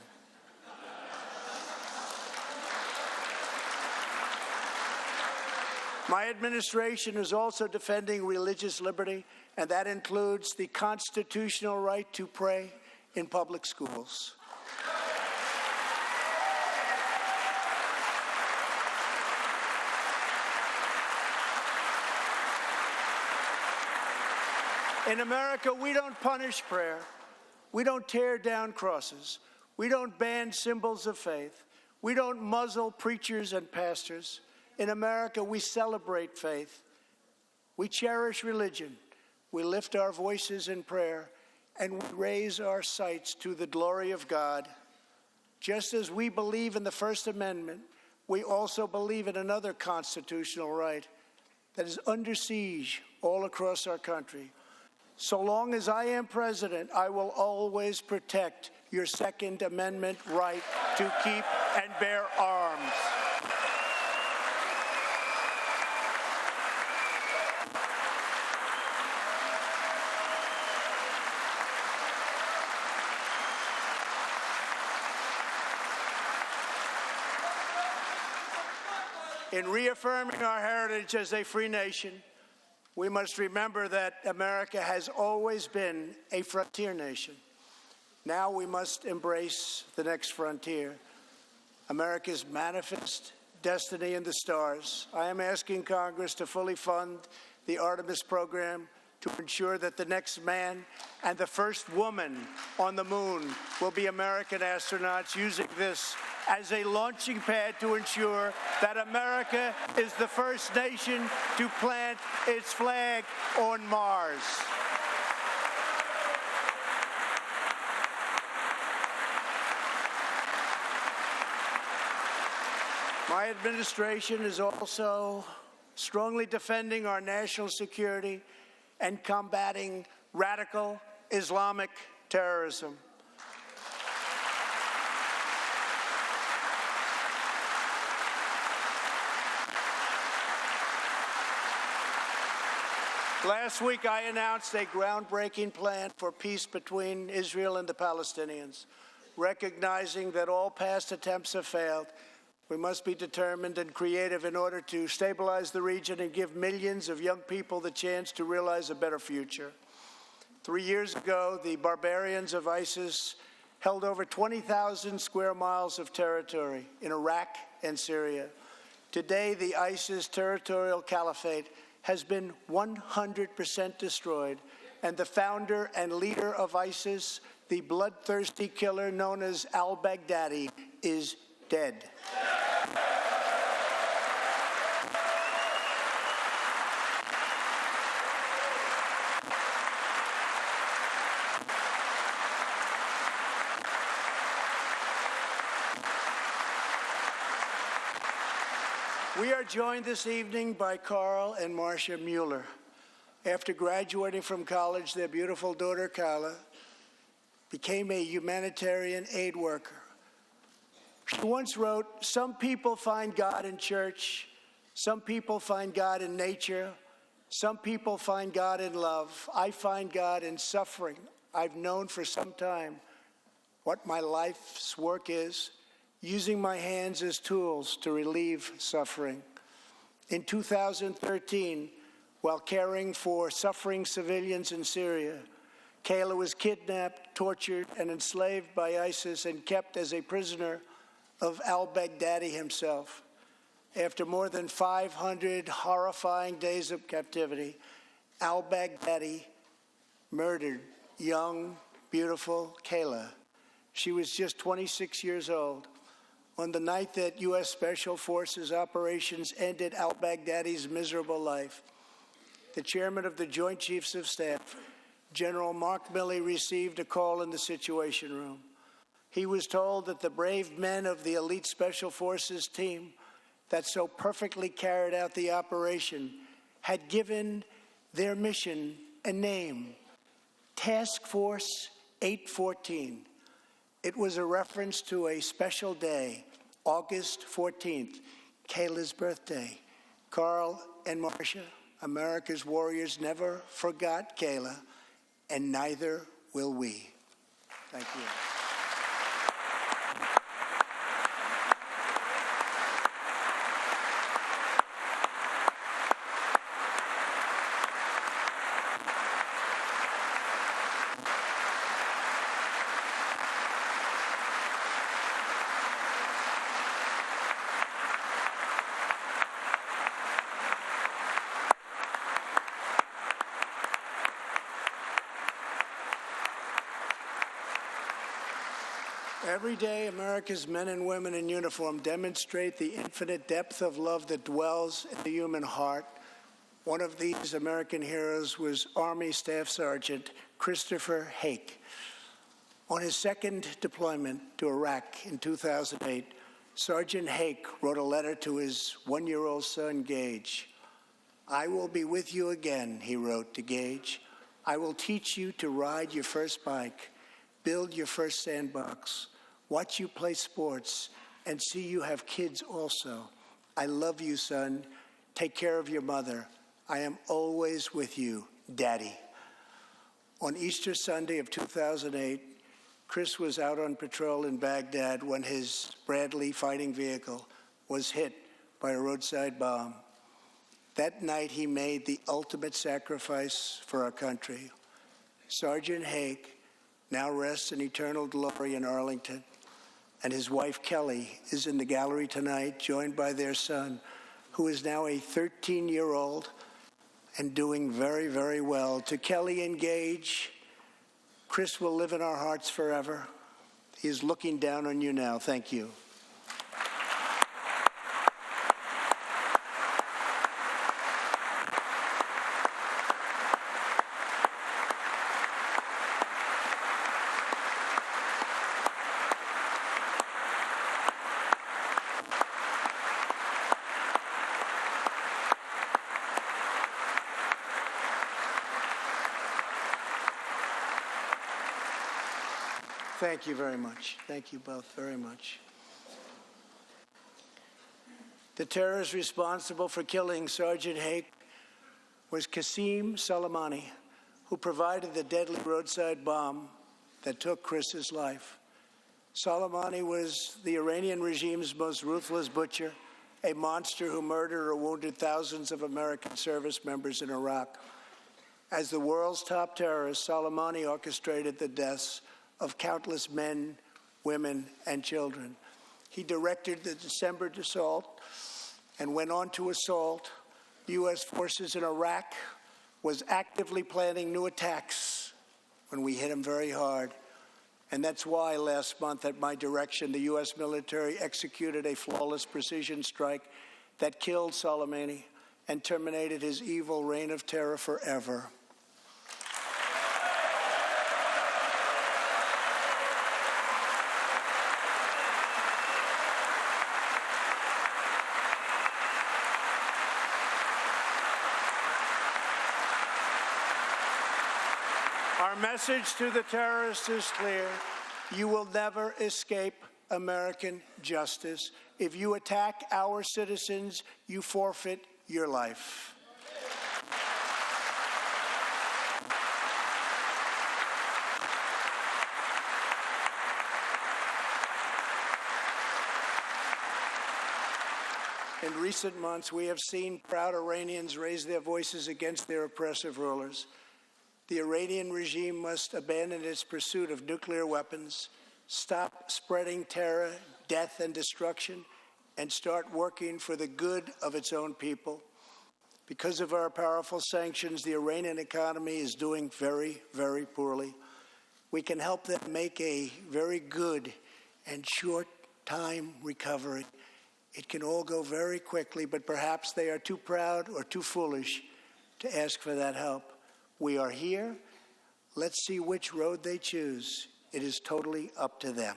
My administration is also defending religious liberty, and that includes the constitutional right to pray in public schools. In America, we don't punish prayer. We don't tear down crosses. We don't ban symbols of faith. We don't muzzle preachers and pastors. In America, we celebrate faith. We cherish religion. we lift our voices in prayer and we raise our sights to the glory of God. Just as we believe in the First Amendment, we also believe in another constitutional right that is under siege all across our country. So long as I am president, I will always protect your Second Amendment right to keep and bear arms. In reaffirming our heritage as a free nation, we must remember that America has always been a frontier nation. Now we must embrace the next frontier, America's manifest destiny in the stars. I am asking Congress to fully fund the Artemis program to ensure that the next man and the first woman on the moon will be American astronauts, using this as a launching pad to ensure that America is the first nation to plant its flag on Mars. My administration is also strongly defending our national security and combating radical Islamic terrorism. Last week, I announced a groundbreaking plan for peace between Israel and the Palestinians. Recognizing that all past attempts have failed, we must be determined and creative in order to stabilize the region and give millions of young people the chance to realize a better future. 3 years ago, the barbarians of ISIS held over 20,000 square miles of territory in Iraq and Syria. Today, the ISIS territorial caliphate has been 100% destroyed, and the founder and leader of ISIS, the bloodthirsty killer known as al-Baghdadi, is dead. We are joined this evening by Carl and Marcia Mueller. After graduating from college, their beautiful daughter, Carla, became a humanitarian aid worker. She once wrote, "Some people find God in church, some people find God in nature, some people find God in love. I find God in suffering. I've known for some time what my life's work is, using my hands as tools to relieve suffering." In 2013, while caring for suffering civilians in Syria, Kayla was kidnapped, tortured, and enslaved by ISIS and kept as a prisoner of al-Baghdadi himself. After more than 500 horrifying days of captivity, al-Baghdadi murdered young, beautiful Kayla. She was just 26 years old. On the night that U.S. Special Forces operations ended al-Baghdadi's miserable life, the chairman of the Joint Chiefs of Staff, General Mark Milley, received a call in the Situation Room. He was told that the brave men of the elite Special Forces team that so perfectly carried out the operation had given their mission a name, Task Force 814. It was a reference to a special day, August 14th, Kayla's birthday. Carl and Marcia, America's warriors, never forgot Kayla, and neither will we. Thank you. Every day, America's men and women in uniform demonstrate the infinite depth of love that dwells in the human heart. One of these American heroes was Army Staff Sergeant Christopher Hake. On his second deployment to Iraq in 2008, Sergeant Hake wrote a letter to his one-year-old son, Gage. "I will be with you again," he wrote to Gage. "I will teach you to ride your first bike, build your first sandbox, watch you play sports, and see you have kids also. I love you, son. Take care of your mother. I am always with you, Daddy." On Easter Sunday of 2008, Chris was out on patrol in Baghdad when his Bradley fighting vehicle was hit by a roadside bomb. That night, he made the ultimate sacrifice for our country. Sergeant Hake now rests in eternal glory in Arlington, and his wife, Kelly, is in the gallery tonight, joined by their son, who is now a 13-year-old and doing very, very well. To Kelly and Gage, Chris will live in our hearts forever. He is looking down on you now. Thank you. Thank you very much. Thank you both very much. The terrorist responsible for killing Sergeant Hake was Qasem Soleimani, who provided the deadly roadside bomb that took Chris's life. Soleimani was the Iranian regime's most ruthless butcher, a monster who murdered or wounded thousands of American service members in Iraq. As the world's top terrorist, Soleimani orchestrated the deaths of countless men, women, and children. He directed the December assault and went on to assault U.S. forces in Iraq, was actively planning new attacks when we hit him very hard. And that's why last month, at my direction, the U.S. military executed a flawless precision strike that killed Soleimani and terminated his evil reign of terror forever. Our message to the terrorists is clear. You will never escape American justice. If you attack our citizens, you forfeit your life. In recent months, we have seen proud Iranians raise their voices against their oppressive rulers. The Iranian regime must abandon its pursuit of nuclear weapons, stop spreading terror, death, and destruction, and start working for the good of its own people. Because of our powerful sanctions, the Iranian economy is doing very, very poorly. We can help them make a very good and short-time recovery. It can all go very quickly, but perhaps they are too proud or too foolish to ask for that help. We are here. Let's see which road they choose. It is totally up to them.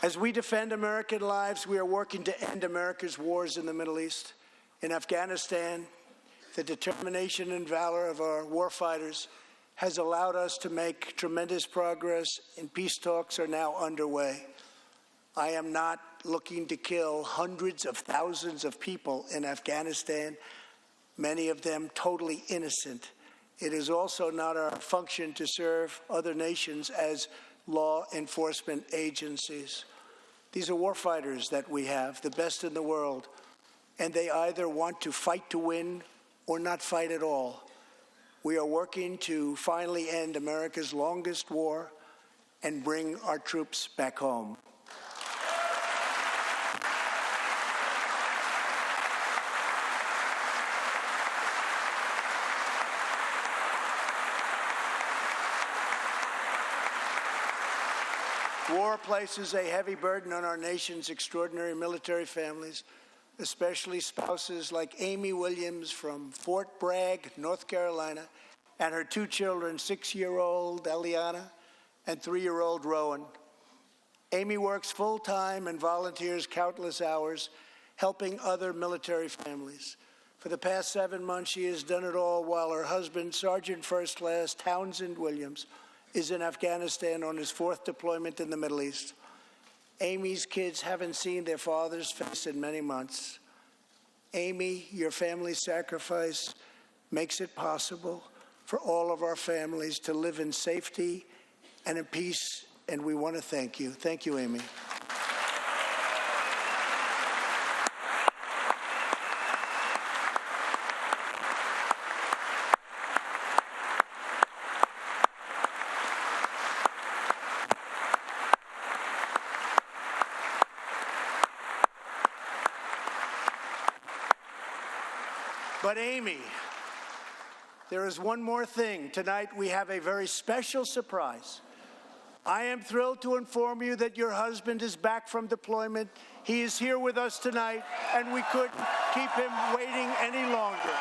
As we defend American lives, we are working to end America's wars in the Middle East. In Afghanistan, the determination and valor of our warfighters has allowed us to make tremendous progress, and peace talks are now underway. I am not looking to kill hundreds of thousands of people in Afghanistan, many of them totally innocent. It is also not our function to serve other nations as law enforcement agencies. These are warfighters that we have, the best in the world, and they either want to fight to win or not fight at all. We are working to finally end America's longest war and bring our troops back home. War places a heavy burden on our nation's extraordinary military families, especially spouses like Amy Williams from Fort Bragg, North Carolina, and her 2 children, 6-year-old Eliana and 3-year-old Rowan. Amy works full-time and volunteers countless hours helping other military families. For the past 7 months, she has done it all while her husband, Sergeant First Class Townsend Williams, is in Afghanistan on his 4th deployment in the Middle East. Amy's kids haven't seen their father's face in many months. Amy, your family's sacrifice makes it possible for all of our families to live in safety and in peace, and we want to thank you. Thank you, Amy. But Amy, there is one more thing. Tonight we have a very special surprise. I am thrilled to inform you that your husband is back from deployment. He is here with us tonight, and we couldn't keep him waiting any longer.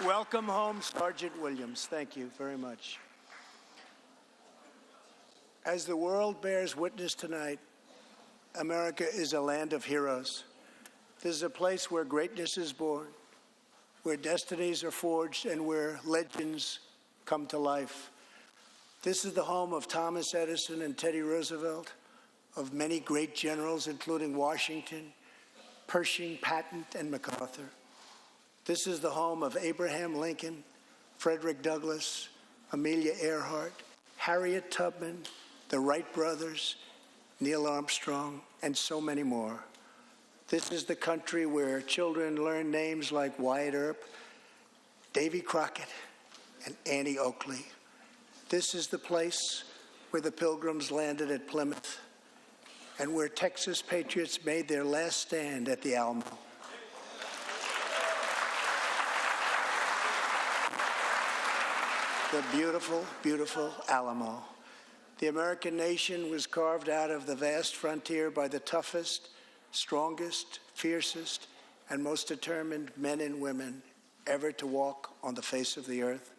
Welcome home, Sergeant Williams. Thank you very much. As the world bears witness tonight, America is a land of heroes. This is a place where greatness is born, where destinies are forged, and where legends come to life. This is the home of Thomas Edison and Teddy Roosevelt, of many great generals, including Washington, Pershing, Patton, and MacArthur. This is the home of Abraham Lincoln, Frederick Douglass, Amelia Earhart, Harriet Tubman, the Wright brothers, Neil Armstrong, and so many more. This is the country where children learn names like Wyatt Earp, Davy Crockett, and Annie Oakley. This is the place where the Pilgrims landed at Plymouth and where Texas patriots made their last stand at the Alamo. The beautiful, beautiful Alamo. The American nation was carved out of the vast frontier by the toughest, strongest, fiercest, and most determined men and women ever to walk on the face of the earth.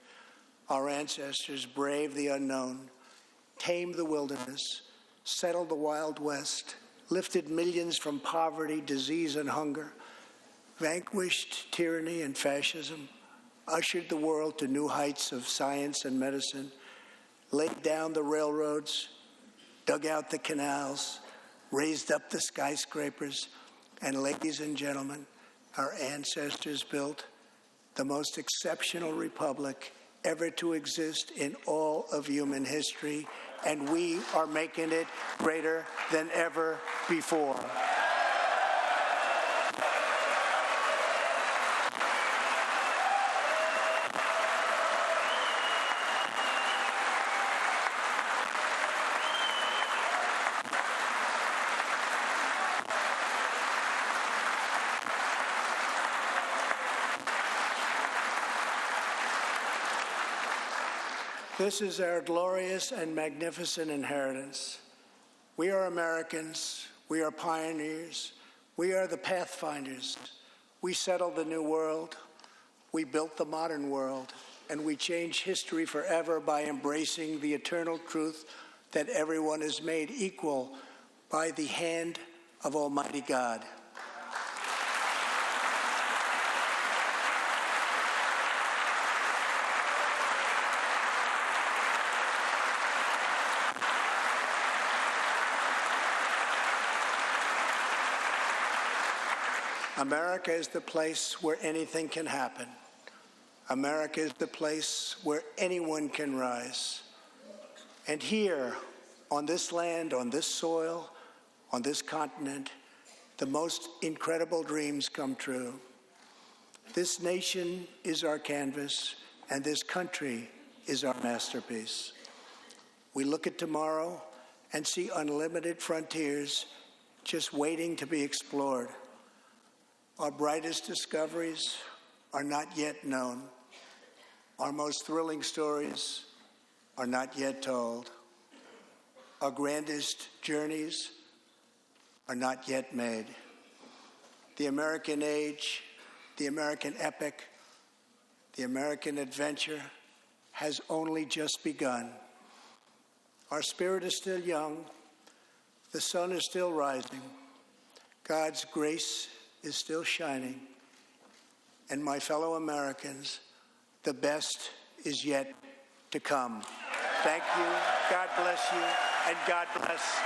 Our ancestors braved the unknown, tamed the wilderness, settled the Wild West, lifted millions from poverty, disease, and hunger, vanquished tyranny and fascism, ushered the world to new heights of science and medicine, laid down the railroads, dug out the canals, raised up the skyscrapers, and ladies and gentlemen, our ancestors built the most exceptional republic ever to exist in all of human history, and we are making it greater than ever before. This is our glorious and magnificent inheritance. We are Americans. We are pioneers. We are the pathfinders. We settled the new world. We built the modern world. And we changed history forever by embracing the eternal truth that everyone is made equal by the hand of Almighty God. America is the place where anything can happen. America is the place where anyone can rise. And here, on this land, on this soil, on this continent, the most incredible dreams come true. This nation is our canvas, and this country is our masterpiece. We look at tomorrow and see unlimited frontiers just waiting to be explored. Our brightest discoveries are not yet known. Our most thrilling stories are not yet told. Our grandest journeys are not yet made. The American age, the American epic, the American adventure has only just begun. Our spirit is still young. The sun is still rising. God's grace is still shining. And my fellow Americans, the best is yet to come. Thank you, God bless you, and God bless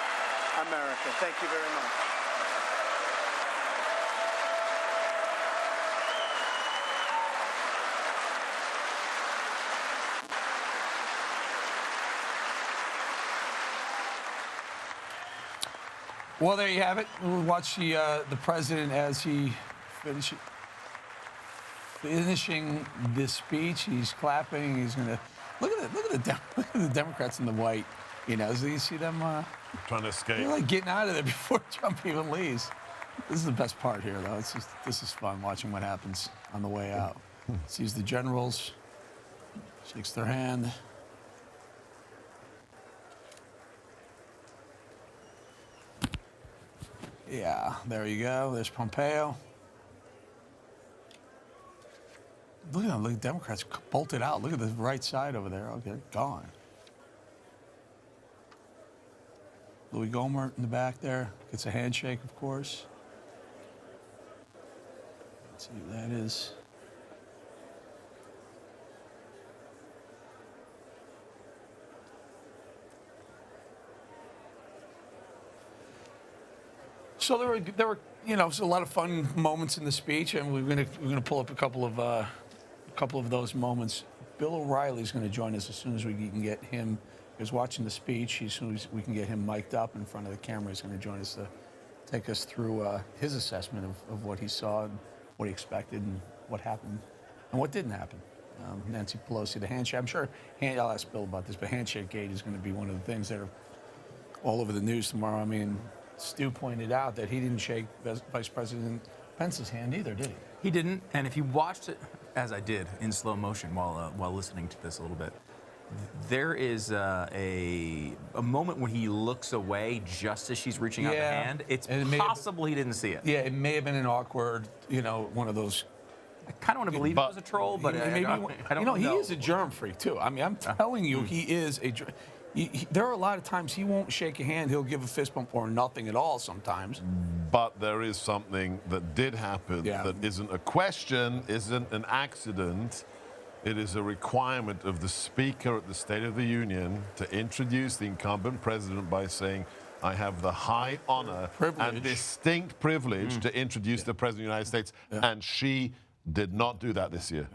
America. Thank you very much. Well, there you have it. We'll watch the president as he finishing this speech. He's clapping. He's going to look at the Democrats in the white. You know, so you see them trying to escape. They're like getting out of there before Trump even leaves. This is the best part here, though. This is fun watching what happens on the way out. Sees the generals, shakes their hand. Yeah, there you go. There's Pompeo. Look at them. Look, Democrats bolted out. Look at the right side over there. Okay, gone. Louis Gohmert in the back there. Gets a handshake, of course. Let's see who that is. So there were you know, a lot of fun moments in the speech, and we're gonna pull up a couple of those moments. Bill O'Reilly's going to join us as soon as we can get him. He was watching the speech. As soon as we can get him mic'd up in front of the camera, he's going to join us to take us through his assessment of what he saw, and what he expected, and what happened, and what didn't happen. Nancy Pelosi, the handshake. I'm sure I'll ask Bill about this, but handshake gate is going to be one of the things that are all over the news tomorrow. I mean, Stu pointed out that he didn't shake Vice President Pence's hand either, did he? He didn't, and if you watched it, as I did, in slow motion while listening to this a little bit, there is a moment when he looks away just as she's reaching out the hand. It's possible he didn't see it. Yeah, it may have been an awkward, you know, one of those. I kind of want to believe it was a troll, but I don't know. He is a germ freak, too. I mean, I'm telling you, he is a germ. There are a lot of times he won't shake a hand. He'll give a fist bump or nothing at all sometimes. But there is something that did happen that isn't a question, isn't an accident. It is a requirement of the Speaker at the State of the Union to introduce the incumbent president by saying, I have the high honor and distinct privilege to introduce the President of the United States. And she did not do that this year.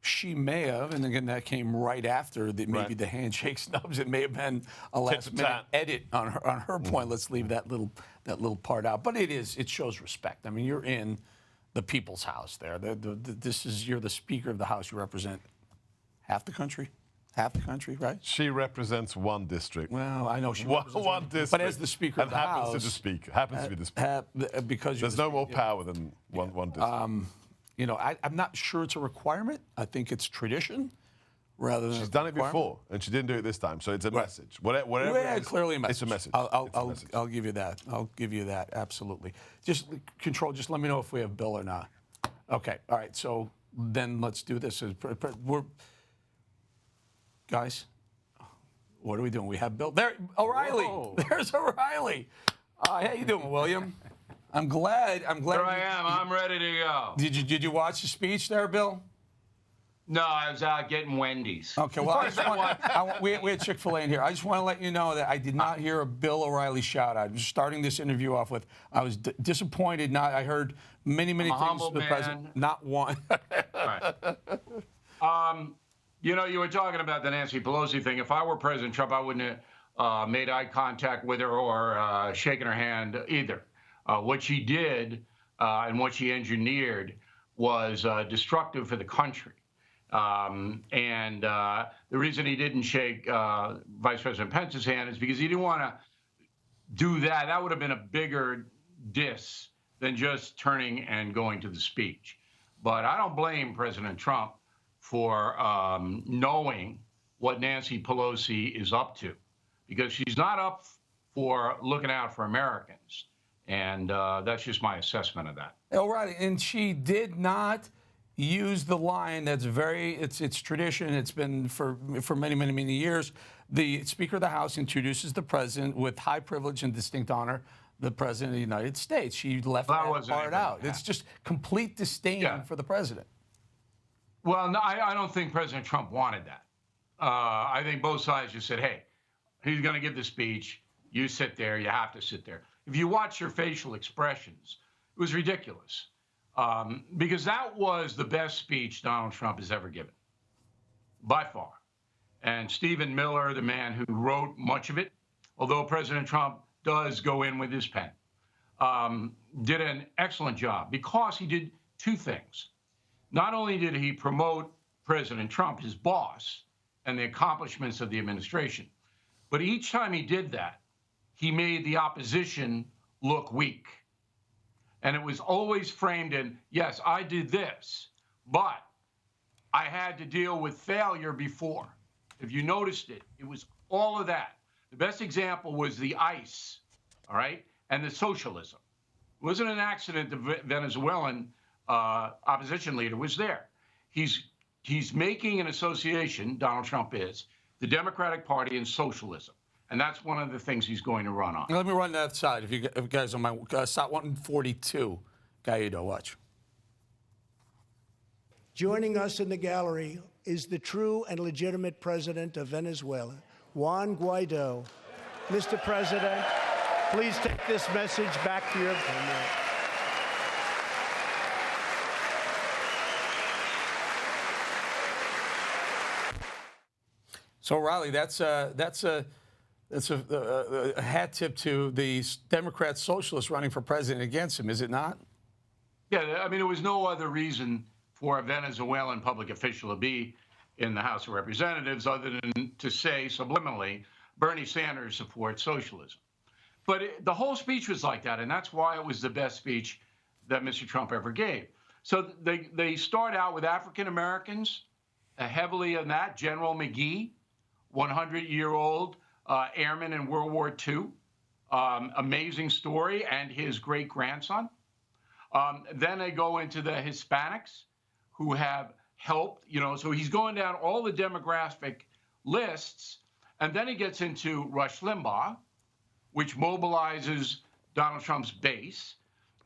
She may have, and again, that came right after maybe the handshake snubs. It may have been a last-minute edit on her point. Let's leave that little part out. But it shows respect. I mean, you're in the people's house there. You're the Speaker of the House. You represent half the country, right? She represents one district. Well, I know she represents one district. But as the Speaker of the House, happens to be the Speaker. Because there's no more power than one district. You know, I'm not sure it's a requirement. I think it's tradition. rather than she's done it before, and she didn't do it this time. So it's a message. Whatever Yeah, it is, clearly a message. It's a message. I'll give you that. I'll give you that. Absolutely. Just control. Just let me know if we have Bill or not. Okay. All right. So then let's do this. Guys, what are we doing? We have Bill. There, O'Reilly. Whoa. There's O'Reilly. How you doing, William? I'm glad. Here I am. I'm ready to go. Did you watch the speech there, Bill? No, I was out getting Wendy's. Okay, well, we had Chick-fil-A in here. I just want to let you know that I did not hear a Bill O'Reilly shout-out. I'm starting this interview off with, I was disappointed. I heard many things to the president, not one. Right. You know, you were talking about the Nancy Pelosi thing. If I were President Trump, I wouldn't have made eye contact with her or shaken her hand either. What she did and what she engineered was destructive for the country. The reason he didn't shake Vice President Pence's hand is because he didn't want to do that. That would have been a bigger diss than just turning and going to the speech. But I don't blame President Trump for knowing what Nancy Pelosi is up to, because she's not up for looking out for Americans. And that's just my assessment of that. Oh, right. And she did not use the line that's it's tradition. It's been for many years. The Speaker of the House introduces the president with high privilege and distinct honor, the President of the United States. She left that part out. It's just complete disdain for the president. Well, no, I don't think President Trump wanted that. I think both sides just said, hey, he's going to give the speech. You sit there. You have to sit there. If you watch her facial expressions, it was ridiculous. Because that was the best speech Donald Trump has ever given, by far. And Stephen Miller, the man who wrote much of it, although President Trump does go in with his pen, did an excellent job because he did two things. Not only did he promote President Trump, his boss, and the accomplishments of the administration, but each time he did that, he made the opposition look weak. And it was always framed in, yes, I did this, but I had to deal with failure before. If you noticed it, it was all of that. The best example was the ICE, all right, and the socialism. It wasn't an accident the Venezuelan opposition leader was there. He's making an association, Donald Trump is, the Democratic Party and socialism. And that's one of the things he's going to run on. Let me run that side, if you guys don't mind. Slot 142, Gallardo, watch. Joining us in the gallery is the true and legitimate president of Venezuela, Juan Guaido. Mr. President, please take this message back to your homeland. So, Riley, that's a hat tip to the Democrat socialists running for president against him, is it not? Yeah, I mean, there was no other reason for a Venezuelan public official to be in the House of Representatives other than to say subliminally, Bernie Sanders supports socialism. But the whole speech was like that, and that's why it was the best speech that Mr. Trump ever gave. So they start out with African Americans, heavily on that. General Mcgee, 100-year-old airman in World War II, amazing story, and his great-grandson. Then they go into the Hispanics who have helped, so he's going down all the demographic lists, and then he gets into Rush Limbaugh, which mobilizes Donald Trump's base,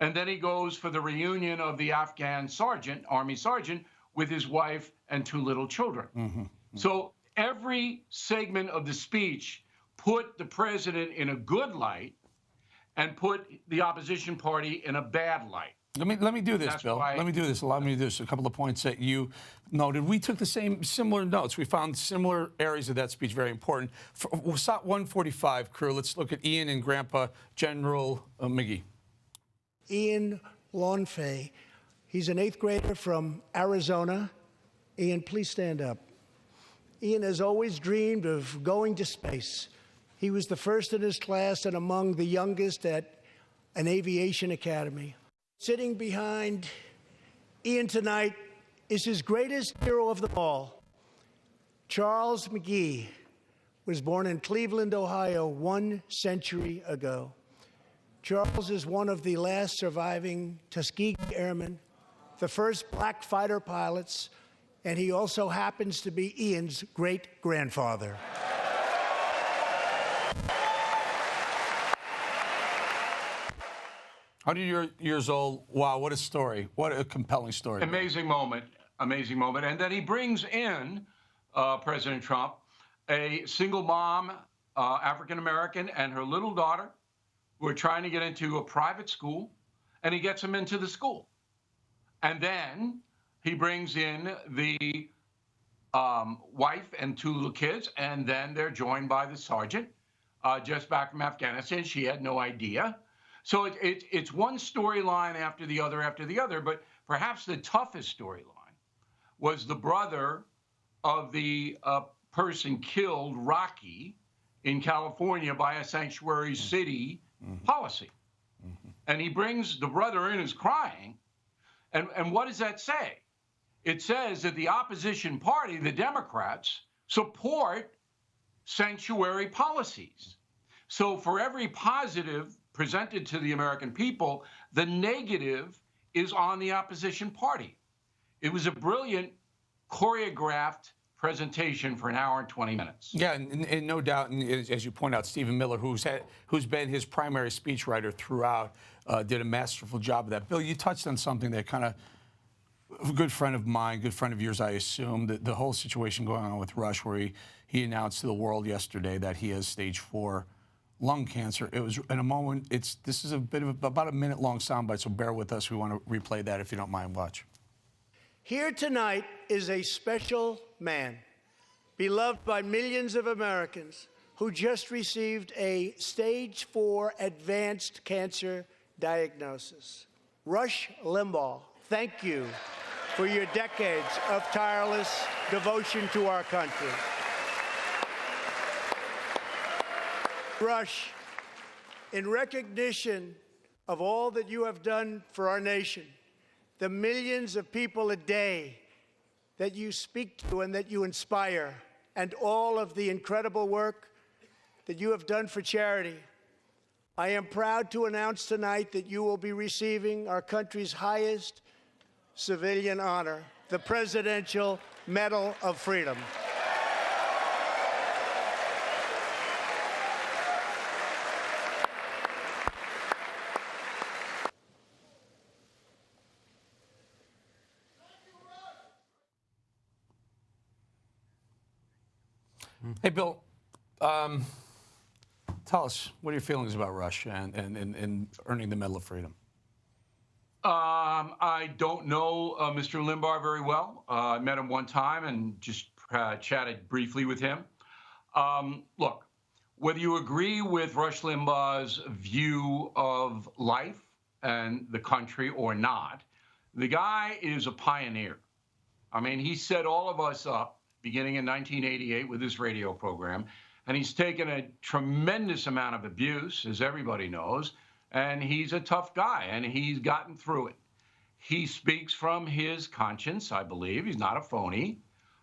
and then he goes for the reunion of the Afghan sergeant, Army sergeant, with his wife and two little children. Mm-hmm. So every segment of the speech put the president in a good light and put the opposition party in a bad light. Let me do this, Bill. Let me do this. Allow me to do this. A couple of points that you noted. We took the similar notes. We found similar areas of that speech very important. For SOT 145, crew, let's look at Ian and Grandpa General Mcgee. Ian Lawnfay. He's an 8th grader from Arizona. Ian, please stand up. Ian has always dreamed of going to space. He was the first in his class and among the youngest at an aviation academy. Sitting behind Ian tonight is his greatest hero of them all, Charles Mcgee was born in Cleveland, Ohio, 1 century ago. Charles is one of the last surviving Tuskegee Airmen, the first black fighter pilots, and he also happens to be Ian's great-grandfather. Years old. Wow, what a story. What a compelling story. Amazing moment. Amazing moment. And then he brings in President Trump, a single mom, African-American, and her little daughter, who are trying to get into a private school, and he gets them into the school. And then he brings in the wife and 2 little kids, and then they're joined by the sergeant, just back from Afghanistan. She had no idea. So it's one storyline after the other, but perhaps the toughest storyline was the brother of the person killed, Rocky, in California by a sanctuary city policy. And he brings the brother in who's crying. And what does that say? It says that the opposition party, the Democrats, support sanctuary policies. So for every positive presented to the American people, the negative is on the opposition party. It was a brilliant, choreographed presentation for 1 hour and 20 minutes. Yeah, and no doubt, and as you point out, Stephen Miller, who's been his primary speechwriter throughout, did a masterful job of that. Bill, you touched on something that kind of, a good friend of mine, good friend of yours, I assume, the whole situation going on with Rush, where he announced to the world yesterday that he has stage 4 lung cancer. It was in a moment. This is a bit of about a minute-long soundbite, so bear with us. We want to replay that if you don't mind. Watch. Here tonight is a special man, beloved by millions of Americans, who just received a stage 4 advanced cancer diagnosis. Rush Limbaugh, thank you for your decades of tireless devotion to our country. Rush, in recognition of all that you have done for our nation, the millions of people a day that you speak to and that you inspire, and all of the incredible work that you have done for charity, I am proud to announce tonight that you will be receiving our country's highest civilian honor, the Presidential Medal of Freedom. Hey, Bill, tell us, what are your feelings about Rush and earning the Medal of Freedom? I don't know Mr. Limbaugh very well. I met him one time and just chatted briefly with him. Look, whether you agree with Rush Limbaugh's view of life and the country or not, the guy is a pioneer. I mean, he set all of us up beginning in 1988 with this radio program, and he's taken a tremendous amount of abuse, as everybody knows, and he's a tough guy, and he's gotten through it. He speaks from his conscience, I believe. He's not a phony,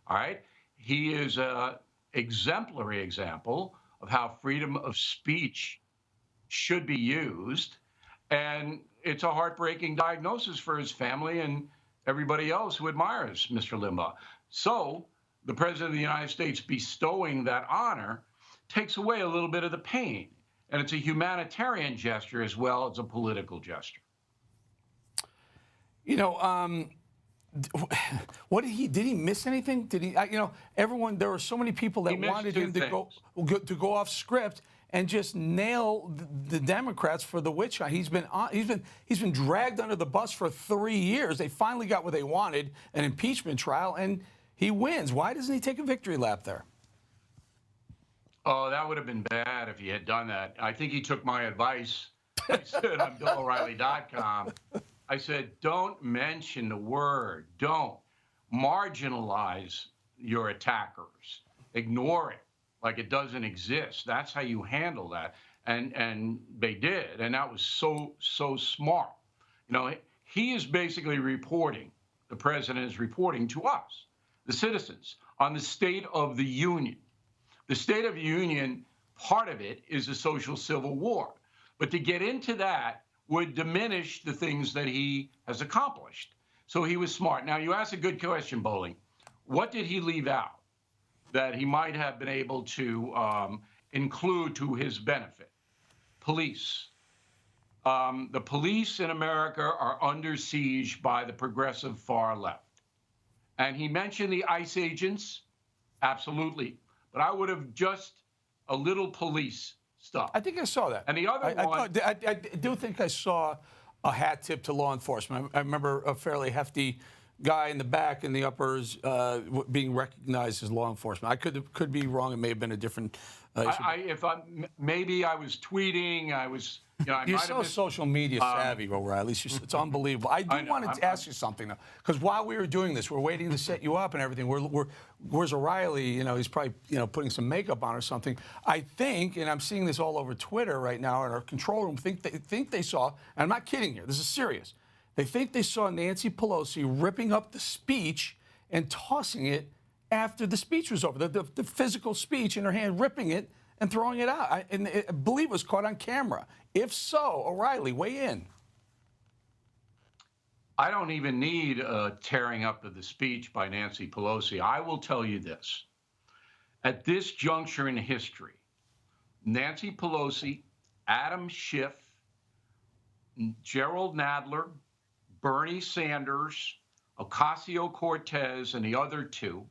all right? He is an exemplary example of how freedom of speech should be used, and it's a heartbreaking diagnosis for his family and everybody else who admires Mr. Limbaugh. So the President of the United States bestowing that honor takes away a little bit of the pain. And it's a humanitarian gesture as well as a political gesture. You know, what did he miss anything? Did he, everyone, there were so many people that wanted him to go off script and just nail the Democrats for the witch hunt. He's been dragged under the bus for 3 years. They finally got what they wanted, an impeachment trial, and he wins. Why doesn't he take a victory lap there? Oh, that would have been bad if he had done that. I think he took my advice. I said on BillO'Reilly.com, I said, don't mention the word. Don't marginalize your attackers. Ignore it like it doesn't exist. That's how you handle that. And they did. And that was so smart. You know, he is basically reporting, the president is reporting to us. the citizens on the State of the Union. The State of the Union, part of it is a social civil war. But to get into that would diminish the things that he has accomplished. So he was smart. Now, you asked a good question, Bolling. What did he leave out that he might have been able to include to his benefit? Police. The police in America are under siege by the progressive far left. And he mentioned the ICE agents. Absolutely. But I would have just a little police stuff. I think I saw that. And the other one... I do think I saw a hat tip to law enforcement. I remember a fairly hefty guy in the back and the uppers being recognized as law enforcement. I could be wrong. It may have been a different issue. Maybe I was tweeting. I was... You're so social media savvy, O'Reilly. It's unbelievable. I want to ask you something, though, because while we were doing this, we're waiting to set you up and everything. Where's O'Reilly? He's probably putting some makeup on or something. I think, and I'm seeing this all over Twitter right now, in our control room, think they saw, and I'm not kidding here. This is serious. They think they saw Nancy Pelosi ripping up the speech and tossing it after the speech was over. The physical speech in her hand, ripping it and throwing it out. I believe it was caught on camera. If so, O'Reilly, weigh in. I don't even need a tearing up of the speech by Nancy Pelosi. I will tell you this. At this juncture in history, Nancy Pelosi, Adam Schiff, Gerald Nadler, Bernie Sanders, Ocasio-Cortez, and the other two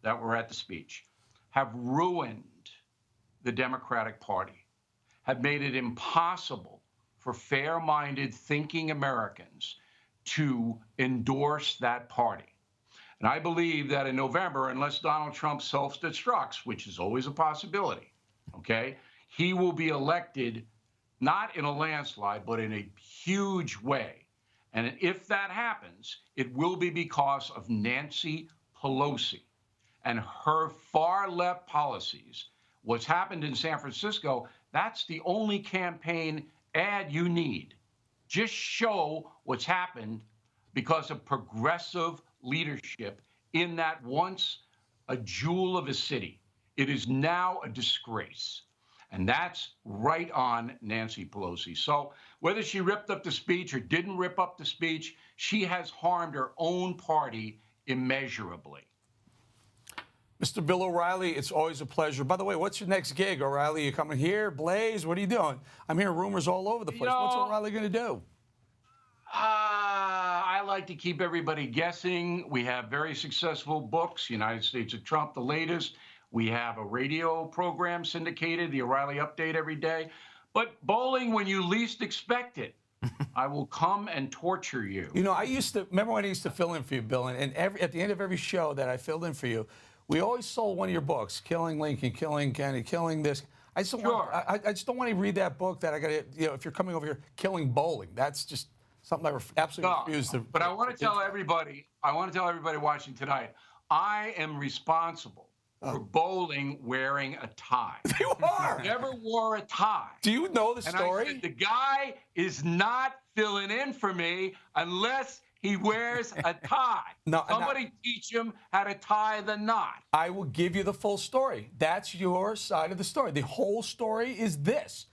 that were at the speech have ruined the Democratic Party, have made it impossible for fair-minded, thinking Americans to endorse that party. And I believe that in November, unless Donald Trump self-destructs, which is always a possibility, okay, he will be elected not in a landslide, but in a huge way. And if that happens, it will be because of Nancy Pelosi and her far-left policies. What's happened in San Francisco, that's the only campaign ad you need. Just show what's happened because of progressive leadership in that once a jewel of a city. It is now a disgrace. And that's right on Nancy Pelosi. So whether she ripped up the speech or didn't rip up the speech, she has harmed her own party immeasurably. Mr. Bill O'Reilly, it's always a pleasure. By the way, what's your next gig, O'Reilly? You coming here? Blaze? What are you doing? I'm hearing rumors all over the place. What's O'Reilly going to do? I like to keep everybody guessing. We have very successful books, United States of Trump, the latest. We have a radio program syndicated, the O'Reilly Update every day. But Bolling, when you least expect it, I will come and torture you. I used to, remember when I used to fill in for you, Bill, and at the end of every show that I filled in for you, we always sold one of your books, Killing Lincoln, Killing Kennedy, Killing this. I just don't want to read that book that I got to, if you're coming over here, Killing Bolling. That's just something I absolutely refuse to. But I want to tell everybody, watching tonight, I am responsible for Bolling wearing a tie. You are. Never wore a tie. Do you know the story? I said, the guy is not filling in for me unless he wears a tie. Somebody teach him how to tie the knot. I will give you the full story. That's your side of the story. The whole story is this.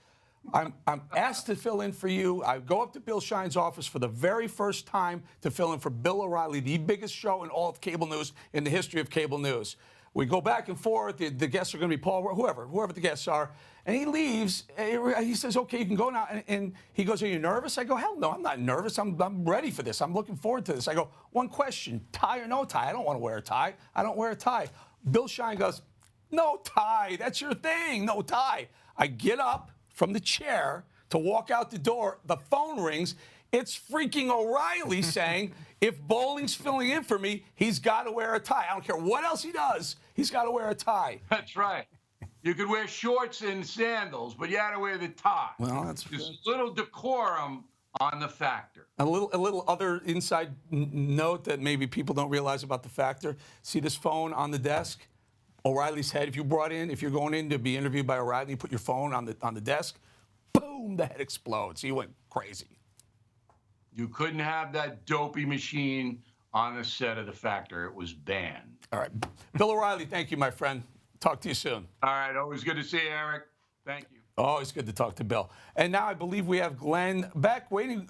I'm asked to fill in for you. I go up to Bill Shine's office for the very first time to fill in for Bill O'Reilly, the biggest show in all of cable news, in the history of cable news. We go back and forth. The guests are going to be Paul, whoever the guests are. And he leaves. He says, okay, you can go now. And he goes, are you nervous? I go, hell no, I'm not nervous. I'm ready for this. I'm looking forward to this. I go, one question, tie or no tie? I don't want to wear a tie. I don't wear a tie. Bill Shine goes, no tie. That's your thing. No tie. I get up from the chair to walk out the door. The phone rings. It's freaking O'Reilly saying, if Bolling's filling in for me, he's got to wear a tie. I don't care what else he does. He's got to wear a tie. That's right. You could wear shorts and sandals, but you had to wear the tie. Well, that's just a little decorum on the Factor. A little other inside note that maybe people don't realize about the Factor. See this phone on the desk? O'Reilly's head. If you're going in to be interviewed by O'Reilly, you put your phone on the desk, boom, the head explodes. He went crazy. You couldn't have that dopey machine on the set of The Factor. It was banned. All right. Bill O'Reilly, thank you, my friend. Talk to you soon. All right. Always good to see you, Eric. Thank you. Always good to talk to Bill. And now I believe we have Glenn Beck waiting,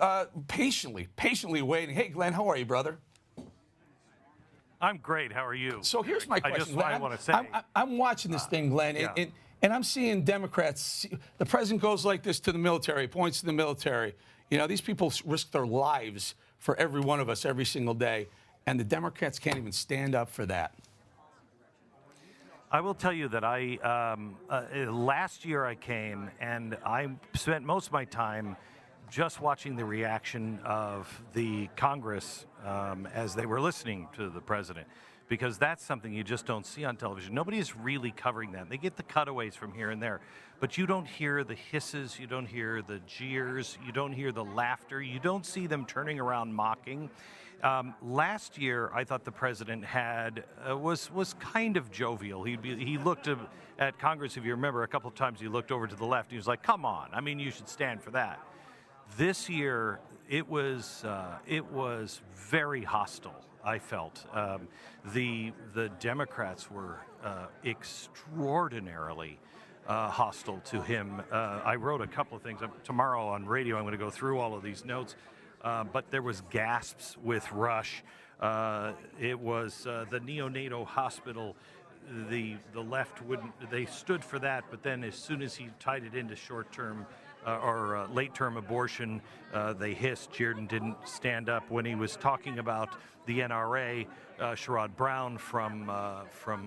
patiently waiting. Hey, Glenn, how are you, brother? I'm great. How are you? So here's my question. I just want to say. I'm watching this thing, Glenn, and I'm seeing Democrats. The president goes like this to the military, points to the military. You know, these people risk their lives for every one of us every single day, and the Democrats can't even stand up for that. I will tell you that last year I came and I spent most of my time just watching the reaction of the Congress as they were listening to the president, because that's something you just don't see on television. Nobody is really covering that. They get the cutaways from here and there, but you don't hear the hisses, you don't hear the jeers, you don't hear the laughter, you don't see them turning around mocking. Last year, I thought the president was kind of jovial. He looked at Congress, if you remember, a couple of times he looked over to the left. He was like, "Come on! I mean, you should stand for that." This year, it was very hostile. I felt the Democrats were extraordinarily hostile to him. I wrote a couple of things tomorrow on radio. I'm going to go through all of these notes. But there was gasps with Rush. It was the neonatal hospital. The left wouldn't. They stood for that, but then as soon as he tied it into short-term or late-term abortion, they hissed, cheered, and didn't stand up. When he was talking about the NRA, Sherrod Brown from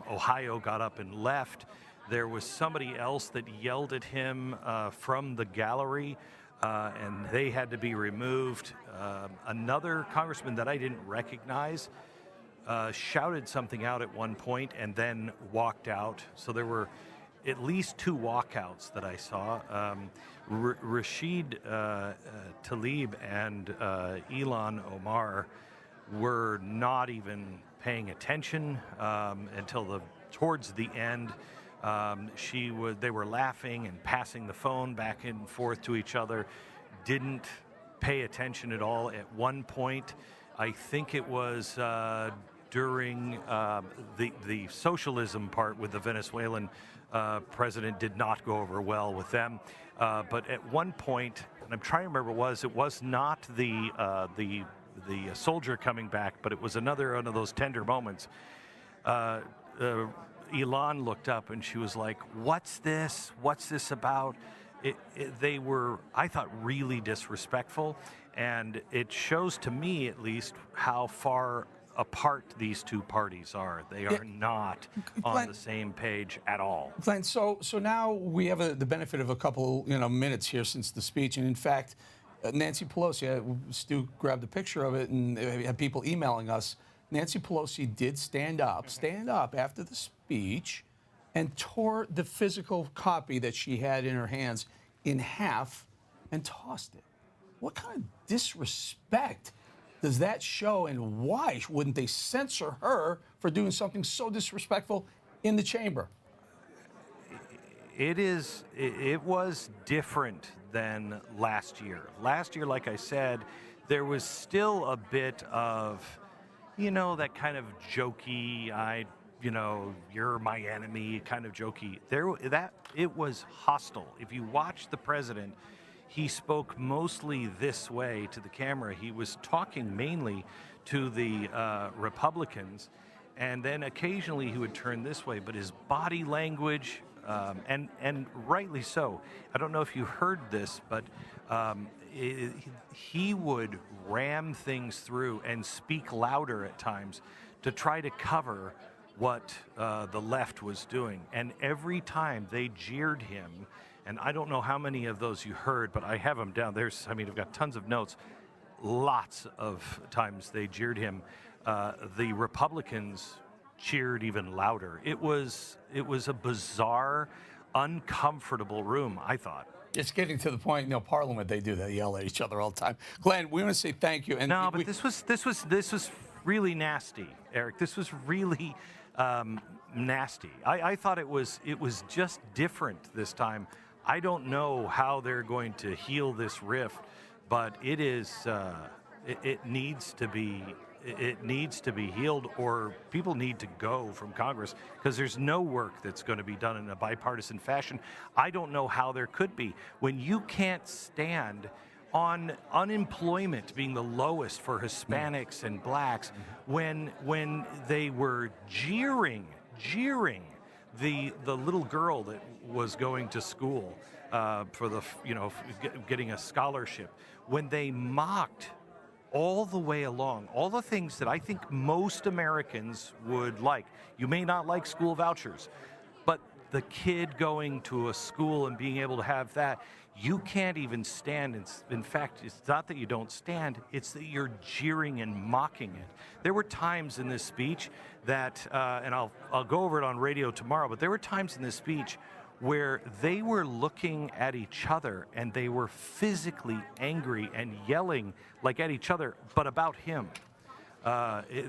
Ohio got up and left. There was somebody else that yelled at him from the gallery. And they had to be removed. Another congressman that I didn't recognize shouted something out at one point and then walked out. So there were at least 2 walkouts that I saw. Rashid Tlaib and Ilhan Omar were not even paying attention until towards the end. They were laughing and passing the phone back and forth to each other, didn't pay attention at all. At one point, I think it was during the socialism part with the Venezuelan president, did not go over well with them. But at one point, and I'm trying to remember, it was not the soldier coming back, but it was another one of those tender moments. Elon looked up and she was like, "What's this? What's this about?" They were, I thought, really disrespectful, and it shows to me, at least, how far apart these two parties are. They are not on the same page at all. Glenn, so now we have the benefit of a couple minutes here since the speech, and in fact, Nancy Pelosi, Stu grabbed a picture of it, and had people emailing us. Nancy Pelosi did stand up after the speech and tore the physical copy that she had in her hands in half and tossed it. What kind of disrespect does that show, and why wouldn't they censor her for doing something so disrespectful in the chamber? It was different than last year. Last year, like I said, there was still a bit of, that kind of jokey, you're my enemy kind of jokey. It was hostile. If you watch the president, he spoke mostly this way to the camera. He was talking mainly to the Republicans, and then occasionally he would turn this way, but his body language, and rightly so. I don't know if you heard this, but he would ram things through and speak louder at times to try to cover what the left was doing. And every time they jeered him, and I don't know how many of those you heard, but I have them down. I've got tons of notes. Lots of times they jeered him. The Republicans cheered even louder. It was a bizarre, uncomfortable room, I thought. It's getting to the point, Parliament, they do that, yell at each other all the time. Glenn, we want to say thank you. And but this was really nasty, Eric. This was really nasty. I thought it was just different this time. I don't know how they're going to heal this rift, but it needs to be it needs to be healed, or people need to go from Congress, because there's no work that's going to be done in a bipartisan fashion. I don't know how there could be when you can't stand on unemployment being the lowest for Hispanics and blacks, when they were jeering the little girl that was going to school for the getting a scholarship, when they mocked all the way along all the things that I think most Americans would like. You may not like school vouchers, but the kid going to a school and being able to have that, you can't even stand. In fact, it's not that you don't stand, it's that you're jeering and mocking it. There were times in this speech that, and I'll go over it on radio tomorrow, but there were times in this speech where they were looking at each other and they were physically angry and yelling like at each other, but about him.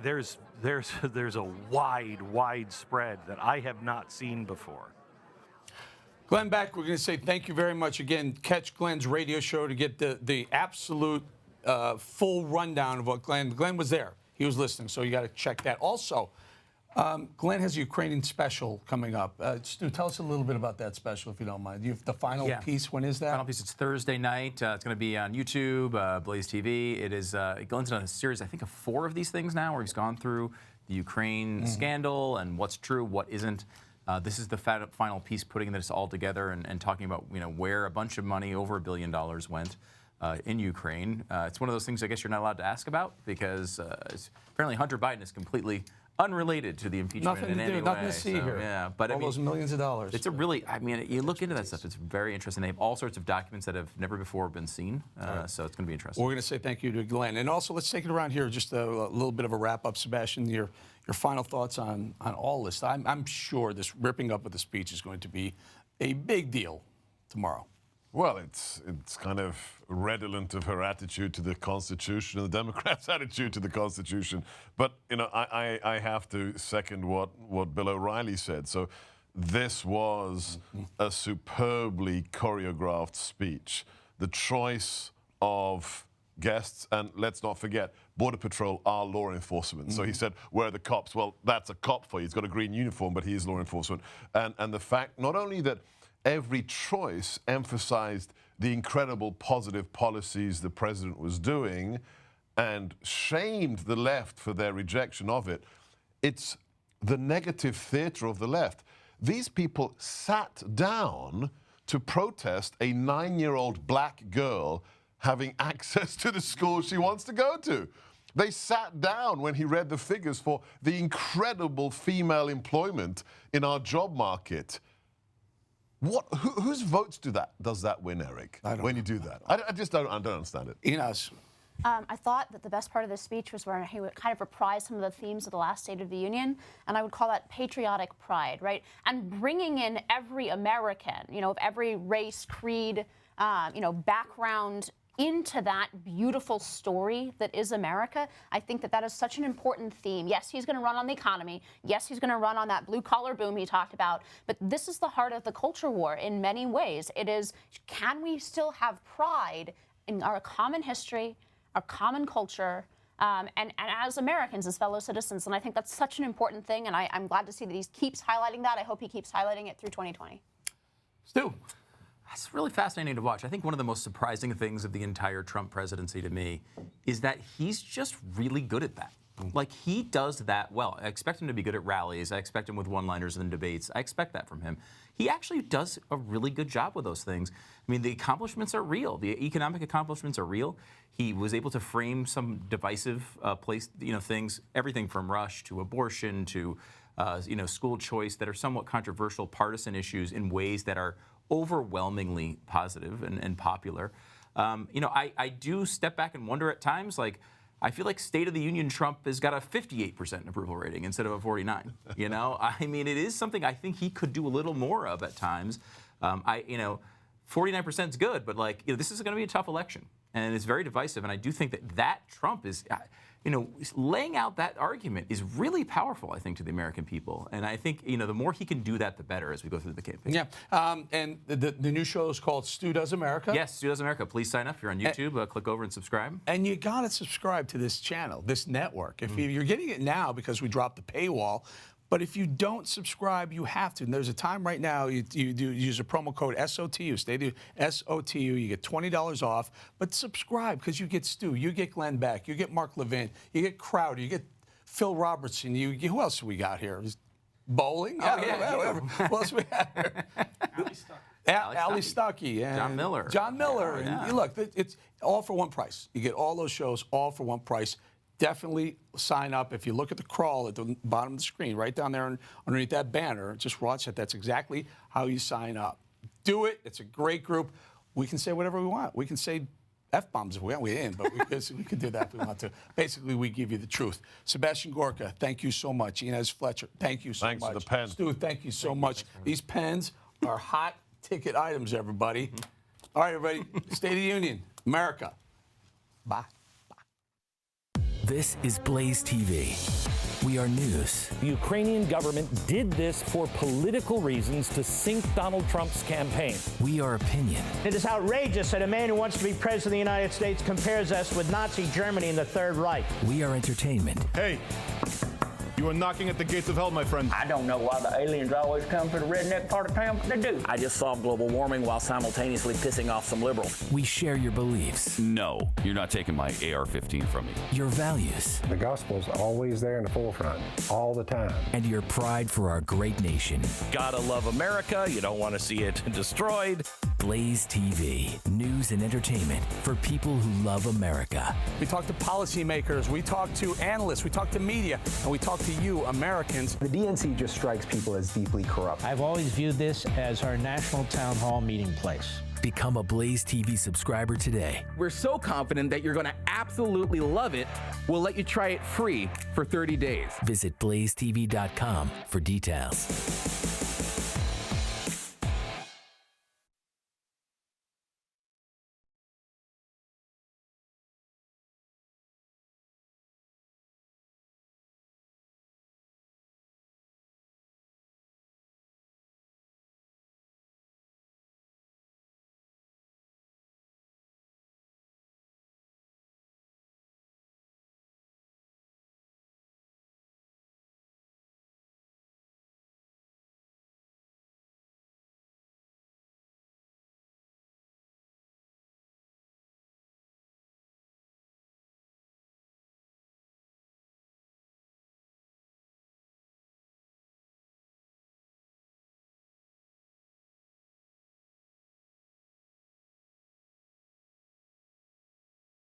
There's a wide spread that I have not seen before. Glenn Beck, we're going to say thank you very much. Again, catch Glenn's radio show to get the absolute full rundown of what Glenn was there. He was listening, so you got to check that. Also, Glenn has a Ukrainian special coming up. Stu, tell us a little bit about that special, if you don't mind. The final piece, when is that? Final piece, it's Thursday night. It's going to be on YouTube, BlazeTV. It is, Glenn's done a series, I think, of 4 of these things now, where he's gone through the Ukraine scandal and what's true, what isn't. This is the final piece, putting this all together and talking about where a bunch of money, over $1 billion, went in Ukraine. It's one of those things I guess you're not allowed to ask about, because apparently Hunter Biden is completely unrelated to the impeachment in any way. Nothing to see here. Yeah, but all those millions of dollars. It's a really, you look into that stuff, it's very interesting. They have all sorts of documents that have never before been seen, so it's going to be interesting. We're going to say thank you to Glenn. And also, let's take it around here, just a little bit of a wrap-up. Sebastian, your final thoughts on all this. I'm sure this ripping up of the speech is going to be a big deal tomorrow. Well, it's kind of redolent of her attitude to the Constitution and the Democrats' attitude to the Constitution. But, I have to second what Bill O'Reilly said. So this was a superbly choreographed speech. The choice of guests, and let's not forget, Border Patrol are law enforcement. So he said, where are the cops? Well, that's a cop for you. He's got a green uniform, but he is law enforcement. And the fact, not only that every choice emphasized the incredible positive policies the president was doing and shamed the left for their rejection of it, it's the negative theater of the left. These people sat down to protest a 9-year-old black girl having access to the school she wants to go to. They sat down when he read the figures for the incredible female employment in our job market. Whose votes does that win, Eric? When you do that, I just don't understand it. Ines. I thought that the best part of the speech was where he would kind of reprise some of the themes of the last State of the Union, and I would call that patriotic pride, right? And bringing in every American, of every race, creed, background, into that beautiful story that is America. I think that is such an important theme. Yes, he's going to run on the economy. Yes, he's going to run on that blue-collar boom he talked about. But this is the heart of the culture war in many ways. It is, can we still have pride in our common history, our common culture, and as Americans, as fellow citizens? And I think that's such an important thing, and I'm glad to see that he keeps highlighting that. I hope he keeps highlighting it through 2020. Stu. It's really fascinating to watch. I think one of the most surprising things of the entire Trump presidency to me is that he's just really good at that. Like, he does that well. I expect him to be good at rallies. I expect him with one-liners and debates. I expect that from him. He actually does a really good job with those things. I mean, the accomplishments are real. The economic accomplishments are real. He was able to frame some divisive things, everything from Rush to abortion to school choice, that are somewhat controversial partisan issues, in ways that are overwhelmingly positive and popular. I do step back and wonder at times, I feel like State of the Union Trump has got a 58% approval rating instead of a 49. I mean, it is something I think he could do a little more of at times. 49% is good, but this is going to be a tough election, and it's very divisive. And I do think that Trump is, laying out that argument is really powerful, I think, to the American people. And I think, the more he can do that, the better as we go through the campaign. Yeah. And the new show is called Stu Does America. Yes, Stu Does America. Please sign up. If you're on YouTube, click over and subscribe. And you got to subscribe to this channel, this network. If you're getting it now because we dropped the paywall, but if you don't subscribe, you have to. And there's a time right now, you use a promo code SOTU, stay SOTU, you get $20 off. But subscribe, because you get Stu, you get Glenn Beck, you get Mark Levin, you get Crowder, you get Phil Robertson, who else do we got here? Bolling? Whatever. Who else we have here? Ali Stuckey and John Miller. John Miller. Yeah. And look, it's all for one price. You get all those shows all for one price. Definitely sign up. If you look at the crawl at the bottom of the screen, right down there underneath that banner, just watch it. That's exactly how you sign up. Do it. It's a great group. We can say whatever we want. We can say F-bombs if we want. We ain't, but we can do that if we want to. Basically, we give you the truth. Sebastian Gorka, thank you so much. Inez Fletcher, thank you so much. Thanks for the pen. Stu, thank you so much. These pens are hot ticket items, everybody. All right, everybody. State of the Union. America. Bye. This is Blaze TV. We are news. The Ukrainian government did this for political reasons to sink Donald Trump's campaign. We are opinion. It is outrageous that a man who wants to be president of the United States compares us with Nazi Germany and the Third Reich. We are entertainment. Hey, you are knocking at the gates of hell, my friend. I don't know why the aliens always come to the redneck part of town, but they do. I just solved global warming while simultaneously pissing off some liberals. We share your beliefs. No, you're not taking my AR-15 from me. Your values. The gospel's always there in the forefront, all the time. And your pride for our great nation. Gotta love America. You don't want to see it destroyed. Blaze TV. News and entertainment for people who love America. We talk to policymakers, we talk to analysts, we talk to media, and we talk to you, Americans. The DNC just strikes people as deeply corrupt. I've always viewed this as our national town hall meeting place. Become a Blaze TV subscriber today. We're so confident that you're going to absolutely love it, we'll let you try it free for 30 days. Visit blazetv.com for details.